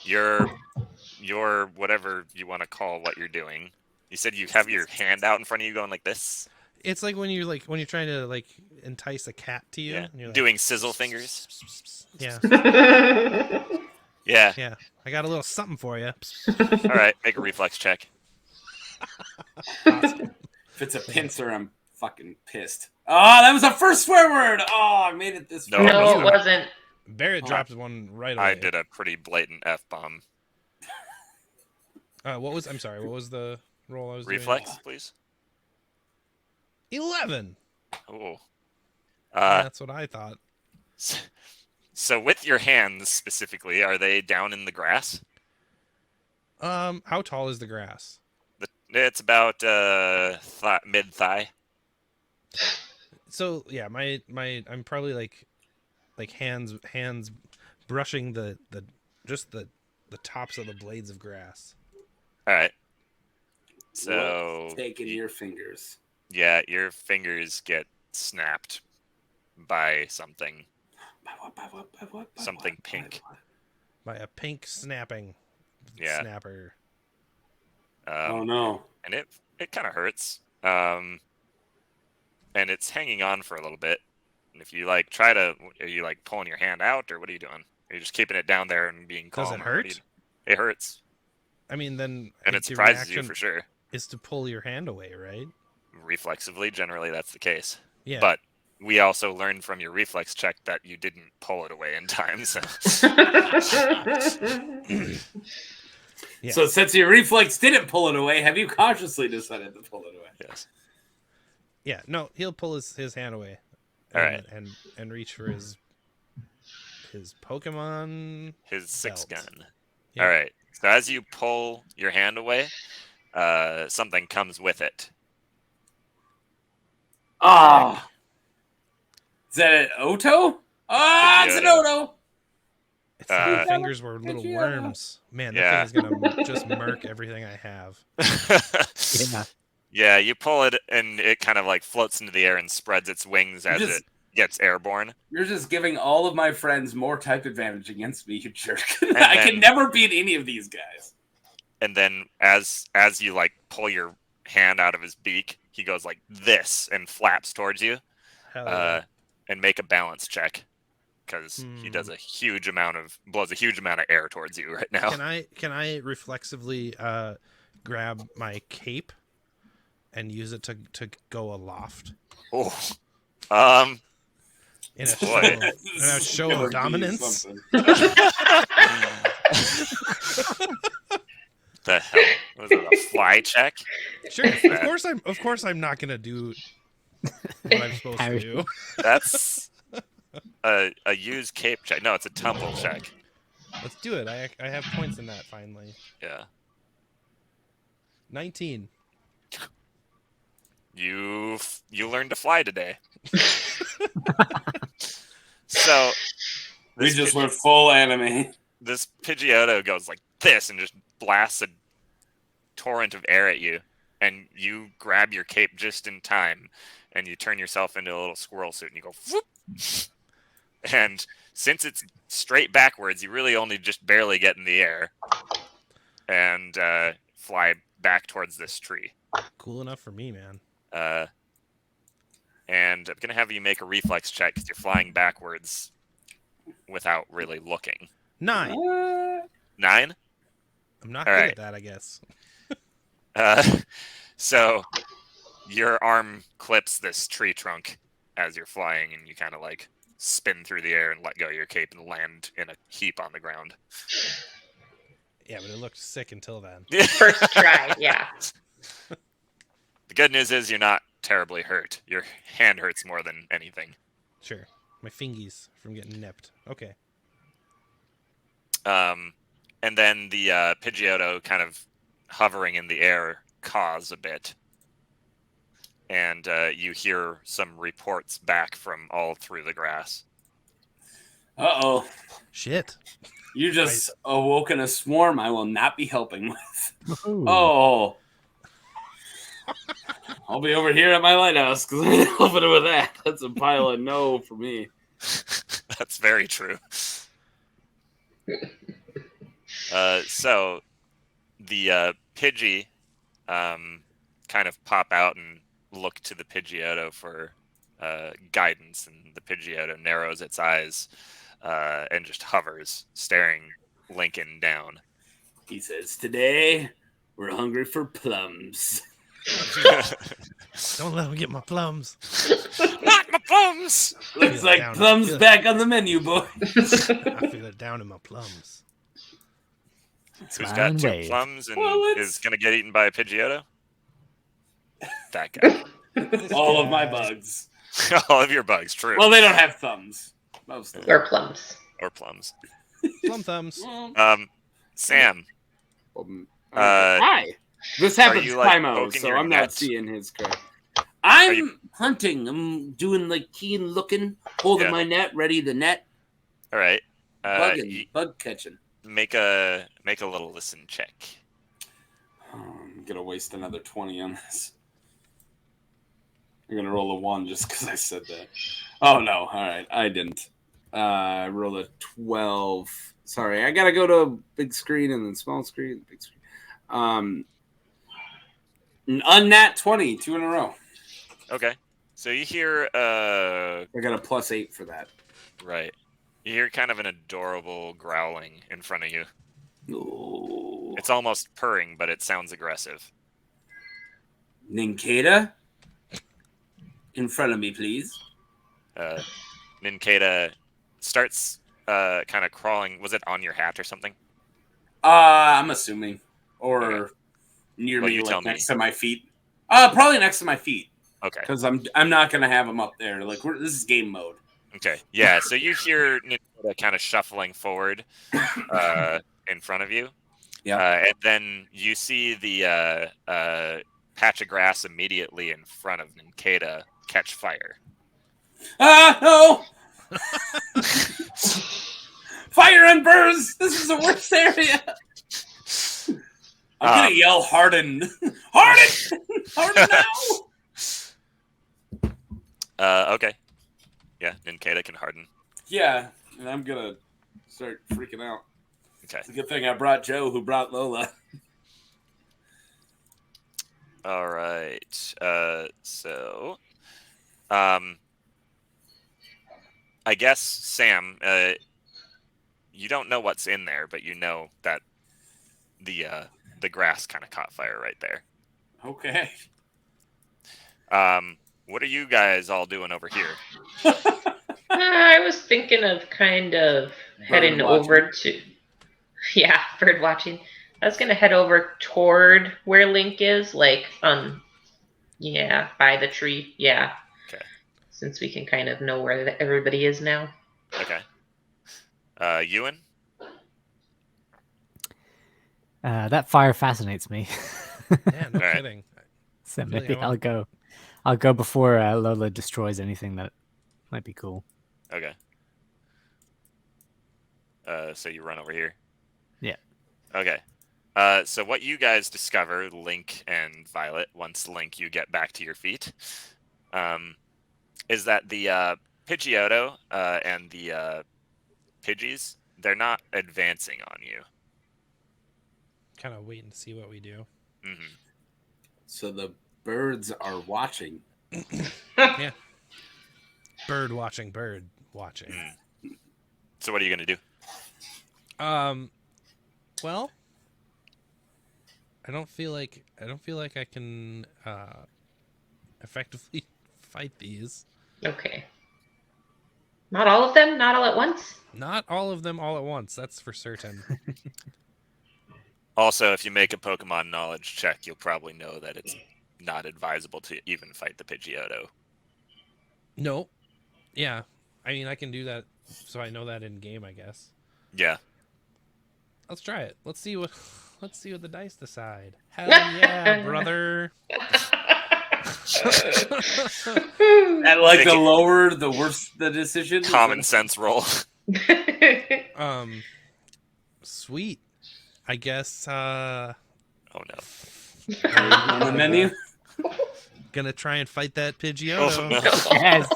your whatever you want to call what you're doing. You said you have your hand out in front of you going like this? It's like when you're trying to like entice a cat to you. Yeah. And you're like, Doing sizzle fingers? Yeah, Yeah. yeah. I got a little something for you. All right, make a reflex check. If it's a pincer, I'm fucking pissed. Oh, that was a first swear word. Oh, I made it this No, far. No, it wasn't. Barrett Oh. dropped one right away. I did a pretty blatant F-bomb. I'm sorry. What was the roll I was Reflex, please. doing? 11. Oh. That's what I thought. So with your hands specifically, are they down in the grass? How tall is the grass? It's about mid thigh. So yeah, I'm probably like hands brushing the tops of the blades of grass. All right. So Taking your fingers. yeah, your fingers get snapped by something. By what? Something pink. By a pink snapping Yeah. snapper. Oh no. And it kind of hurts. And it's hanging on for a little bit. And if you like are you like pulling your hand out, or what are you doing? Are you just keeping it down there and being calm? Does it or what do hurt? It hurts, I mean, then and it your surprises you reaction for sure. is to pull your hand away, right? Reflexively, generally that's the case. Yeah. But we also learned from your reflex check that you didn't pull it away in time. So Yeah. So since your reflex didn't pull it away, have you consciously decided to pull it away? yes. Yeah, no, he'll pull his hand away. All and, right. and reach for his Pokemon. His six Belt. gun. Yeah. All right. So as you pull your hand away, something comes with it. Ah, is that an Oto? Ah, it's an Pidgeotto. Oto. It's like my Uh, fingers were little Pidgeotto. worms. Man, that Yeah. thing is gonna just murk everything I have. Yeah. Yeah, you pull it, and it kind of like floats into the air and spreads its wings as just- it gets airborne. You're just giving all of my friends more type advantage against me, you jerk. I then- can never beat any of these guys. And then as you like pull your hand out of his beak, he goes like this and flaps towards you. Hell yeah. And make a balance check because he does blows a huge amount of air towards you right now. Can I reflexively grab my cape and use it to go aloft Oh, in a Boy. show Never of do dominance? something. the hell was it? A fly check? Sure, of course I'm not gonna do what I'm supposed to do. That's a use cape check. No, it's a tumble check. Let's do it. I have points in that finally. Yeah. 19. You learned to fly today. So We this just went full anime. this Pidgeotto goes like this and just blasts a torrent of air at you, and you grab your cape just in time, and you turn yourself into a little squirrel suit, and you go whoop. And since it's straight backwards, you really only just barely get in the air and fly back towards this tree. Cool enough for me, man. And I'm gonna have you make a reflex check because you're flying backwards without really looking. 9. 9. I'm not All good right. at that, I guess. So your arm clips this tree trunk as you're flying, and you kind of like spin through the air and let go of your cape and land in a heap on the ground. Yeah, but it looked sick until then. First try, yeah. The good news is you're not terribly hurt. Your hand hurts more than anything. Sure. My fingies from getting nipped. Okay. And then the Pidgeotto kind of hovering in the air caws a bit. And you hear some reports back from all through the grass. Uh-oh. Shit. You just awoken a swarm I will not be helping with. Ooh. Oh. I'll be over here at my lighthouse because I'm helping with that. That's a pile of no for me. That's very true. So the Pidgey kind of pop out and look to the Pidgeotto for guidance, and the Pidgeotto narrows its eyes and just hovers, staring Lincoln down. He says, today we're hungry for plums. Don't let him get my plums. Not my plums! Looks Feel it like down. plums Feel it. back on the menu, boy. I feel it down in my plums. Who's Smile got and 2 wave. plums and Well, it's- is going to get eaten by a Pidgeotto? That guy. All of my bugs. All of your bugs, true. Well, they don't have thumbs. Most of them. Or plums. Or plums. Plum thumbs. Well, Sam, hi. This happens you, like, Primo, poking so your I'm not nuts? seeing his crap. I'm you- hunting. I'm doing like keen looking, holding Yeah. my net, ready to net, all right. bugging, bug catching. Make a little listen check. Oh, I'm gonna waste another 20 on this. I'm gonna roll a 1 just because I said that. Oh no! All right, I didn't. I rolled a 12. Sorry, I gotta go to big screen and then small screen, big screen. An unnat 20, 2 in a row. Okay. So you hear I got a +8 for that. right. You hear kind of an adorable growling in front of you. Ooh. It's almost purring, but it sounds aggressive. Ninkata, in front of me, please. Ninkata starts kind of crawling. Was it on your hat or something? I'm assuming, or Okay. near Well, me, you tell like me. next to my feet. Probably next to my feet, Okay. because I'm not gonna have them up there. Like this is game mode. Okay. Yeah. So you hear Ninkata kind of shuffling forward, in front of you. Yeah. And then you see the patch of grass immediately in front of Ninkata catch fire. Ah, no! Fire and birds! This is the worst area! I'm gonna yell Harden. Harden! Harden now! Okay. Yeah, Ninkata can harden. Yeah, and I'm gonna start freaking out. Okay. It's a good thing I brought Joe, who brought Lola. All right. I guess, Sam, you don't know what's in there, but you know that the grass kind of caught fire right there. Okay. What are you guys all doing over here? I was thinking of kind of heading over to, bird watching. I was gonna head over toward where Link is, like, by the tree. Yeah. Okay. Since we can kind of know where everybody is now. Okay. Ewan? That fire fascinates me. Yeah, no Alright. kidding. So Really, maybe I want- I'll go before Lola destroys anything that might be cool. Okay. So you run over here? Yeah. Okay. So what you guys discover, Link and Violet, once Link, you get back to your feet, is that the Pidgeotto and the Pidgeys, they're not advancing on you. Kind of waiting to see what we do. Mm-hmm. So the birds are watching. Bird watching. So what are you gonna do? Well, I don't feel like I can effectively fight these. Okay. Not all of them? Not all at once? Not all of them all at once. That's for certain. Also, if you make a Pokemon knowledge check, you'll probably know that it's not advisable to even fight the Pidgeotto. No. Yeah. I mean, I can do that, so I know that in game, I guess. Yeah. Let's try it. Let's see what the dice decide. Hell yeah, brother. And like the lower, the worse the decision. Common sense roll. Sweet. I guess Oh no. On the menu. Gonna try and fight that Oh Pidgeotto. no. Yes.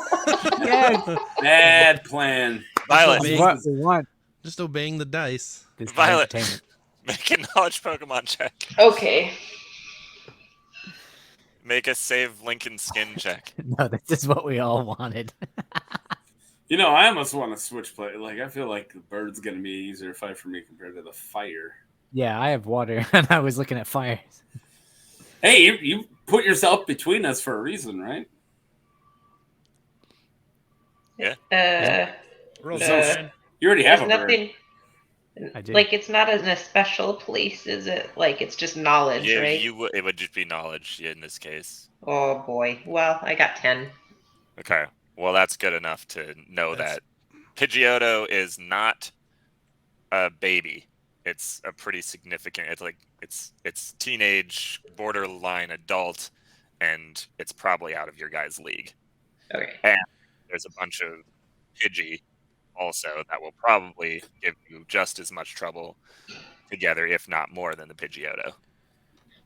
Yes. Bad plan. Violet, Big- What we want. Just obeying the dice. This is Violet. entertainment. make a knowledge Pokemon check. Okay. Make a save Lincoln skin check. No, this is what we all wanted. You know, I almost want to switch play. Like, I feel like the bird's going to be an easier fight for me compared to the fire. Yeah, I have water, and I was looking at fires. Hey, you put yourself between us for a reason, right? Roll So- something. You already have There's a bird. nothing. I do. Like, it's not in a special place, is it? Like, it's just knowledge, Yeah, right? it would just be knowledge in this case. Oh boy. Well, I got 10. Okay. Well, that's good enough to know that Pidgeotto is not a baby. It's a pretty significant. It's teenage, borderline adult, and it's probably out of your guys' league. Okay. There's a bunch of Pidgey also that will probably give you just as much trouble together, if not more, than the Pidgeotto.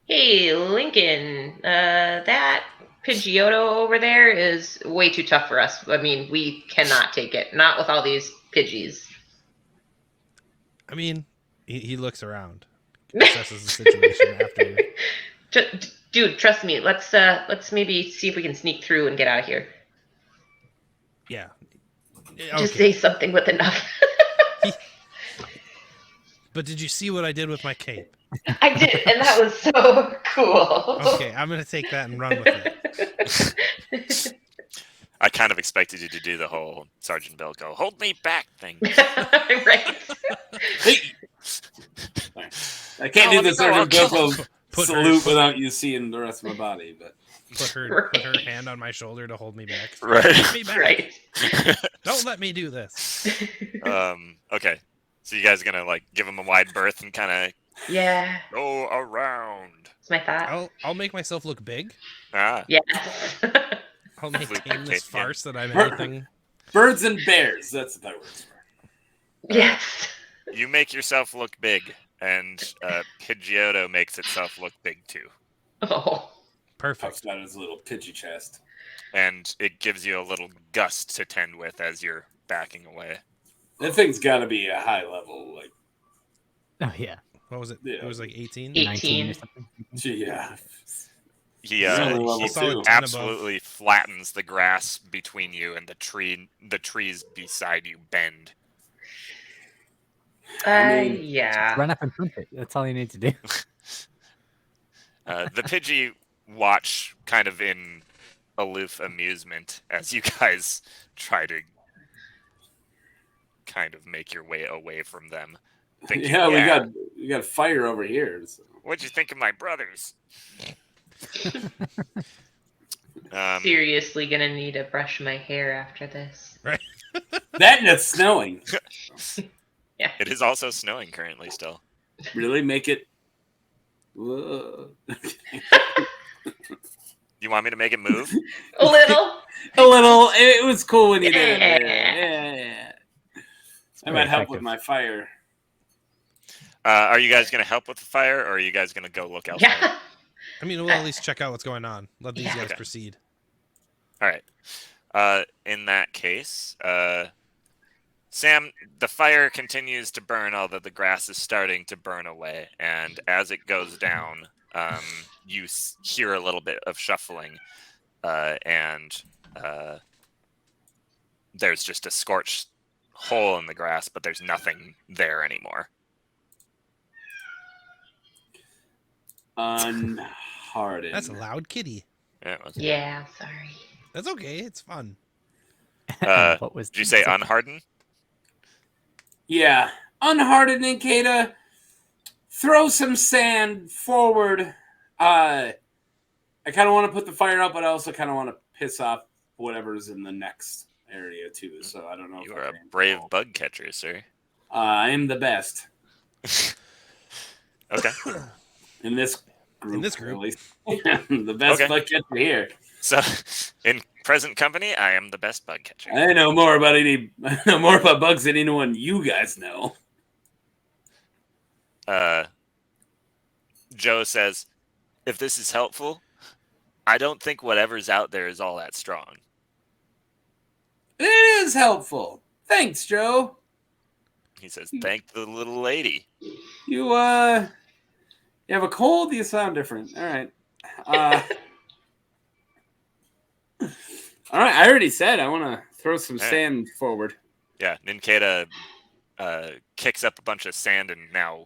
Hey, Lincoln. That Pidgeotto over there is way too tough for us. I mean, we cannot take it. Not with all these Pidgeys. I mean, he looks around, assesses the situation after. Dude, trust me. Let's maybe see if we can sneak through and get out of here. Yeah. Just Okay. say something with enough. But did you see what I did with my cape? I did, and that was so cool. Okay, I'm gonna take that and run with it. I kind of expected you to do the whole Sergeant Bilko "hold me back" thing. Right. Hey! I can't do the Sergeant Bilko Put her- salute without you seeing the rest of my body, but Put her hand on my shoulder to hold me back. Right. Hold me back. Right. Don't let me do this. Okay. So you guys gonna like give him a wide berth and kind of Yeah, go around? that's my thought. I'll make myself look big. Ah, Yes. I'll maintain this Flute, yeah. farce that I'm Bur- anything. Birds and bears. That's what that works for. Yes. you make yourself look big, and Pidgeotto makes itself look big too, Oh. Perfect. Puffs out his little pidgey chest. and it gives you a little gust to tend with as you're backing away. That thing's got to be a high level. Like, Oh yeah, What was it? Yeah. It was like 18. 18. 19 or something. gee, yeah. He It's only level he solid 10 absolutely flattens the grass between you, and the trees beside you bend. I mean, Yeah. Run up and punch it. That's all you need to do. The Pidgey watch kind of in aloof amusement as you guys try to kind of make your way away from them. Thinking, yeah, we got fire over here. So. What'd you think of my brothers? Seriously gonna need to brush my hair after this. That and it's snowing. It is also snowing currently still. Really make it. Whoa. You want me to make it move? A little. A little. It was cool when you did it. Yeah. Yeah. I very might help effective. with my fire. Are you guys going to help with the fire, or are you guys going to go look elsewhere? Yeah. I mean, we'll at least check out what's going on. Let these Yeah. guys Okay. proceed. All right. In that case, Sam, the fire continues to burn, although the grass is starting to burn away. And as it goes down, you hear a little bit of shuffling, and there's just a scorched hole in the grass, but there's nothing there anymore. Unhardened. That's a loud kitty. Yeah, it was- Yeah, sorry. That's okay. It's fun. What was? Did you say unhardened? Yeah. Unhardened, Ninkata. Throw some sand forward. I kind of want to put the fire up, but I also kind of want to piss off whatever's in the next area, too. So I don't know. You if are I a can brave control. bug catcher, sir. I am the best Okay. in this group. In this group. at least. The best Okay. bug catcher here. So, in present company, I am the best bug catcher. I know more about bugs than anyone you guys know. Joe says, if this is helpful, I don't think whatever's out there is all that strong. It is helpful. Thanks, Joe. He says, thank the little lady. You have a cold? You sound different. All right. All right. I already said I want to throw some All right. sand forward. Yeah, Ninkata kicks up a bunch of sand and now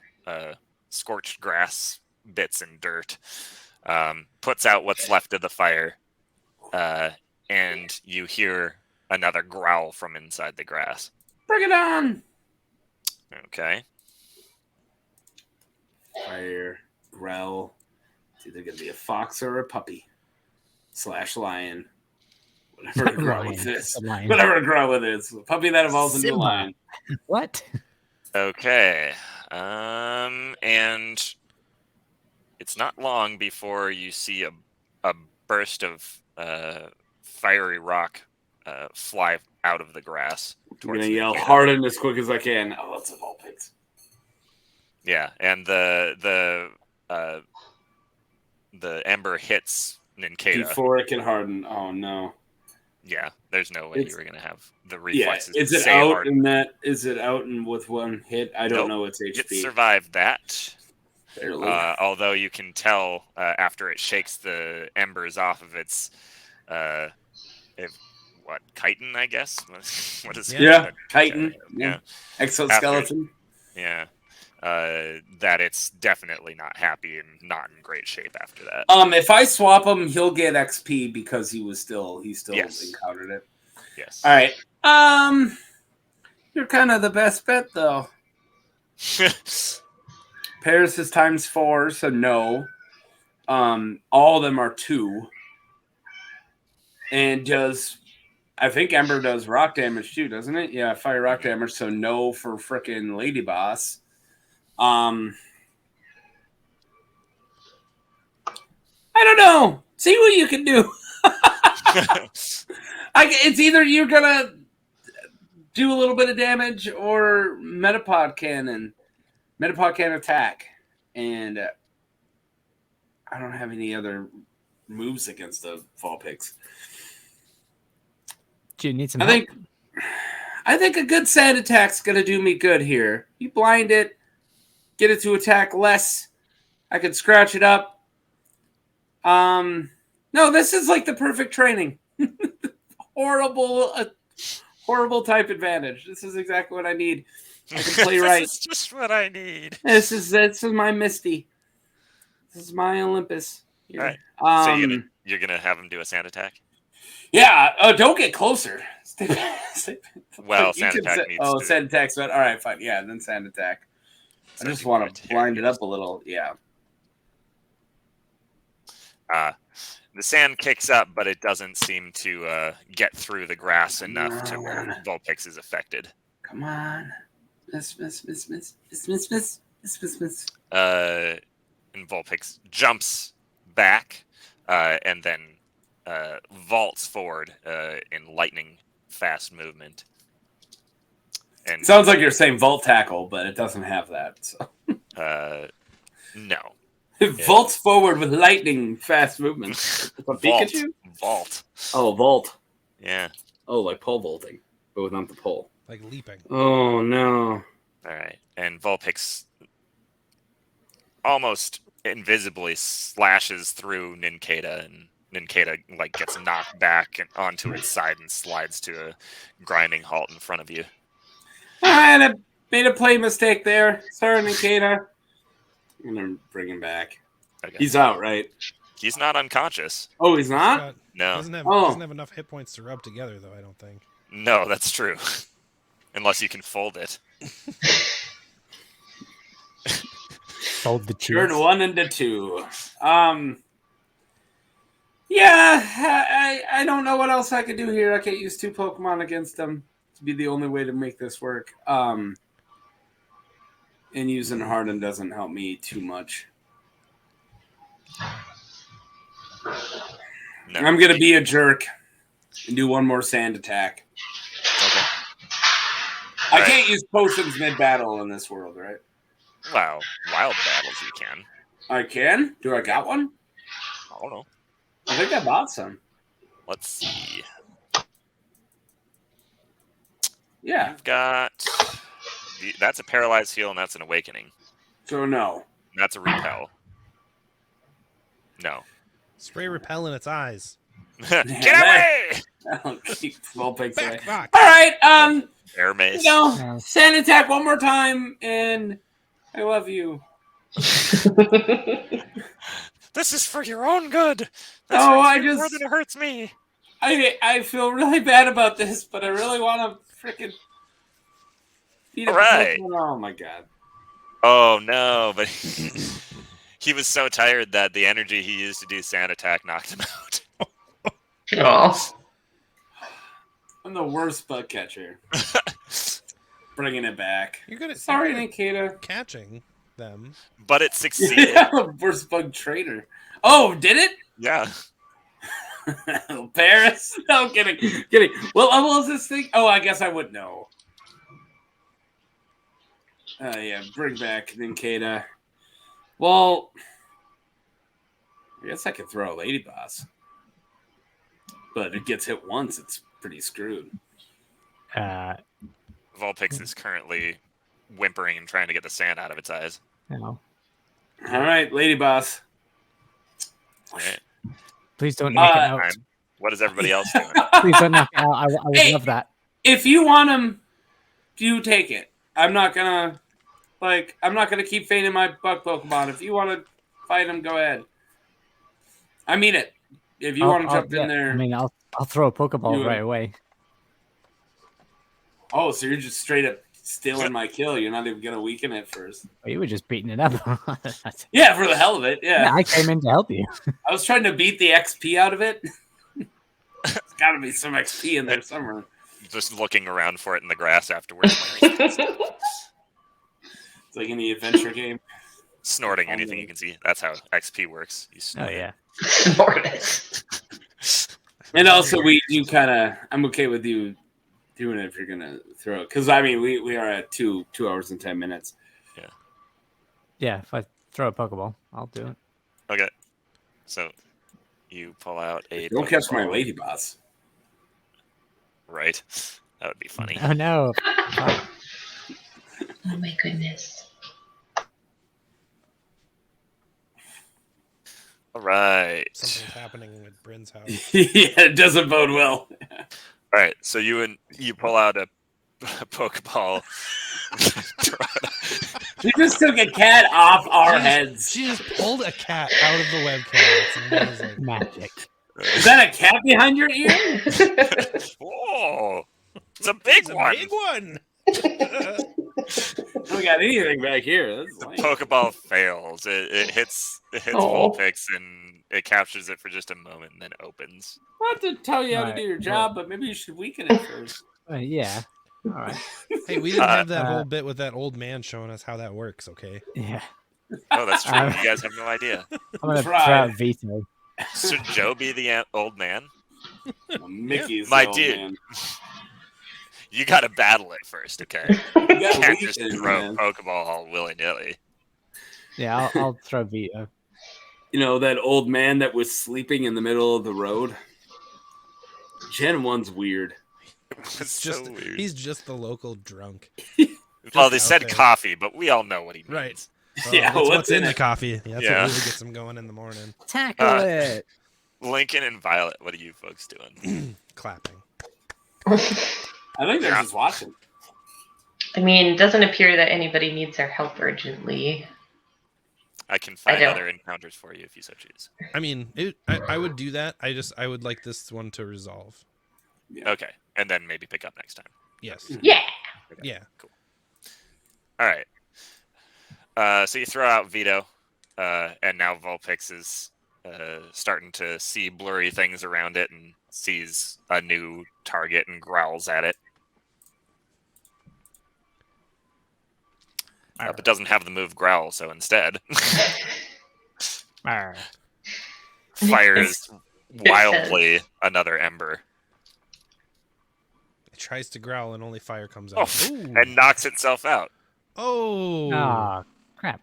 scorched grass bits and dirt, puts out what's left of the fire, and you hear another growl from inside the grass. Bring it on. Okay. Fire, growl. It's either going to be a fox or a puppy. / lion. Whatever the growl with is. Lion. Whatever the growl with is. A puppy that evolves into a Simba. lion. What? Okay. And it's not long before you see a burst of fiery rock fly out of the grass. I'm going to towards yell Ninkata. hard and as quick as I can. Oh, that's a ball pigs. Yeah, and the ember hits Ninkata. Before it can harden. Oh, no. Yeah, there's no way It's- you were gonna have the Yeah, reflexes. is to it stay out hard. in that? Is it out and with one hit? I don't Nope. know its It HP. survived that. Barely. Although you can tell after it shakes the embers off of its, chitin, I guess. What is it? Yeah, chitin. Yeah, Exoskeleton. yeah. That it's definitely not happy and not in great shape after that. If I swap him, he'll get XP because he still Yes. encountered it. Yes. All right. You're kind of the best bet though. Pairs is ×4, so no. All of them are 2. And does I think Ember does rock damage too, doesn't it? Yeah, fire rock damage. So no for frickin' Lady Boss. I don't know. See what you can do. It's either you're gonna do a little bit of damage or Metapod can attack, and I don't have any other moves against the Vulpix. Do you need some help? I think a good sand attack's gonna do me good here. You blind it, get it to attack less. I could scratch it up. No, this is like the perfect training. Horrible type advantage. This is exactly what I need. I can play right. This is just what I need. This is my Misty. This is my Olympus. All right. So you're gonna have him do a sand attack? Yeah. Oh, don't get closer. Well, sand attack needs. Oh, sand attack's all right. Fine. Yeah, then sand attack. I just want to blind it up a little. Yeah. The sand kicks up, but it doesn't seem to get through the grass enough to where Vulpix is affected. Come on. Miss. And Vulpix jumps back and then vaults forward in lightning fast movement. And sounds like you're saying Vault Tackle, but it doesn't have that. So. No. It vaults forward with lightning fast movement. Pikachu? Vault. Oh, Vault. Yeah. Oh, like pole vaulting, but without the pole. Like leaping. Oh, no. All right. And Vulpix almost invisibly slashes through Nincada, and Nincada gets knocked back and onto its side and slides to a grinding halt in front of you. I made a play mistake there. Sorry, Nincada. I'm gonna bring him back. Okay. He's out, right? He's not unconscious. Oh, he's not? No. Doesn't have enough hit points to rub together, though, I don't think. No, that's true. Unless you can fold it. Fold the cheese. Turn 1 into 2. Yeah, I don't know what else I could do here. I can't use 2 Pokemon against them. To be the only way to make this work. And using Harden doesn't help me too much. No. I'm going to be a jerk and do one more sand attack. Okay. I can't use potions mid-battle in this world, right? Well, wild battles you can. I can? Do I got one? I don't know. I think I bought some. Let's see. Yeah. You've got... That's a paralyzed heal, and that's an awakening. So no. That's a repel. No. Spray repel in its eyes. Get away! I'll keep Vulpix away. Back. All right. Air mace. Sand attack one more time, and I love you. This is for your own good. Oh, more than it hurts me. I feel really bad about this, but I really want to freaking beat up right. Oh my god. Oh no, but he was so tired that the energy he used to do sand attack knocked him out. Oh. I'm the worst bug catcher. Bringing it back. You're good at Nincada. catching them. But it succeeded. Yeah, worst bug trader. Oh, did it? Yeah. Paris? No, kidding. What level is this thing? Oh, I guess I would know. Yeah, bring back Nincada. Well, I guess I could throw a Lady Boss. But it gets hit once, it's pretty screwed. Vulpix is currently whimpering and trying to get the sand out of its eyes. No. All right, Lady Boss. All right. Please don't knock it out. What is everybody else doing? Please don't knock it out. I would love that. If you want him, you take it. I'm not gonna keep feigning my bug Pokemon. If you want to fight him, go ahead. I mean it. If you want to jump in there. I mean, I'll throw a Pokeball right away. Oh, so you're just straight up stealing my kill. You're not even going to weaken it first. Oh, you were just beating it up. Yeah, for the hell of it. Yeah. I came in to help you. I was trying to beat the XP out of it. There's got to be some XP in there somewhere. Just looking around for it in the grass afterwards. It's like any adventure game. Snorting anything you can see. That's how XP works. You Oh snort it. yeah. Snort it. And also, I'm okay with you doing it if you're gonna throw it, because I mean we are at 2 hours and 10 minutes. Yeah, if I throw a Pokeball, I'll do it. Okay. So you pull out a Don't catch my Pokeball. lady boss. Right. That would be funny. Oh no. Oh my goodness. All right. Something's happening with Bryn's house. Yeah, it doesn't bode well. All right. So you pull out a Pokeball. We just took a cat off our heads. She just pulled a cat out of the webcam. It's amazing. Magic. Is that a cat behind your ear? Whoa! It's a big It's a one. big one. I don't got anything back here. That's The lame. Pokeball fails. It hits Oh. Vulpix and it captures it for just a moment and then opens. Not to tell you how to Right, do your well- job, but maybe you should weaken it first. Yeah. All right. Hey, we didn't have that Uh, whole bit with that old man showing us how that works, okay? Yeah. Oh, that's true. Uh, You guys have no idea. I'm gonna Try. throw out Veto. Should Joe be the old man? Well, Mickey's My the old dude. man. You got to battle it first, okay? You You gotta can't just weaken it, throw man. Pokeball all willy nilly. Yeah, I'll throw Veto. You know, that old man that was sleeping in the middle of the road? Gen 1's weird. It's Just so weird. he's just the local drunk. Well, they just said out there. coffee, but we all know what he means. Right. Yeah, that's what's what's in in the it? coffee. That's Yeah. what really gets him going in the morning. Tackle it. Lincoln and Violet, what are you folks doing? Clapping. I think they're just watching. I mean, it doesn't appear that anybody needs our help urgently. I can find don't. other encounters for you if you so choose. I mean, I would do that. I would like this one to resolve. Yeah. Okay, and then maybe pick up next time. Yes. Yeah. Yeah. All right. So you throw out Veto, and now Vulpix is starting to see blurry things around it and sees a new target and growls at it. But doesn't have the move Growl, so instead Arr. fires wildly another Ember It tries to growl and only fire comes Oh, out. Ooh. and knocks itself out. Oh. Ah, crap.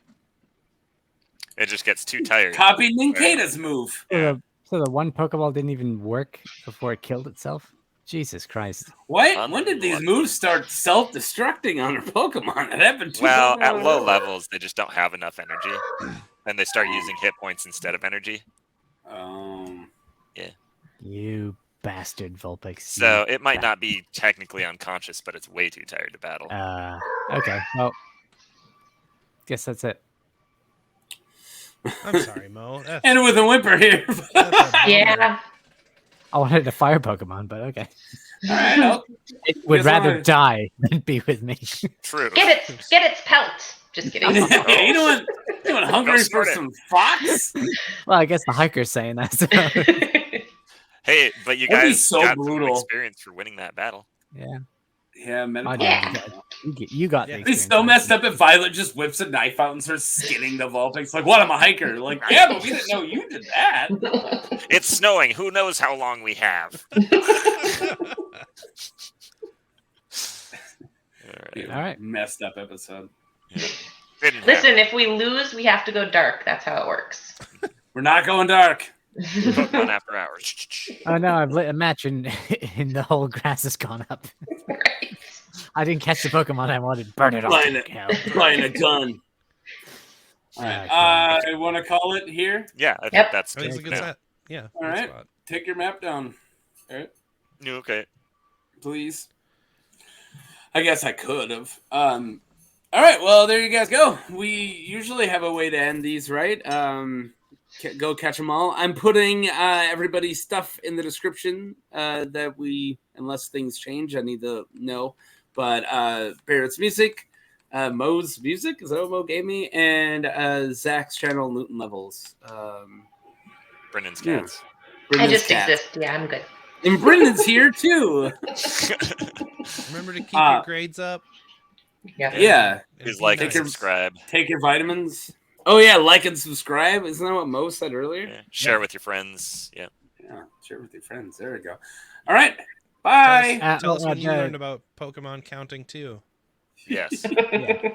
It just gets too tired. Copied Ninkata's move. So the one Pokeball didn't even work before it killed itself? Jesus Christ. What? When did these moves start self-destructing on our Pokemon? It happened too Well, long at ago. low levels, they just don't have enough energy, and they start using hit points instead of energy. You bastard Vulpix. So it might not be technically unconscious, but it's way too tired to battle. Okay. Well, guess that's it. I'm sorry, Mo. That's, And with a whimper here. that's a bummer. Yeah. I wanted a fire Pokemon, but okay. All right, I'll- It would Guess rather what? die than be with me. True. Get its pelt. Just kidding. you know what? You want hungry for snort it. some fox? Well, I guess the hiker's saying that. So. Hey, but you That'd be guys so got brutal. some experience for winning that battle. Yeah. Yeah, I Metapod. did. You got Yeah. the It'd be so experience. messed up if Violet just whips a knife out and starts skinning the Vulpix. Like, what? I'm a hiker. Like, yeah, but we didn't know you did that. It's snowing. Who knows how long we have? All right. All right. Messed up episode. Didn't happen. Listen, if we lose, we have to go dark. That's how it works. We're not going dark. Pokemon After Hours. Oh no, I've lit a match and, and the whole grass has gone up. Right. I didn't catch the Pokemon I wanted. Burn it off. Line it. Cow. Playing a gun. All right. I want to call it here. Yeah, I think Yep. that's I think it's a good. good now. set. Yeah. All good right. spot. Take your map down. All right, Okay. please. I guess I could have. All right. Well, there you guys go. We usually have a way to end these, right? Go catch them all. I'm putting everybody's stuff in the description that we, unless things change, I need to know. But Barrett's music, Mo's music, is that what Mo gave me? And Zach's channel, Newton Levels. Brennan's Yeah. cats. I Bryn's just cat. exist. Yeah, I'm good. And Bryn's here too. Remember to keep your grades up. Yeah. Yeah. and Please be like and nice. subscribe. Take your vitamins. Oh yeah, like and subscribe. Isn't that what Mo said earlier? Yeah. Share with your friends. Yeah. Yeah, share with your friends. There we go. All right. Bye. Tell us when you yeah. learned about Pokemon counting too. Yes. Yeah.